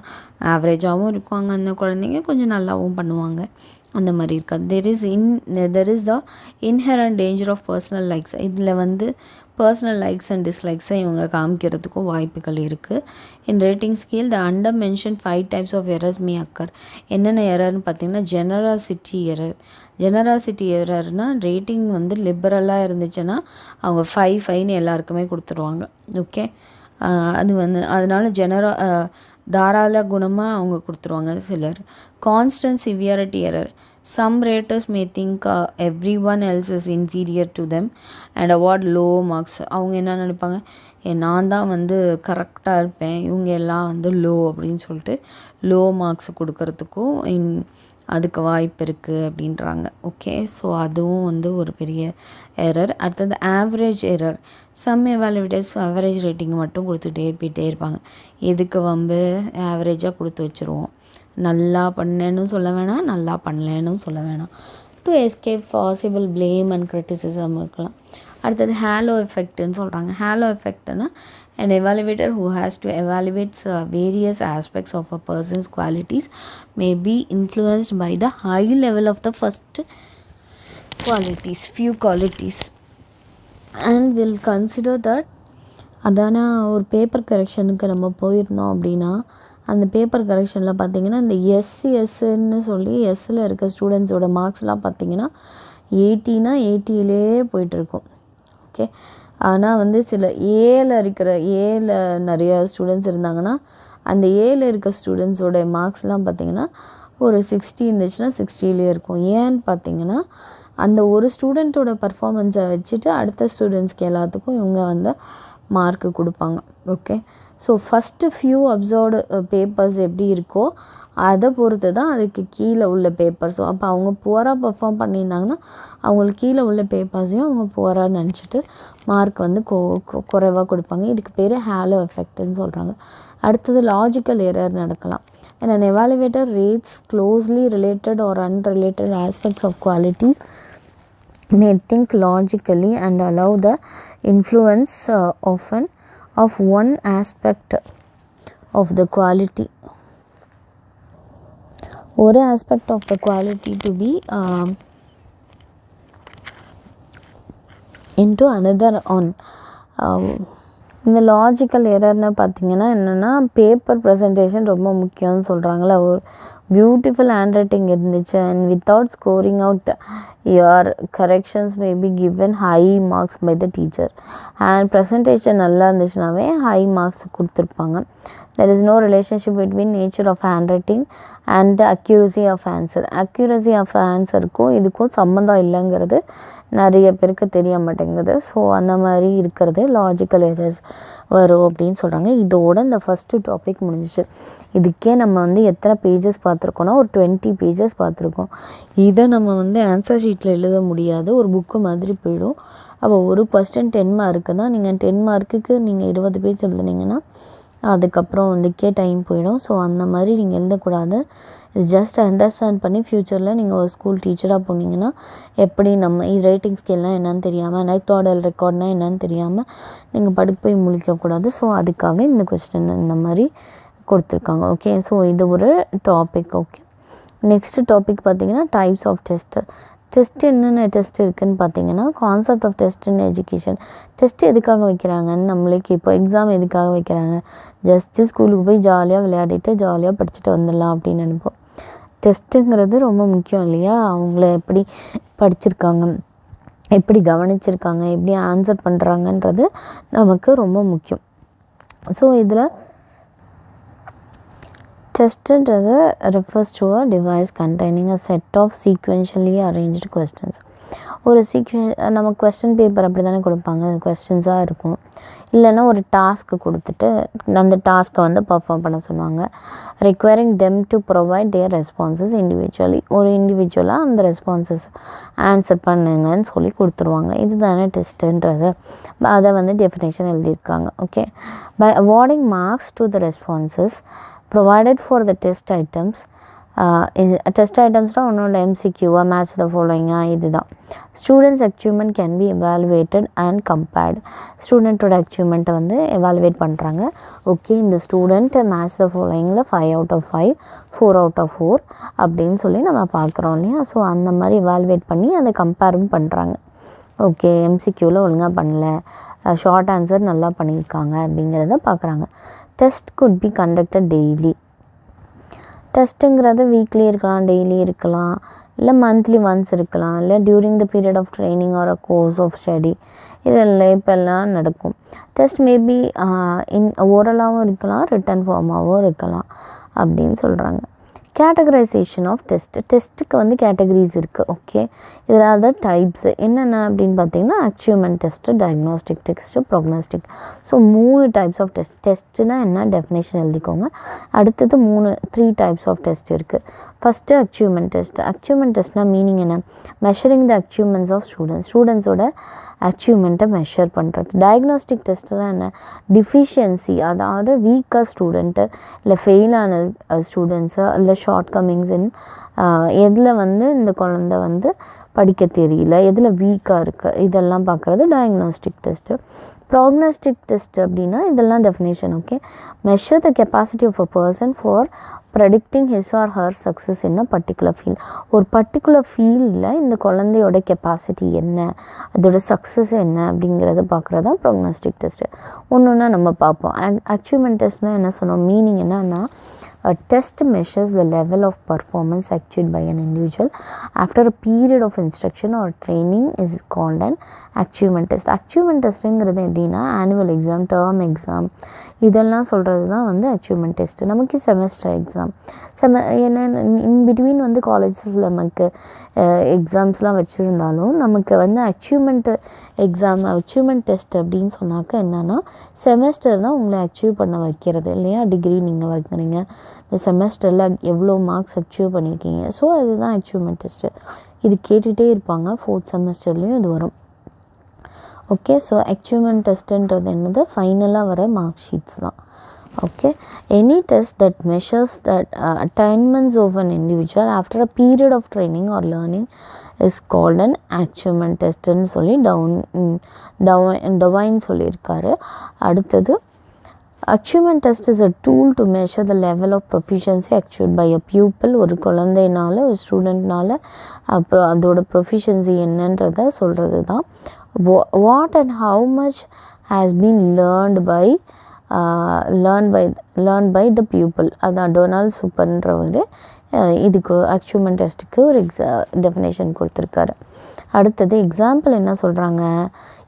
ஆவரேஜாகவும் இருப்பாங்க அந்த குழந்தைங்க, கொஞ்சம் நல்லாவும் பண்ணுவாங்க, அந்த மாதிரி இருக்காது. There is the inherent danger of personal likes. இதில் வந்து பர்சனல் லைக்ஸ் அண்ட் டிஸ்லைக்ஸை இவங்க காமிக்கிறதுக்கும் வாய்ப்புகள் இருக்குது. In rating scale the under mention 5 types of errors may occur. என்னென்ன எரர்னு பார்த்தீங்கன்னா, ஜெனராசிட்டி எரர்னால் ரேட்டிங் வந்து லிபரலாக இருந்துச்சுன்னா அவங்க 5 எல்லாருக்குமே கொடுத்துருவாங்க. ஓகே, அது வந்து அதனால தாராள குணமாக அவங்க கொடுத்துருவாங்க சிலர். Constant severity error. Some raters may think everyone else is inferior to them and award low marks. அவங்க என்ன நினைப்பாங்க, நான் தான் வந்து கரெக்டாக இருப்பேன், இவங்க எல்லாம் வந்து லோ அப்படின்னு சொல்லிட்டு லோ மார்க்ஸ் கொடுக்கறதுக்கும் அதுக்கு வாய்ப்பு இருக்குது அப்படின்றாங்க. ஓகே, ஸோ அதுவும் வந்து ஒரு பெரிய எரர். அடுத்தது average error. Some evaluators average rating மட்டும் கொடுத்துட்டே போயிட்டே இருப்பாங்க. எதுக்கு வம்பு, ஆவரேஜாக கொடுத்து வச்சுருவோம். நல்லா பண்ணேன்னு சொல்ல வேணாம், நல்லா பண்ணலன்னு சொல்ல வேணாம். To escape possible blame and criticism இருக்கலாம். அடுத்தது ஹேலோ எஃபெக்ட்னு சொல்கிறாங்க. ஹேலோ எஃபெக்ட்னா an evaluator who has to evaluate various aspects of a person's qualities may be influenced by the high level of the few qualities and will consider that. அதான ஒரு paper கரெக்ஷனுக்கு நம்ம போயிருந்தோம் அப்படின்னா, அந்த பேப்பர் கரெக்ஷனில் பார்த்திங்கன்னா இந்த எஸ்ன்னு சொல்லி எஸ்ஸில் இருக்க ஸ்டூடெண்ட்ஸோட மார்க்ஸ்லாம் பார்த்திங்கன்னா 80லே போயிட்டுருக்கும். ஓகே, ஆனால் வந்து சில ஏல நிறைய ஸ்டூடெண்ட்ஸ் இருந்தாங்கன்னா அந்த ஏல இருக்க ஸ்டூடெண்ட்ஸோட மார்க்ஸ்லாம் பார்த்திங்கன்னா ஒரு 60 இருந்துச்சுன்னா 60லே இருக்கும். ஏன்னு பார்த்திங்கன்னா அந்த ஒரு ஸ்டூடெண்ட்டோட பர்ஃபார்மன்ஸை வச்சுட்டு அடுத்த ஸ்டூடெண்ட்ஸ்க்கு எல்லாத்துக்கும் இவங்க வந்து மார்க்கு கொடுப்பாங்க. Okay, so first few observed papers எப்படி இருக்கோ அதை பொறுத்து தான் அதுக்கு கீழே உள்ள பேப்பர்ஸும். அப்போ அவங்க புவராக பர்ஃபார்ம் பண்ணியிருந்தாங்கன்னா அவங்களுக்கு கீழே உள்ள பேப்பர்ஸையும் அவங்க புவராக நினச்சிட்டு மார்க் வந்து குறைவாக கொடுப்பாங்க. இதுக்கு பேர் ஹேலோ எஃபெக்ட்னு சொல்கிறாங்க. அடுத்தது லாஜிக்கல் எரர் நடக்கலாம். And an evaluator rates closely related or unrelated aspects of qualities may think logically and allow the influence of one aspect of the quality, ஒரு aspect of the quality to be into another on. இந்த logical எரர்னு பார்த்திங்கன்னா என்னென்னா, paper presentation ரொம்ப முக்கியம்னு சொல்கிறாங்களே. ஒரு beautiful handwriting இருந்துச்சு and without scoring out your corrections may be given high marks by the teacher. And presentation நல்லா இருந்துச்சுனாவே ஹை மார்க்ஸ் கொடுத்துருப்பாங்க. There is no relationship between nature of handwriting and the accuracy of answer. accuracy of answerக்கும் இதுக்கும் சம்மந்தம் இல்லைங்கிறது நிறைய பேருக்கு தெரிய மாட்டேங்குது. ஸோ அந்த மாதிரி இருக்கிறது லாஜிக்கல் எரர்ஸ் வரும் அப்படின்னு சொல்கிறாங்க. இதோட இந்த ஃபஸ்ட்டு டாபிக் முடிஞ்சிச்சு. இதுக்கே நம்ம வந்து எத்தனை பேஜஸ் பார்த்துருக்கோன்னா ஒரு 20 pages பார்த்துருக்கோம். இதை நம்ம வந்து ஆன்சர் ஷீட்டில் எழுத முடியாது, ஒரு புக்கு மாதிரி போயிடும். அப்போ ஒரு கொஸ்டின் 10 மார்க்கு தான். நீங்கள் 10 மார்க்குக்கு நீங்கள் 20 பேஜ் எழுதுனீங்கன்னா அதுக்கப்புறம் வந்துக்கே டைம் போயிடும். ஸோ அந்த மாதிரி நீங்கள் எழுதக்கூடாது. ஜஸ்ட் அண்டர்ஸ்டாண்ட் பண்ணி ஃப்யூச்சரில் நீங்கள் ஒரு ஸ்கூல் டீச்சராக போனீங்கன்னா எப்படி நம்ம ரைட்டிங் ஸ்கில்னால் என்னென்னு தெரியாமல், நைக்டாடல் ரெக்கார்ட்னால் என்னென்னு தெரியாமல் நீங்கள் படிப்பு போய் முழிக்கக்கூடாது. ஸோ அதுக்காக இந்த கொஸ்டின் இந்த மாதிரி கொடுத்துருக்காங்க. ஓகே, ஸோ இது ஒரு டாபிக். ஓகே, நெக்ஸ்ட்டு டாபிக் பார்த்திங்கன்னா டைப்ஸ் ஆஃப் டெஸ்ட்டு. டெஸ்ட் என்னென்ன டெஸ்ட் இருக்குதுன்னு பார்த்தீங்கன்னா, concept of test in education. Test எதுக்காக வைக்கிறாங்கன்னு நம்மளுக்கு இப்போ எக்ஸாம் எதுக்காக வைக்கிறாங்க, ஜஸ்ட்டு ஸ்கூலுக்கு போய் ஜாலியாக விளையாடிட்டு ஜாலியாக படிச்சுட்டு வந்துடலாம் அப்படின்னு நினைப்போம். டெஸ்ட்டுங்கிறது ரொம்ப முக்கியம் இல்லையா? அவங்கள எப்படி படிச்சிருக்காங்க, எப்படி கவனிச்சிருக்காங்க, எப்படி ஆன்சர் பண்ணுறாங்கன்றது நமக்கு ரொம்ப முக்கியம். ஸோ இதில் டெஸ்ட்ன்றது refers to a device containing a set of sequentially arranged questions. ஒரு நம்ம கொஸ்டின் பேப்பர் அப்படி தானே கொடுப்பாங்க, கொஸ்டின்ஸாக இருக்கும். இல்லைன்னா ஒரு டாஸ்க்கு கொடுத்துட்டு அந்த டாஸ்க்கை வந்து பர்ஃபார்ம் பண்ண சொல்லுவாங்க. requiring them to provide their responses individually. ஒரு இண்டிவிஜுவலாக அந்த ரெஸ்பான்சஸ் ஆன்சர் பண்ணுங்கன்னு சொல்லி கொடுத்துருவாங்க. இது தானே டெஸ்ட்டுன்றது. அதை வந்து டெஃபினேஷன் எழுதியிருக்காங்க. Okay, by awarding marks to the responses provided for the test items test ஐட்டம்ஸ்னால் ஒன்றும் இல்லை, எம்சிக்யூவாக மேட்ச் த ஃபாலோயிங்காக இதுதான். Students achievement can be evaluated and compared. ஸ்டூடெண்ட்டோட அச்சீவ்மெண்ட்டை வந்து எவாலுவேட் பண்ணுறாங்க. ஓகே, இந்த ஸ்டூடெண்ட் மேட்ச் த ஃபாலோயிங்கில் 5 out of 5, 4 out of 4 அப்படின்னு சொல்லி நம்ம பார்க்குறோம் இல்லையா. ஸோ அந்த மாதிரி எவாலுவேட் பண்ணி அதை கம்பேரும் பண்ணுறாங்க. ஓகே, எம்சிக்யூவில் ஒழுங்காக பண்ணல, ஷார்ட் ஆன்சர் நல்லா பண்ணியிருக்காங்க அப்படிங்கிறத பார்க்குறாங்க. Test could be conducted daily. டெஸ்ட்டுங்கிறது வீக்லி இருக்கலாம், டெய்லி இருக்கலாம், இல்லை மந்த்லி ஒன்ஸ் இருக்கலாம், இல்லை during the period of training or a course of study, இதெல்லாம் இப்போல்லாம் நடக்கும். டெஸ்ட் மேபி ஓரலாகவும் இருக்கலாம், ரிட்டன் ஃபார்மாகவும் இருக்கலாம் அப்படின்னு சொல்கிறாங்க. கேட்டகரைசேஷன் ஆஃப் டெஸ்ட்டுக்கு வந்து கேட்டகரிஸ் இருக்குது. ஓகே, இதில் அதர் டைப்ஸு என்னென்ன அப்படின்னு பார்த்தீங்கன்னா achievement test, diagnostic test, prognostic. So 3 types of டெஸ்ட்டுனா என்ன டெஃபினேஷன் எழுதிக்கோங்க. அடுத்தது 3 டைப்ஸ் ஆஃப் டெஸ்ட் இருக்குது. First achievement test. அச்சீவ்மெண்ட் டெஸ்ட்னால் மீனிங் என்ன? மெஷரிங் த அச்சீவ்மெண்ட்ஸ் ஆஃப் ஸ்டூடெண்ட்ஸோட அச்சீவ்மெண்ட்டை மெஷர் பண்ணுறது. டயக்னாஸ்டிக் டெஸ்ட்லாம் என்ன? டிஃபிஷியன்சி, அதாவது வீக்காக ஸ்டூடெண்ட்டு, இல்லை ஃபெயிலான ஸ்டூடெண்ட்ஸு, இல்லை ஷார்ட் கம்மிங்ஸ் இன் எதில் வந்து இந்த குழந்தை வந்து படிக்க தெரியல, எதில் வீக்காக இருக்குது, இதெல்லாம் பார்க்குறது டயக்னாஸ்டிக் டெஸ்ட்டு. ப்ராக்னாஸ்டிக் டெஸ்ட் அப்படின்னா இதெல்லாம் definition. Okay, measure the capacity of a person for predicting his or her success in a particular field. ஒரு பர்டிகுலர் ஃபீல்டில் இந்த குழந்தையோட கெப்பாசிட்டி என்ன, அதோட சக்ஸஸ் என்ன அப்படிங்கிறத பார்க்குறது தான் ப்ராக்னாஸ்டிக் டெஸ்ட்டு. ஒன்று நம்ம பார்ப்போம். அச்சீவ்மெண்ட் டெஸ்ட்னால் என்ன சொன்னோம்? மீனிங் என்னன்னா, a test measures the level of performance achieved by an individual after a period of instruction or training is called an achievement test. achievement testங்கிறது எப்படின்னா ஆனுவல் எக்ஸாம், டேர்ம் எக்ஸாம், இதெல்லாம் சொல்கிறது தான் வந்து அச்சீவ்மெண்ட் டெஸ்ட்டு. நமக்கு semester exam என்ன in between வந்து காலேஜஸில் நமக்கு எக்ஸாம்ஸ்லாம் வச்சுருந்தாலும் நமக்கு வந்து அச்சீவ்மெண்ட் எக்ஸாம், அச்சீவ்மெண்ட் டெஸ்ட் அப்படின்னு சொன்னாக்க என்னென்னா செமஸ்டர் தான் உங்களை அச்சீவ் பண்ண வைக்கிறது இல்லையா. டிகிரி நீங்கள் வைக்கிறீங்க, இந்த செமஸ்டரில் எவ்வளோ மார்க்ஸ் அச்சீவ் பண்ணியிருக்கீங்க, ஸோ அதுதான் அச்சீவ்மெண்ட் டெஸ்ட்டு. இது கேட்டுகிட்டே இருப்பாங்க, 4th செமஸ்டர்லேயும் இது வரும். ஓகே, ஸோ அச்சீவ்மெண்ட் டெஸ்ட்டுன்றது என்னது? ஃபைனலாக வர மார்க் ஷீட்ஸ் தான். Okay, any test that measures that attainments of an individual after a period of training or learning is called an achievement டெஸ்ட்டுன்னு சொல்லி டவைன் சொல்லியிருக்காரு. அடுத்தது, achievement test is a tool to measure the level of proficiency achieved by a pupil. ஒரு குழந்தைனால, ஒரு ஸ்டூடெண்ட்னால அப்புறம் அதோட ப்ரொஃபிஷியன்சி என்னன்றதை சொல்கிறது தான். What and how much has been learned by the pupil. அதான் டொனால்ட் சூப்பர்ன்றவர் இதுக்கு அச்சீவ்மெண்ட் டெஸ்ட்டுக்கு ஒரு டெஃபினேஷன் கொடுத்துருக்காரு. அடுத்தது எக்ஸாம்பிள் என்ன சொல்கிறாங்க?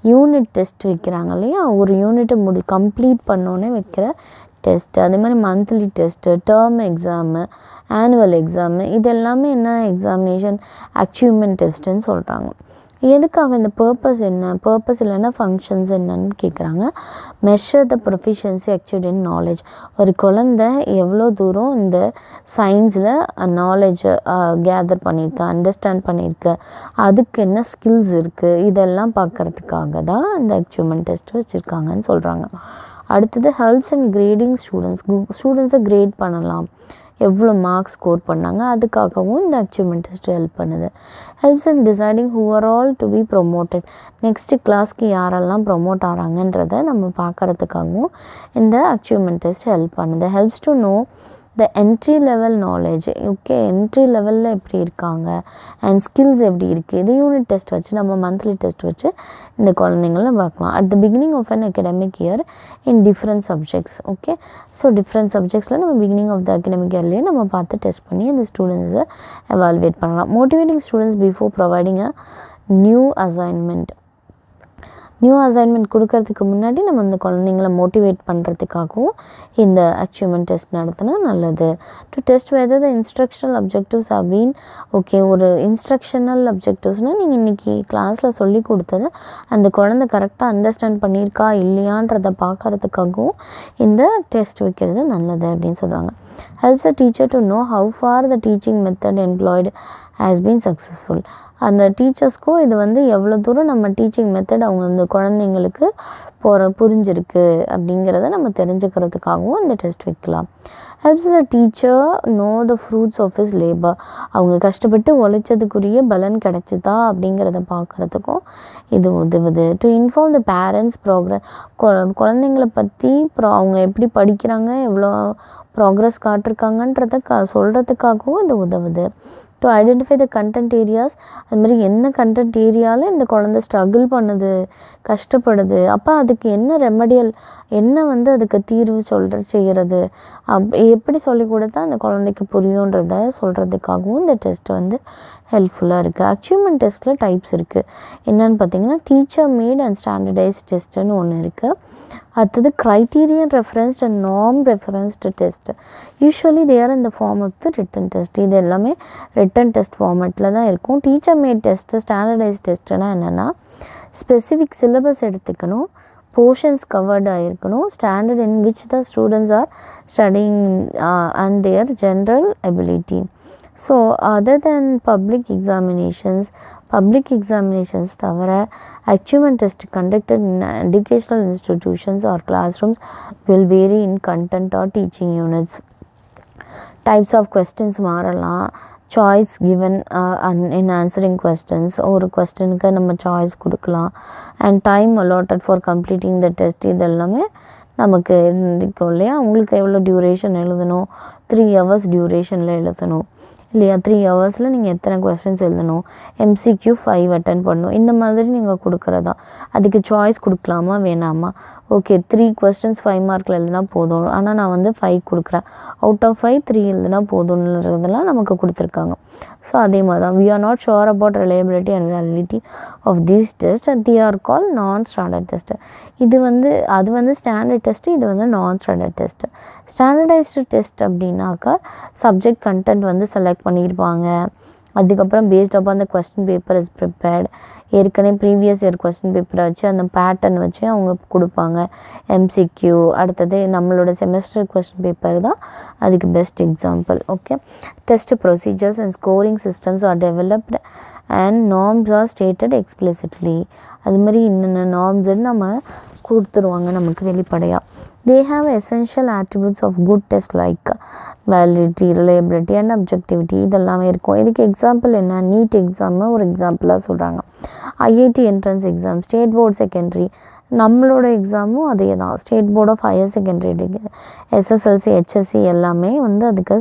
யூனிட் டெஸ்ட் வைக்கிறாங்க இல்லையா, ஒரு யூனிட்டை கம்ப்ளீட் பண்ணோன்னே வைக்கிற டெஸ்ட்டு. அதே மாதிரி monthly test, term exam, annual exam, இது எல்லாமே என்ன எக்ஸாமினேஷன்? அச்சீவ்மெண்ட் டெஸ்ட்டுன்னு சொல்கிறாங்க. எதுக்காக? இந்த பர்பஸ் என்ன? பர்பஸ் இல்லைன்னா ஃபங்க்ஷன்ஸ் என்னன்னு கேட்குறாங்க. Measure the proficiency achieved in knowledge. ஒரு குழந்தை எவ்வளோ தூரம் இந்த சயின்ஸில் நாலேஜை கேதர் பண்ணியிருக்கு, அண்டர்ஸ்டாண்ட் பண்ணியிருக்கு, அதுக்கு என்ன ஸ்கில்ஸ் இருக்குது, இதெல்லாம் பார்க்குறதுக்காக தான் இந்த அச்சீவ்மெண்ட் டெஸ்ட் வச்சுருக்காங்கன்னு சொல்கிறாங்க. அடுத்தது ஹெல்ப்ஸ் அண்ட் கிரேடிங் ஸ்டூடெண்ட்ஸை கிரேட் பண்ணலாம், எவ்வளோ மார்க்ஸ் ஸ்கோர் பண்ணாங்க, அதுக்காகவும் இந்த அச்சீவ்மெண்ட் டெஸ்ட் ஹெல்ப் பண்ணுது. Helps in deciding who are all to be promoted. Next கிளாஸ்க்கு யாரெல்லாம் ப்ரொமோட் ஆகிறாங்கன்றதை நம்ம பார்க்குறதுக்காகவும் இந்த அச்சீவ்மெண்ட் டெஸ்ட் ஹெல்ப் பண்ணுது. Helps to know the entry level knowledge. Okay, entry லெவலில் எப்படி இருக்காங்க அண்ட் ஸ்கில்ஸ் எப்படி இருக்குது, இது யூனிட் டெஸ்ட் வச்சு நம்ம மந்த்லி டெஸ்ட் வச்சு இந்த குழந்தைங்கள பார்க்கலாம். At the beginning of an academic year in different subjects. Okay, so different சப்ஜெக்ட்ஸில் நம்ம பிகினிங் ஆஃப் த அகடமிக் இயர்லேயே நம்ம பார்த்து டெஸ்ட் பண்ணி அந்த ஸ்டூடெண்ட்ஸை எவாலுவேட் பண்ணலாம். Motivating students before providing a new assignment. New assignment கொடுக்கறதுக்கு முன்னாடி நம்ம இந்த குழந்தைங்கள மோட்டிவேட் பண்ணுறதுக்காகவும் இந்த அச்சீவ்மெண்ட் டெஸ்ட் நடத்தினா நல்லது. To test whether the instructional objectives have been okay. ஒரு இன்ஸ்ட்ரக்ஷனல் அப்ஜெக்டிவ்ஸ்னால் நீங்கள் இன்றைக்கி கிளாஸில் சொல்லி கொடுத்ததை அந்த குழந்தை கரெக்டாக அண்டர்ஸ்டாண்ட் பண்ணியிருக்கா இல்லையான்றதை பார்க்குறதுக்காகவும் இந்த டெஸ்ட் வைக்கிறது நல்லது அப்படின்னு சொல்கிறாங்க. Helps a teacher to know how for the teaching method employed has been successful. அந்த டீச்சர்ஸ்க்கும் இது வந்து எவ்வளோ தூரம் நம்ம டீச்சிங் மெத்தட் அவங்க அந்த குழந்தைங்களுக்கு புரிஞ்சிருக்கு அப்படிங்கிறத நம்ம தெரிஞ்சுக்கிறதுக்காகவும் இந்த டெஸ்ட் வைக்கலாம். helps the teacher know the fruits of his labor. அவங்க கஷ்டப்பட்டு உழைச்சதுக்குரிய பலன் கிடைச்சிதா அப்படிங்கிறத பார்க்குறதுக்கும் இது உதவுது. To inform the parents progress, குழந்தைங்கள பற்றி அவங்க எப்படி படிக்கிறாங்க, எவ்வளோ ப்ராக்ரஸ் காட்டிருக்காங்கன்றத சொல்கிறதுக்காகவும் இது உதவுது. To identify the content areas, அதுமாதிரி என்ன கண்டென்ட் ஏரியாவில் இந்த குழந்தை ஸ்ட்ரகிள் பண்ணுது, கஷ்டப்படுது, அப்போ அதுக்கு என்ன ரெமடியல், என்ன அதுக்கு தீர்வு செய்கிறது, எப்படி சொல்லிக் கொடுத்தா அந்த குழந்தைக்கு புரியுன்றத சொல்கிறதுக்காகவும் இந்த டெஸ்ட் ஹெல்ப்ஃபுல்லாக இருக்குது. அச்சீவ்மெண்ட் டெஸ்ட்டில் டைப்ஸ் இருக்குது. என்னென்னு பார்த்தீங்கன்னா டீச்சர் மேட் அண்ட் ஸ்டாண்டர்டைஸ்ட் டெஸ்ட்டுன்னு ஒன்று இருக்குது. அடுத்தது criterion referenced and norm referenced test. Usually they are in the form of the written test. இது எல்லாமே ரிட்டன் டெஸ்ட் ஃபார்மேட்டில் தான் இருக்கும். டீச்சர் மேட் டெஸ்ட்டு, ஸ்டாண்டர்டைஸ்ட் டெஸ்ட்டுனா என்னென்னா ஸ்பெசிஃபிக் சிலபஸ் எடுத்துக்கணும், போர்ஷன்ஸ் கவர்டு ஆகிருக்கணும், standard in which the students are studying and their general ability. So other than public examinations தவிர achievement test conducted in educational institutions R classrooms will vary in content or teaching units. Types of questions மாறலாம். Choice given in answering questions, ஒரு கொஸ்டினுக்கு நம்ம choice கொடுக்கலாம். And time allotted for completing the test, இதெல்லாமே நமக்கு இருக்கும் இல்லையா. உங்களுக்கு எவ்வளோ டியூரேஷன் எழுதணும், 3 hours டியூரேஷனில் எழுதணும் இல்லையா. 3 ஹவர்ஸில் நீங்கள் எத்தனை கொஸ்டின்ஸ் எழுதணும், MCQ 5 அட்டன் பண்ணணும், இந்த மாதிரி நீங்கள் கொடுக்குறதா. அதுக்கு சாய்ஸ் கொடுக்கலாமா வேணாமா, ஓகே 3 questions 5 மார்க்கில் எழுதுனா போதும், ஆனால் நான் 5 கொடுக்குறேன், அவுட் ஆஃப் 5 3 எழுதுனா போதும்ன்றதெல்லாம் நமக்கு கொடுத்துருக்காங்க. ஸோ அதே மாதிரி தான் we are not sure about reliability and validity of these tests and they are called non-standard test. இது அது ஸ்டாண்டர்ட் டெஸ்ட்டு, இது நான்-ஸ்டாண்டர்ட் டெஸ்ட்டு. ஸ்டாண்டர்டைஸ்டு டெஸ்ட் அப்படின்னாக்கா சப்ஜெக்ட் கண்டென்ட் செலக்ட் பண்ணியிருப்பாங்க. அதுக்கப்புறம் பேஸ்ட் அப்பான் அந்த கொஸ்டின் பேப்பர் இஸ் ப்ரிப்பேர்ட். ஏற்கனவே previous year question பேப்பரை வச்சு அந்த பேட்டர்ன் வச்சு அவங்க கொடுப்பாங்க. MCQ அடுத்தது நம்மளோட செமஸ்டர் கொஸ்டின் பேப்பர் தான் அதுக்கு best example. Okay, test procedures and scoring systems are developed and norms are stated explicitly. அது மாதிரி இந்த நார்ம்ஸ் நம்ம கொடுத்துருவாங்க நமக்கு வெளிப்படையாக. They have essential attributes of good test like validity, reliability and objectivity. இதெல்லாமே இருக்கும். இதுக்கு எக்ஸாம்பிள் என்ன, நீட் எக்ஸாம் ஒரு எக்ஸாம்பிளாக சொல்கிறாங்க. IIT entrance exam, state board secondary, நம்மளோட எக்ஸாமும் அதே தான். State board of higher secondary, SSLC, HSC எல்லாமே அதுக்கு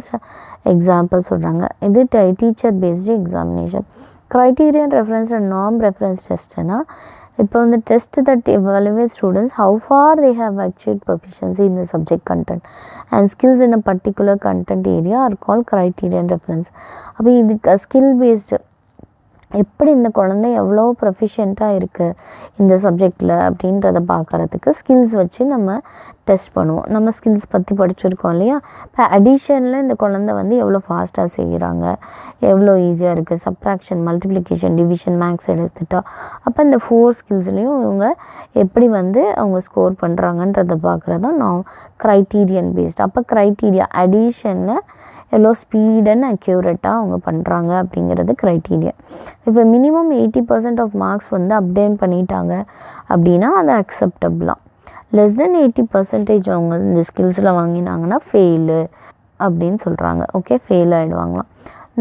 எக்ஸாம்பிள் சொல்கிறாங்க. இது teacher based examination. Criterion reference and norm reference டெஸ்ட்னா இப்போ test that evaluate students how far they have achieved proficiency in the subject content and skills in a particular content area are call criterion reference. அப்போ இதுக்கு skill based, எப்படி இந்த குழந்தை எவ்வளோ ப்ரொஃபிஷியண்ட்டாக இருக்குது இந்த சப்ஜெக்டில் அப்படின்றத பார்க்குறதுக்கு ஸ்கில்ஸ் வச்சு நம்ம டெஸ்ட் பண்ணுவோம். நம்ம ஸ்கில்ஸ் பற்றி படிச்சிருக்கோம் இல்லையா. இப்போ அடிஷனில் இந்த குழந்தை எவ்வளோ ஃபாஸ்ட்டாக செய்கிறாங்க, எவ்வளோ ஈஸியாக இருக்குது, சப்ட்ராக்ஷன், மல்டிப்ளிகேஷன், டிவிஷன், மேக்ஸ் எடுத்துட்டா அப்போ இந்த 4 ஸ்கில்ஸ்லேயும் இவங்க எப்படி அவங்க ஸ்கோர் பண்ணுறாங்கன்றதை பார்க்குறது தான் நான் க்ரைட்டீரியன் பேஸ்ட். அப்போ க்ரைட்டீரியா அடிஷனில் எவ்வளோ ஸ்பீட் அண்ட் அக்யூரேட்டாக அவங்க பண்ணுறாங்க அப்படிங்கிறது க்ரைட்டீரியா. இப்போ மினிமம் 80% ஆஃப் மார்க்ஸ் அப்டேன் பண்ணிட்டாங்க அப்படின்னா அது அக்செப்டபிளாக. லெஸ் தென் 80% அவங்க இந்த ஸ்கில்ஸில் வாங்கினாங்கன்னா ஃபெயிலு அப்படின்னு சொல்கிறாங்க. ஓகே, ஃபெயில் ஆகிடுவாங்களாம்.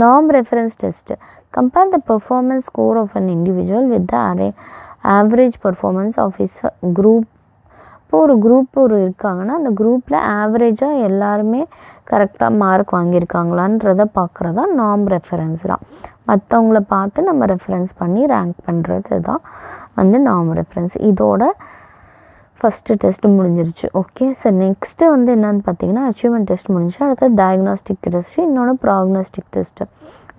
Norm reference test compare the performance score of an individual with the average performance of his group. இப்போ ஒரு குரூப் இருக்காங்கன்னா அந்த குரூப்பில் ஆவரேஜாக எல்லாருமே கரெக்டாக மார்க் வாங்கியிருக்காங்களான்றதை பார்க்குறதா நார்ம் ரெஃபரன்ஸ் தான். மற்றவங்கள பார்த்து நம்ம ரெஃபரன்ஸ் பண்ணி ரேங்க் பண்ணுறது தான் நார்ம் ரெஃபரன்ஸ். இதோட ஃபஸ்ட்டு டெஸ்ட்டு முடிஞ்சிருச்சு. ஓகே சார், நெக்ஸ்ட்டு என்னென்னு பார்த்தீங்கன்னா அச்சீவ்மெண்ட் டெஸ்ட் முடிஞ்சு அடுத்தது டயக்னாஸ்டிக் டெஸ்ட்டு, இன்னொன்று ப்ராக்னாஸ்டிக் டெஸ்ட்டு.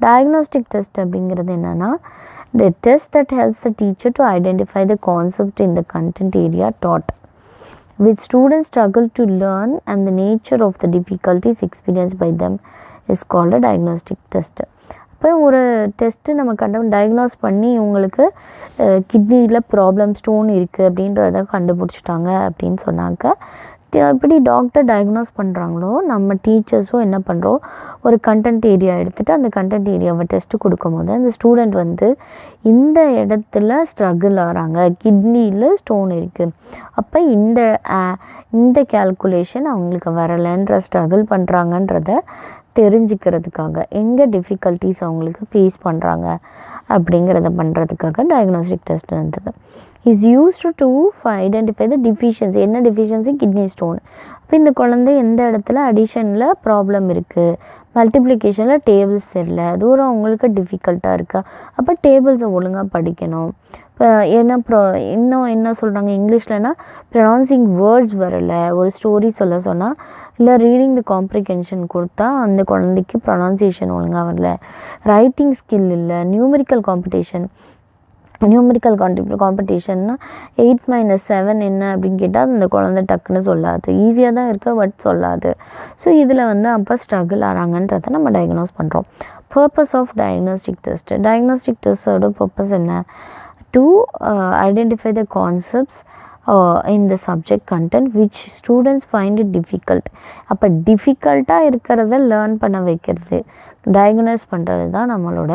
டயக்னாஸ்டிக் டெஸ்ட் அப்படிங்கிறது என்னென்னா the test that helps the teacher to identify the concept in the content area dot which students struggle to learn and the nature of the difficulties experienced by them is called a diagnostic test. இப்போ ஒரு test நம்ம டயக்னாஸ் பண்ணி உங்களுக்கு கிட்னியில் problem, stone இருக்குது அப்படின்றத கண்டுபிடிச்சிட்டாங்க அப்படின்னு சொன்னாக்க எப்படி டாக்டர் டயக்னோஸ் பண்ணுறாங்களோ நம்ம டீச்சர்ஸும் என்ன பண்ணுறோம், ஒரு கண்டென்ட் ஏரியா எடுத்துகிட்டு அந்த கண்டென்ட் ஏரியாவை டெஸ்ட்டு கொடுக்கும்போது அந்த ஸ்டூடெண்ட் வந்து இந்த இடத்துல ஸ்ட்ரகிள் ஆகிறாங்க, கிட்னியில் ஸ்டோன் இருக்குது, அப்போ இந்த கேல்குலேஷன் அவங்களுக்கு வரலைன்ற ஸ்ட்ரகிள் பண்ணுறாங்கன்றத தெரிஞ்சுக்கிறதுக்காக, எங்கே டிஃபிகல்ட்டிஸ் அவங்களுக்கு ஃபேஸ் பண்ணுறாங்க அப்படிங்கிறத பண்ணுறதுக்காக டயக்னாஸ்டிக் டெஸ்ட் வந்தது. Is used to identify the deficiency. என்ன டிஃபிஷியன்சி? Kidney stone. அப்போ இந்த குழந்தை எந்த இடத்துல அடிஷனில் ப்ராப்ளம் இருக்குது, மல்டிப்ளிகேஷனில் டேபிள்ஸ் தெரியல, தூரம் அவங்களுக்கு டிஃபிகல்ட்டாக இருக்கா, அப்போ டேபிள்ஸை ஒழுங்காக படிக்கணும். இப்போ இன்னும் என்ன சொல்கிறாங்க இங்கிலீஷ்லனா, ப்ரொனவுன்சிங் வேர்ட்ஸ் வரலை, ஒரு ஸ்டோரி சொன்னால் இல்லை ரீடிங் த காம்ப்ரிஹென்ஷன் கொடுத்தா அந்த குழந்தைக்கு ப்ரொனவுன்சியேஷன் ஒழுங்காக வரல, ரைட்டிங் ஸ்கில் இல்லை, நியூமெரிக்கல் காம்படிஷன்னா 8 - 7 என்ன அப்படின்னு கேட்டால் அந்த குழந்தை டக்குன்னு சொல்லாது, ஈஸியாக தான் இருக்குது பட் சொல்லாது. ஸோ இதில் வந்து அப்போ ஸ்ட்ரகிள் ஆகிறாங்கன்றதை நம்ம டயக்னோஸ் பண்ணுறோம். Purpose of diagnostic test. Diagnostic டெஸ்ட்டோட பர்பஸ் என்ன? To identify the concepts in the subject content which students find it difficult. அப்போ டிஃபிகல்ட்டாக இருக்கிறத லேர்ன் பண்ண வைக்கிறது, டயக்னோஸ் பண்ணுறது தான் நம்மளோட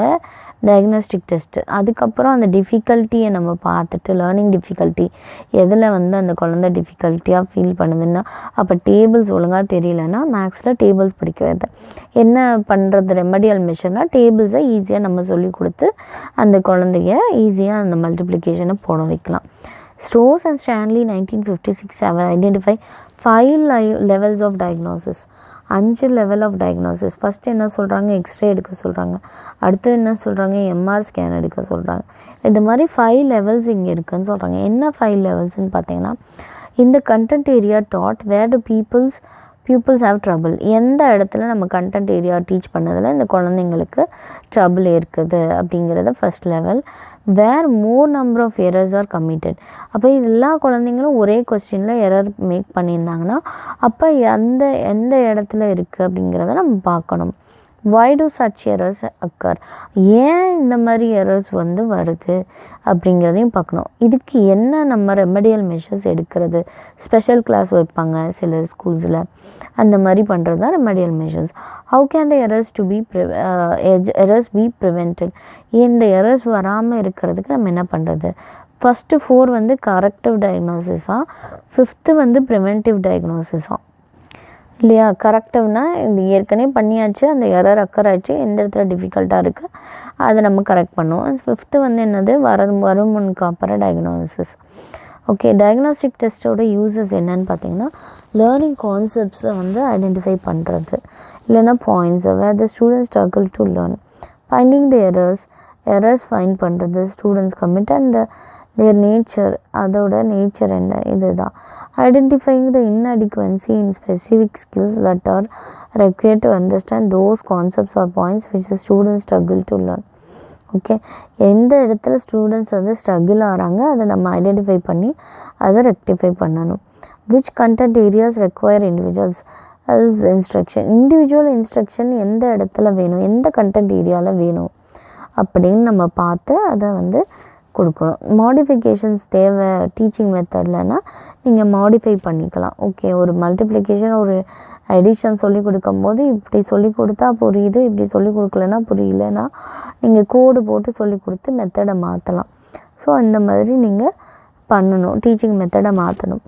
டயக்னாஸ்டிக் டெஸ்ட்டு. அதுக்கப்புறம் அந்த டிஃபிகல்ட்டியை நம்ம பார்த்துட்டு, லேர்னிங் டிஃபிகல்ட்டி எதில் வந்து அந்த குழந்தை டிஃபிகல்ட்டியாக ஃபீல் பண்ணுதுன்னா, அப்போ டேபிள்ஸ் ஒழுங்காக தெரியலன்னா மேக்ஸில் டேபிள்ஸ் படிக்க வைது. என்ன பண்ணுறது ரெமடியல் மெஷர்னால், டேபிள்ஸை ஈஸியாக நம்ம சொல்லி கொடுத்து அந்த குழந்தைய ஈஸியாக அந்த மல்டிப்ளிகேஷனை போட வைக்கலாம். Strauss and Stanley 1956 have identified 5 levels of diagnosis. 5 level of diagnosis. First என்ன சொல்கிறாங்க, எக்ஸ்ரே எடுக்க சொல்கிறாங்க. அடுத்து என்ன சொல்கிறாங்க, எம்ஆர் ஸ்கேன் எடுக்க சொல்கிறாங்க. இது மாதிரி 5 levels இங்கே இருக்குதுன்னு சொல்கிறாங்க. என்ன 5 levelsன்னு பார்த்தீங்கன்னா, இந்த content area that where to pupils have trouble. எந்த இடத்துல நம்ம கண்டென்ட் ஏரியா டீச் பண்ணதில் இந்த குழந்தைங்களுக்கு ட்ரபிள் இருக்குது அப்படிங்கிறத first level. Where more number of errors are committed. அப்போ எல்லா குழந்தைங்களும் ஒரே கொஸ்டினில் எரர் மேக் பண்ணியிருந்தாங்கன்னா அப்போ எந்த இடத்துல இருக்குது அப்படிங்கிறத நம்ம பார்க்கணும். why do such errors occur? ஏன் இந்த மாதிரி எரர்ஸ் வந்து வருது அப்படிங்கிறதையும் பார்க்கணும். இதுக்கு என்ன நம்ம ரெமடியல் மெஷர்ஸ் எடுக்கிறது, ஸ்பெஷல் கிளாஸ் வைப்பாங்க சில ஸ்கூல்ஸில், அந்த மாதிரி பண்ணுறது தான் remedial measures. How can the errors B prevented? இந்த எரர்ஸ் வராமல் இருக்கிறதுக்கு நம்ம என்ன பண்ணுறது? ஃபஸ்ட்டு 4 வந்து கரெக்டிவ் டயக்னோசிஸாக, 5th வந்து ப்ரிவென்டிவ் டயக்னோசிஸாக இல்லையா? கரெக்டிவ்னா இந்த ஏற்கனவே பண்ணியாச்சு, அந்த எரர் அக்கர் ஆச்சு, எந்த இடத்துல டிஃபிகல்ட்டாக இருக்குது அதை நம்ம கரெக்ட் பண்ணுவோம். 5th வந்து என்னது, வரும் முன் காப்பற டயக்னோசிஸ். ஓகே, டயக்னாஸ்டிக் டெஸ்ட்டோட யூசஸ் என்னன்னு பார்த்தீங்கன்னா, லேர்னிங் கான்செப்ட்ஸை வந்து ஐடென்டிஃபை பண்ணுறது, இல்லைனா பாயிண்ட்ஸை where the students struggle to learn, finding the errors find பண்ணுறது, students commit and their nature, அதோட நேச்சர் என்ன, இதுதான். Identifying the inadequacy in specific skills that are required to understand those concepts or points which the students struggle to learn. Okay, எந்த இடத்துல students வந்து struggle ஆகிறாங்க அதை நம்ம ஐடென்டிஃபை பண்ணி அதை ரெக்டிஃபை பண்ணணும். Which content areas require individuals individual instruction எந்த இடத்துல வேணும், எந்த கண்டென்ட் ஏரியாவில் வேணும் அப்படின்னு நம்ம பார்த்து அதை வந்து கொடுக்கணும். மாடிஃபிகேஷன்ஸ் தேவை டீச்சிங் மெத்தட்லனா நீங்கள் மாடிஃபை பண்ணிக்கலாம். ஓகே, ஒரு மல்டிப்ளிகேஷன் ஒரு எடிஷன் சொல்லி கொடுக்கும்போது இப்படி சொல்லி கொடுத்தா புரியுது, இப்படி சொல்லி கொடுக்கலன்னா புரியலன்னா நீங்கள் கோடு போட்டு சொல்லி கொடுத்து மெத்தடை மாற்றலாம். ஸோ இந்த மாதிரி நீங்கள் பண்ணணும், டீச்சிங் மெத்தடை மாற்றணும்.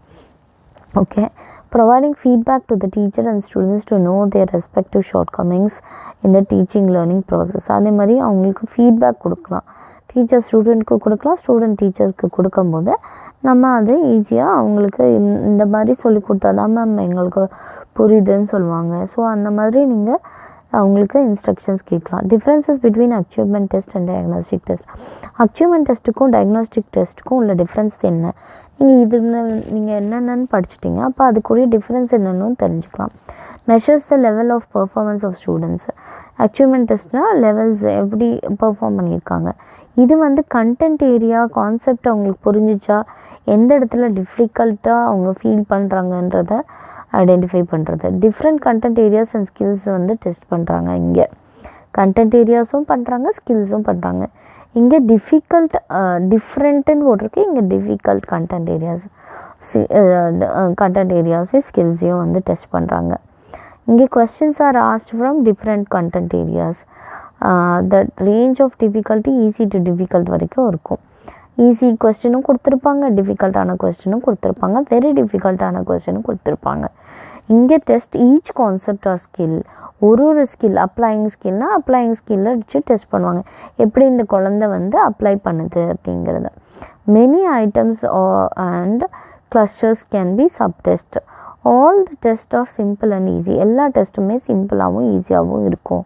Okay, providing feedback to the teacher and students to know there respective short Cummins இந்த டீச்சிங் லேர்னிங் ப்ராசஸ். அதே மாதிரி அவங்களுக்கு ஃபீட்பேக் கொடுக்கலாம். டீச்சர் ஸ்டூடெண்ட்க்கு கொடுக்கலாம், ஸ்டூடெண்ட் டீச்சருக்கு கொடுக்கும்போது நம்ம அதை ஈஸியாக அவங்களுக்கு இந்த மாதிரி சொல்லி கொடுத்தா தான் மேம் எங்களுக்கு புரியுதுன்னு சொல்லுவாங்க. ஸோ அந்த மாதிரி நீங்கள் அவங்களுக்கு இன்ஸ்ட்ரக்ஷன்ஸ் கேட்கலாம். Differences between achievement test and diagnostic test. Achievement டெஸ்ட்டுக்கும் டயக்னாஸ்டிக் டெஸ்ட்டுக்கும் உள்ள டிஃப்ரென்ஸ் என்ன? நீங்கள் என்னென்னு படிச்சிட்டிங்க, அப்போ அதுக்குரிய டிஃப்ரென்ஸ் என்னன்னு தெரிஞ்சுக்கலாம். Measures the level of performance of students. Achievement டெஸ்ட்னால் லெவல்ஸ் எப்படி பெர்ஃபார்ம் பண்ணியிருக்காங்க. இது வந்து கண்டென்ட் ஏரியா கான்செப்ட் அவங்களுக்கு புரிஞ்சிச்சா, எந்த இடத்துல டிஃபிகல்ட்டாக அவங்க ஃபீல் பண்ணுறாங்கன்றத ஐடென்டிஃபை பண்ணுறது. Different content areas and skills வந்து டெஸ்ட் பண்ணுறாங்க. இங்கே கண்டென்ட் ஏரியாஸும் பண்ணுறாங்க, ஸ்கில்ஸும் பண்ணுறாங்க. இங்கே டிஃபிகல்ட் டிஃப்ரெண்ட்டுன்னு போட்டிருக்கு, இங்கே டிஃபிகல்ட் கண்டென்ட் ஏரியாஸ். கண்டென்ட் ஏரியாஸையும் ஸ்கில்ஸையும் வந்து டெஸ்ட் பண்ணுறாங்க. இங்கே questions are asked from different content areas. The range of difficulty easy to difficult வரைக்கும் இருக்கும். ஈஸி கொஸ்டினும் கொடுத்துருப்பாங்க, டிஃபிகல்ட்டான கொஸ்டினும் கொடுத்துருப்பாங்க, வெரி டிஃபிகல்ட்டான கொஸ்டினும் கொடுத்துருப்பாங்க. இங்கே test each concept or skill. ஒரு ஸ்கில் அப்ளையிங் ஸ்கில்னால் அப்ளையிங் ஸ்கில்லை வச்சு டெஸ்ட் பண்ணுவாங்க, எப்படி இந்த குழந்தை வந்து அப்ளை பண்ணுது அப்படிங்கிறத. Many items and clusters can be sub test. All the test or simple and easy. எல்லா டெஸ்ட்டுமே சிம்பிளாகவும் ஈஸியாகவும் இருக்கும்,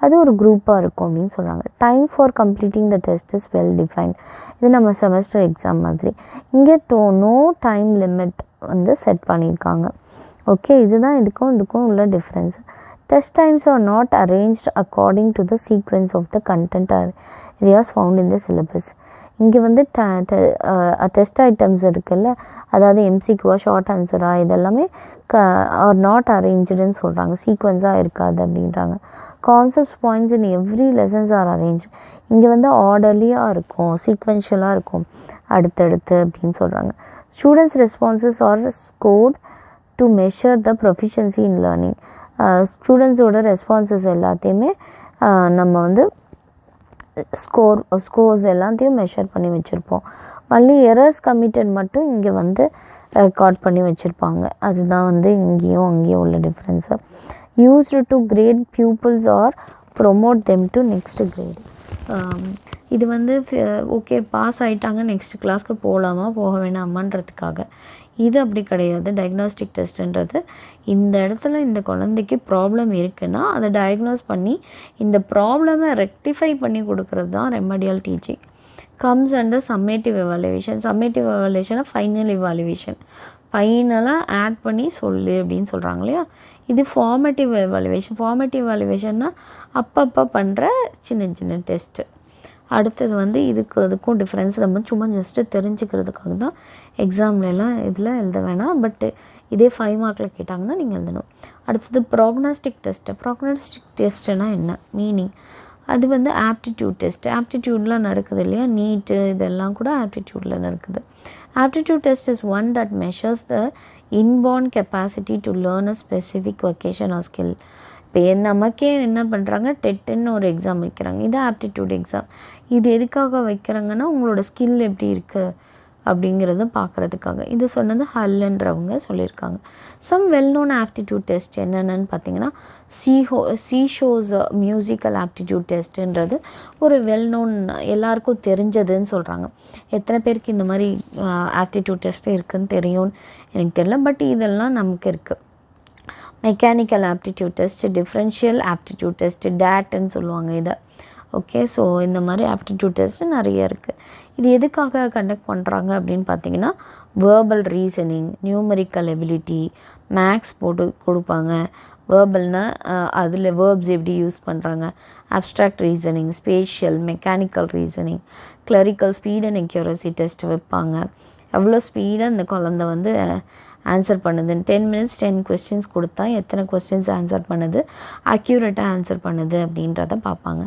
அது ஒரு குரூப்பாக இருக்கும் அப்படின்னு சொல்கிறாங்க. Time for completing the test is well defined. இது நம்ம செமஸ்டர் எக்ஸாம் மாதிரி. இங்கே நோ டைம் லிமிட் வந்து செட் பண்ணியிருக்காங்க. ஓகே, இதுதான் இதுக்கும் உள்ள difference. Test times are not arranged according to the sequence of the content areas found in the syllabus. இங்கே வந்து டெஸ்ட் ஐட்டம்ஸ் இருக்குல்ல, அதாவது எம்சிக்யூவா ஷார்ட் ஆன்சரா இதெல்லாமே ஆர் நாட் அரேஞ்சுன்னு சொல்கிறாங்க, சீக்வென்ஸாக இருக்காது அப்படின்றாங்க. Concepts points in every lessons are arrange. இங்கே வந்து ஆர்டர்லியாக இருக்கும், சீக்வென்ஷியலாக இருக்கும் அடுத்தடுத்து அப்படின்னு சொல்கிறாங்க. Students responses are scored to measure the proficiency in learning. ஸ்டூடெண்ட்ஸோட ரெஸ்பான்சஸ் எல்லாத்தையுமே நம்ம வந்து ஸ்கோர்ஸ் எல்லாத்தையும் மெஷர் பண்ணி வச்சுருப்போம். மல்லி எரர்ஸ் கமிட்டட் மட்டும் இங்கே வந்து ரெக்கார்ட் பண்ணி வச்சுருப்பாங்க. அதுதான் வந்து இங்கேயும் அங்கேயும் உள்ள difference. Used to grade pupils or promote them to next grade. இது வந்து ஓகே பாஸ் ஆகிட்டாங்க, நெக்ஸ்ட் கிளாஸ்க்கு போகலாமா போக வேணாமான்றதுக்காக. இது அப்படி கிடையாது. டயக்னாஸ்டிக் டெஸ்ட்டுன்றது இந்த இடத்துல இந்த குழந்தைக்கு ப்ராப்ளம் இருக்குன்னா அதை டயக்னோஸ் பண்ணி இந்த ப்ராப்ளமை ரெக்டிஃபை பண்ணி கொடுக்குறது தான் remedial teaching. Comes under summative evaluation. Summative எவாலுவேஷனை ஃபைனல் எவாலுவேஷன், ஃபைனலாக ஆட் பண்ணி சொல்லு அப்படின்னு சொல்கிறாங்க இல்லையா. இது ஃபார்மேட்டிவ் எவாலுவேஷன். ஃபார்மேட்டிவ் எவாலுவேஷன்னா அப்பப்போ பண்ணுற சின்ன சின்ன டெஸ்ட்டு. அடுத்தது வந்து அதுக்கும் டிஃப்ரென்ஸ் நம்ம சும்மா ஜஸ்ட்டு தெரிஞ்சுக்கிறதுக்காக தான் எக்ஸாம்லலாம் இதில் எழுத வேணாம், பட்டு இதே 5 மார்க்கில் கேட்டாங்கன்னா நீங்கள் எழுதணும். அடுத்தது ப்ராக்னாஸ்டிக் டெஸ்ட்டு. ப்ராக்னாஸ்டிக் டெஸ்ட்டுனா என்ன மீனிங்? அது வந்து ஆப்டிடியூட் டெஸ்ட்டு. ஆப்டிடியூட்லாம் நடக்குது இல்லையா, நீட்டு இதெல்லாம் கூட ஆப்டிடியூடில் நடக்குது. Aptitude test is one that measures the inborn capacity to learn a specific vocation or skill. இப்போ நமக்கே என்ன பண்ணுறாங்க, டெட்டுன்னு ஒரு எக்ஸாம் வைக்கிறாங்க, இது ஆப்டிடியூட் எக்ஸாம். இது எதுக்காக வைக்கிறாங்கன்னா உங்களோட ஸ்கில் எப்படி இருக்குது அப்படிங்கிறத பார்க்குறதுக்காக. இது சொன்னது ஹல்ன்றவங்க சொல்லியிருக்காங்க. Some well known aptitude test என்னென்னு பார்த்தீங்கன்னா சீஷோஸ் மியூசிக்கல் ஆப்டிடியூட் டெஸ்ட்டுன்றது ஒரு வெல் நோன், எல்லாருக்கும் தெரிஞ்சதுன்னு சொல்கிறாங்க. எத்தனை பேருக்கு இந்த மாதிரி ஆப்டிடியூட் டெஸ்ட்டு இருக்குதுன்னு தெரியும்னு எனக்கு தெரியல, பட் இதெல்லாம் நமக்கு இருக்குது. Mechanical aptitude test, differential aptitude test, டேட்டுன்னு சொல்லுவாங்க இதை. ஓகே, ஸோ இந்த மாதிரி ஆப்டிடியூட் டெஸ்ட்டு நிறைய இருக்குது. இது எதுக்காக கண்டக்ட் பண்ணுறாங்க அப்படின்னு பார்த்தீங்கன்னா verbal reasoning, numerical ability, maths போட்டு கொடுப்பாங்க. வேர்பல்னால் அதில் வேர்ப்ஸ் எப்படி யூஸ் பண்ணுறாங்க, abstract reasoning, spatial, mechanical reasoning, clerical speed and accuracy test வைப்பாங்க. எவ்வளோ ஸ்பீடாக இந்த குழந்தை வந்து ஆன்சர் பண்ணுதுன்னு. 10 minutes 10 questions கொடுத்தா எத்தனை கொஸ்டின்ஸ் ஆன்சர் பண்ணுது, அக்யூரேட்டாக ஆன்சர் பண்ணுது அப்படின்றத பார்ப்பாங்க.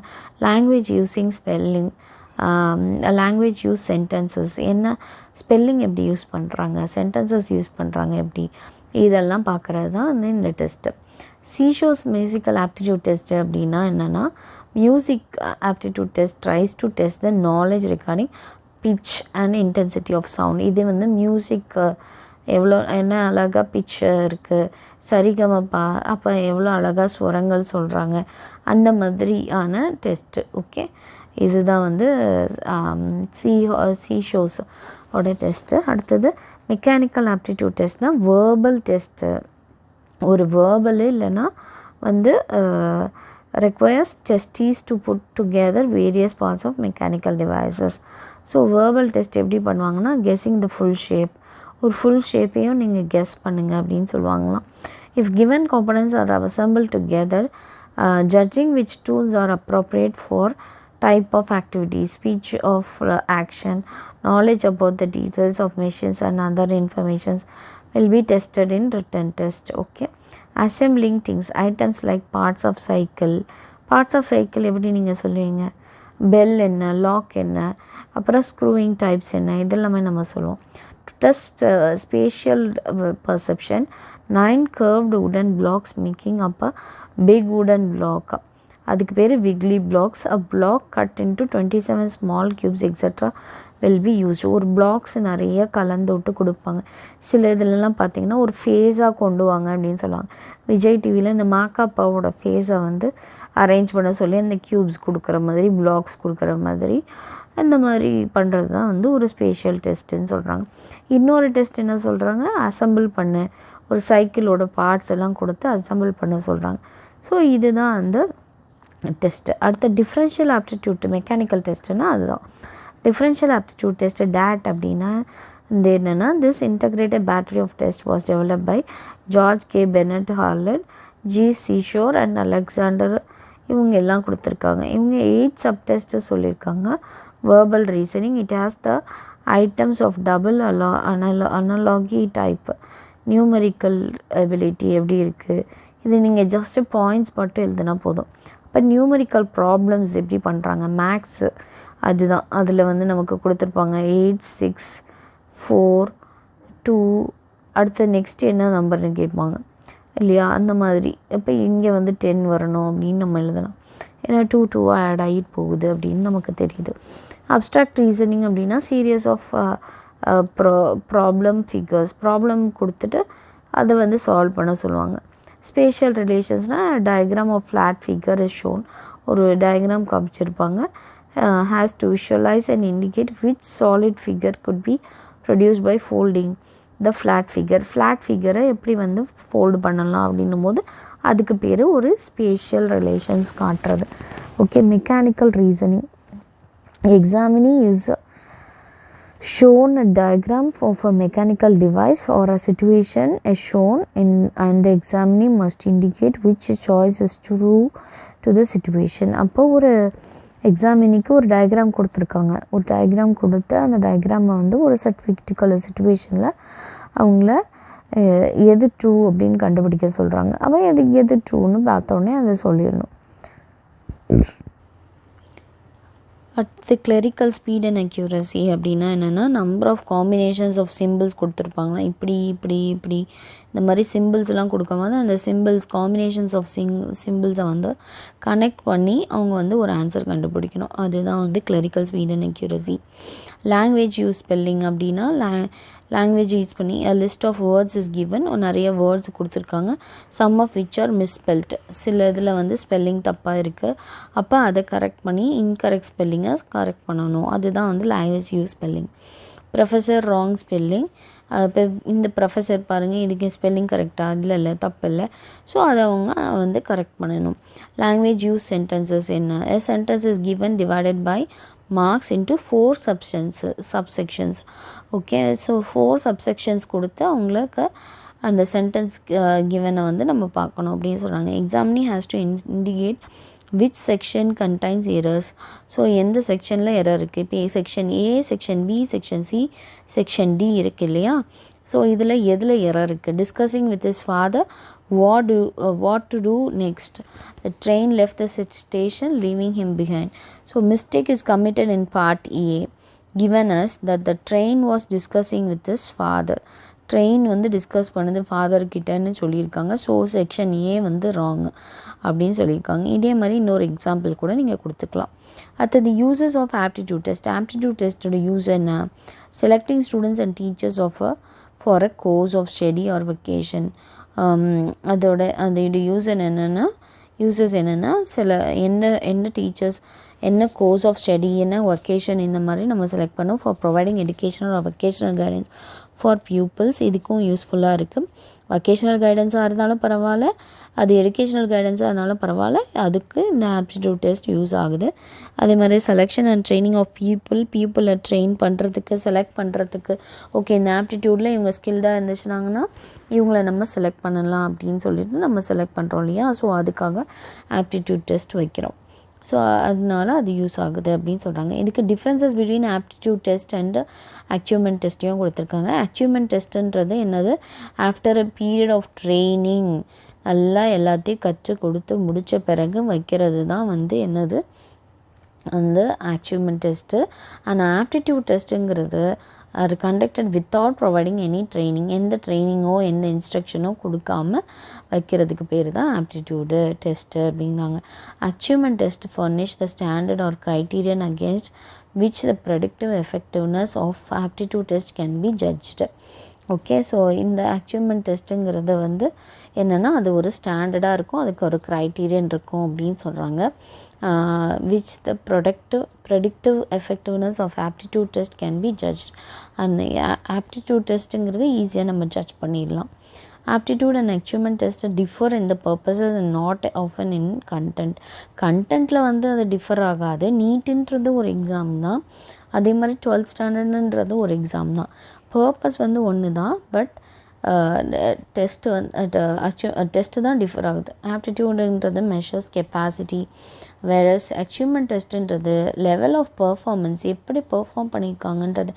Language using spelling, language use sentences, என்ன ஸ்பெல்லிங் எப்படி யூஸ் பண்ணுறாங்க, சென்டென்சஸ் யூஸ் பண்ணுறாங்க எப்படி, இதெல்லாம் பார்க்குறது தான் வந்து இந்த டெஸ்ட்டு. சீஷோஸ் மியூசிக்கல் ஆப்டிடியூட் டெஸ்ட்டு அப்படின்னா என்னென்னா, music aptitude test tries to test the knowledge regarding pitch and intensity of sound. இது வந்து மியூசிக் எவ்வளோ என்ன அழகாக பிச் இருக்குது, சரிகமப்பா அப்போ எவ்வளோ அழகாக ஸ்வரங்கள் சொல்கிறாங்க, அந்த மாதிரியான டெஸ்ட்டு. ஓகே, இதுதான் வந்து சீஷோஸ் ஓட டெஸ்ட்டு. அடுத்தது மெக்கானிக்கல் ஆப்டிடியூட் டெஸ்ட்னால் வேர்பல் டெஸ்ட்டு. ஒரு வேர்பல் இல்லைன்னா வந்து requires testes to put together various parts of mechanical devices. So verbal test எப்படி பண்ணுவாங்கன்னா கெஸ்ஸிங் த ஃபுல் ஷேப், ஒரு ஃபுல் ஷேப்பையும் நீங்கள் கெஸ் பண்ணுங்கள் அப்படின்னு சொல்லுவாங்களாம். If given components are assembled together, judging which tools are appropriate for type of activity, speech of action, knowledge about the details of machines and other informations will be tested in written test. Okay, assembling things, items like parts of cycle எப்படி நீங்கள் சொல்லுவீங்க, bell என்ன, lock என்ன, அப்புறம் screwing types என்ன, இதெல்லாமே நம்ம சொல்லுவோம். Test spatial perception. 9 curved wooden blocks making up a big wooden block. அதுக்கு பேர் wiggly blocks. A block cut into 27 small cubes etc. will be used. ஒரு பிளாக்ஸ் நிறைய கலந்து விட்டு கொடுப்பாங்க. சில இதிலலாம் பார்த்திங்கன்னா ஒரு ஃபேஸாக கொண்டு வாங்க அப்படின்னு சொல்லுவாங்க. விஜய் டிவியில் இந்த மாக்காப்பாவோட ஃபேஸை வந்து அரேஞ்ச் பண்ண சொல்லி அந்த க்யூப்ஸ் கொடுக்குற மாதிரி, பிளாக்ஸ் கொடுக்குற மாதிரி, அந்த மாதிரி பண்ணுறது தான் வந்து ஒரு ஸ்பேஷியல் டெஸ்ட்டுன்னு சொல்கிறாங்க. இன்னொரு டெஸ்ட் என்ன சொல்கிறாங்க, அசம்பிள் பண்ணு, ஒரு சைக்கிளோட பார்ட்ஸ் எல்லாம் கொடுத்து அசம்பிள் பண்ண சொல்கிறாங்க. ஸோ இதுதான் அந்த டெஸ்ட்டு. அடுத்த டிஃப்ரென்ஷியல் ஆப்டிடியூட் மெக்கானிக்கல் டெஸ்ட்டுன்னா அதுதான். டிஃப்ரென்ஷியல் ஆப்டிடியூட் டெஸ்ட்டு டேட் அப்படின்னா இந்த என்னென்னா, this integrated battery of test was develop by George K Bennett Harold, G Seashore and Alexander. இவங்க எல்லாம் கொடுத்துருக்காங்க. இவங்க 8 சப் டெஸ்ட்டு சொல்லியிருக்காங்க. Verbal reasoning, it has the items of double analogy type. Numerical ability எப்படி இருக்குது, இது நீங்கள் ஜஸ்ட்டு பாயிண்ட்ஸ் மட்டும் எழுதுனா போதும். இப்போ நியூமரிக்கல் ப்ராப்ளம்ஸ் எப்படி பண்ணுறாங்க, மேக்ஸு அதுதான். அதில் வந்து நமக்கு கொடுத்துருப்பாங்க 8, 6, 4, 2, அடுத்த நெக்ஸ்ட் என்ன நம்பர்னு கேட்பாங்க இல்லையா, அந்த மாதிரி. இப்போ இங்கே வந்து 10 வரணும் அப்படின்னு நம்ம எழுதலாம். ஏன்னா 2 2 ஆட் ஆகிட்டு போகுது அப்படின்னு நமக்கு தெரியுது. அப்ஸ்ட்ராக்ட் ரீசனிங் அப்படின்னா series of problem figures, problem கொடுத்துட்டு அதை வந்து சால்வ் பண்ண சொல்லுவாங்க. ஸ்பேஷியல் ரிலேஷன்ஸ்னால் diagram of flat figure is shown, ஒரு டயக்ராம் காமிச்சிருப்பாங்க. Has to visualise and indicate which solid figure could be produce by folding the flat figure. Flat ஃபிகரை எப்படி வந்து ஃபோல்டு பண்ணலாம் அப்படின்னும் போது அதுக்கு பேர் ஒரு ஸ்பேஷியல் ரிலேஷன்ஸ் காட்டுறது. Okay, mechanical reasoning. Examinee is shown a diagram of a mechanical device or a situation is shown in, and the examinee must indicate which choice is true to the situation. அப்போ ஒரு எக்ஸாமினிக்கு ஒரு diagram கொடுத்துருக்காங்க. ஒரு diagram கொடுத்து அந்த டயக்ராமை வந்து ஒரு particular சிச்சுவேஷனில் அவங்கள எது ட்ரூ அப்படின்னு கண்டுபிடிக்க சொல்கிறாங்க. அவன் எது ட்ரூன்னு பார்த்தோன்னே அதை சொல்லிடணும். அடுத்து கிளரிக்கல் ஸ்பீட் அண்ட் அக்யூரசி அப்படின்னா என்னென்னா, number of combinations of symbols கொடுத்துருப்பாங்களா, இப்படி இப்படி இப்படி இந்த மாதிரி சிம்பிள்ஸ்லாம் கொடுக்கும்போது அந்த சிம்பிள்ஸ் காம்பினேஷன்ஸ் ஆஃப் சிம்பிள்ஸை வந்து கனெக்ட் பண்ணி அவங்க வந்து ஒரு ஆன்சர் கண்டுபிடிக்கணும். அதுதான் வந்து clerical speed and accuracy. Language use spelling அப்படின்னா லாங்குவேஜ் யூஸ் பண்ணி a list of words is given, நிறைய வேர்ட்ஸ் கொடுத்துருக்காங்க. some of which are misspelled, சில இதில் வந்து ஸ்பெல்லிங் தப்பாக இருக்குது. அப்போ அதை கரெக்ட் பண்ணி இன்கரெக்ட் ஸ்பெல்லிங்கை கரெக்ட் பண்ணணும். அதுதான் வந்து language use spelling. Professor wrong spelling, இப்போ இந்த ப்ரொஃபஸர் பாருங்கள், இதுக்கு ஸ்பெல்லிங் கரெக்டாக இல்லை தப்பு இல்லை, ஸோ அதை அவங்க வந்து கரெக்ட் பண்ணணும். லாங்குவேஜ் யூஸ் சென்டென்சஸ் என்ன, a sentence is given divided by marks into 4 subsections. Okay, so 4 subsections கொடுத்து அவங்களுக்கு அந்த சென்டென்ஸ் கிவனை வந்து நம்ம பார்க்கணும் அப்படின்னு சொல்கிறாங்க. Examinee has to indicate which section contains errors. So எந்த செக்ஷனில் எரர் இருக்குது, இப்போ section A, section B, section C, section D இருக்குது இல்லையா. ஸோ இதில் எதில் எரர் இருக்குது. Discussing with his father what to do next. The train left the station leaving him behind. So mistake is committed in part A, given us that the train was discussing with his father. Train வந்து discuss பண்ணுது ஃபாதர்கிட்டன்னு சொல்லியிருக்காங்க. So section A வந்து wrong அப்படின்னு சொல்லியிருக்காங்க. இதே மாதிரி இன்னொரு example கூட நீங்கள் கொடுத்துக்கலாம். அடுத்தது uses of aptitude test. Aptitude டெஸ்ட்டோட யூஸ் என்ன, selecting students and teachers for a course of study or vacation. அதோட யூசஸ் என்னென்னா சில என்ன டீச்சர்ஸ், என்ன கோர்ஸ் ஆஃப் ஸ்டடி, என்ன வெக்கேஷன், இந்த மாதிரி நம்ம செலக்ட் பண்ணோம். For providing educational or vocational guidance for pupils, இதுக்கும் யூஸ்ஃபுல்லாக இருக்குது. வெக்கேஷனல் கைடன்ஸாக இருந்தாலும் பரவாயில்ல, அது எஜுகேஷனல் கைடன்ஸாக இருந்தாலும் பரவாயில்ல, அதுக்கு இந்த ஆப்டிடியூட் டெஸ்ட் யூஸ் ஆகுது. அதே மாதிரி செலெக்ஷன் அண்ட் ட்ரைனிங் ஆஃப் பீப்புளை ட்ரெயின் பண்ணுறதுக்கு, செலக்ட் பண்ணுறதுக்கு. ஓகே, இந்த ஆப்டிடியூடில் இவங்க ஸ்கில்டாக இருந்துச்சுனாங்கன்னா இவங்கள நம்ம செலக்ட் பண்ணலாம் அப்படின்னு சொல்லிட்டு நம்ம செலக்ட் பண்ணுறோம் இல்லையா. ஸோ அதுக்காக ஆப்டிடியூட் டெஸ்ட் வைக்கிறோம். ஸோ அதனால அது யூஸ் ஆகுது அப்படின்னு சொல்கிறாங்க. இதுக்கு differences between aptitude test and achievement டெஸ்ட்டையும் கொடுத்துருக்காங்க. அச்சீவ்மெண்ட் டெஸ்ட்டுன்றது என்னது, after a period of training, நல்லா எல்லாத்தையும் கற்றுக் கொடுத்து முடித்த பிறகு வைக்கிறது தான் வந்து என்னது வந்து அச்சீவ்மெண்ட் டெஸ்ட்டு. அண்ட் ஆப்டிடியூட் டெஸ்ட்டுங்கிறது அது conducted without providing any training, எந்த ட்ரைனிங்கோ எந்த இன்ஸ்ட்ரக்ஷனோ கொடுக்காம வைக்கிறதுக்கு பேர் தான் ஆப்டிடியூடு டெஸ்ட்டு அப்படிங்கிறாங்க. Achievement test furnish the standard or criterion against which the predictive effectiveness of aptitude test can be judged. Okay, so இந்த அச்சீவ்மெண்ட் டெஸ்ட்டுங்கிறது வந்து என்னென்னா அது ஒரு ஸ்டாண்டர்டாக இருக்கும், அதுக்கு ஒரு க்ரைட்டீரியன் இருக்கும் அப்படின்னு சொல்கிறாங்க. Which the predictive effectiveness of aptitude test can be judge. அந்த ஆப்டிடியூட் டெஸ்ட்டுங்கிறது ஈஸியாக நம்ம ஜட்ஜ் பண்ணிடலாம். Aptitude and achievement test differ இந்த purposes and not often in கண்டென்ட்டில் வந்து அது டிஃபர் ஆகாது. நீட்டுன்றது ஒரு எக்ஸாம் தான், அதே மாதிரி 12th ஸ்டாண்டர்டுன்றது ஒரு எக்ஸாம் தான். பர்பஸ் வந்து ஒன்று தான், பட் டெஸ்ட்டு டெஸ்ட்டு தான் டிஃபர் ஆகுது. ஆப்டிடியூடுன்றது மெஷர்ஸ் கெப்பாசிட்டி, வேறஸ் அச்சீவ்மெண்ட் டெஸ்ட்டுன்றது லெவல் ஆஃப் பர்ஃபார்மன்ஸ், எப்படி பெர்ஃபார்ம் பண்ணியிருக்காங்கன்றது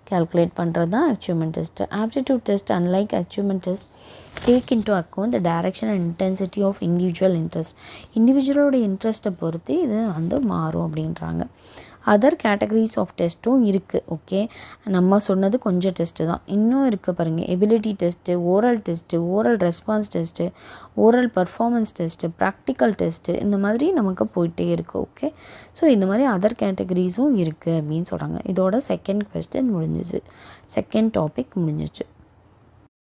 கேல்குலேட் பண்ணுறது தான் achievement test. Aptitude test unlike achievement test take into account the direction and intensity of individual interest. இண்டிவிஜுவலோட இன்ட்ரெஸ்ட்டை பொறுத்து இது வந்து மாறும் அப்படின்றாங்க. அதர் கேட்டகரிஸ் ஆஃப் டெஸ்ட்டும் இருக்குது. ஓகே, நம்ம சொன்னது கொஞ்சம் டெஸ்ட்டு தான், இன்னும் இருக்குது பாருங்கள். Ability test, oral test, oral response test, oral performance test, practical test, இந்த மாதிரி நமக்கு போயிட்டே இருக்குது. ஓகே, ஸோ இந்த மாதிரி அதர் கேட்டகரிஸும் இருக்குது அப்படின்னு சொல்கிறாங்க. இதோட செகண்ட் கொஸ்டின் முடிஞ்சிச்சு, செகண்ட் டாபிக் முடிஞ்சிச்சு.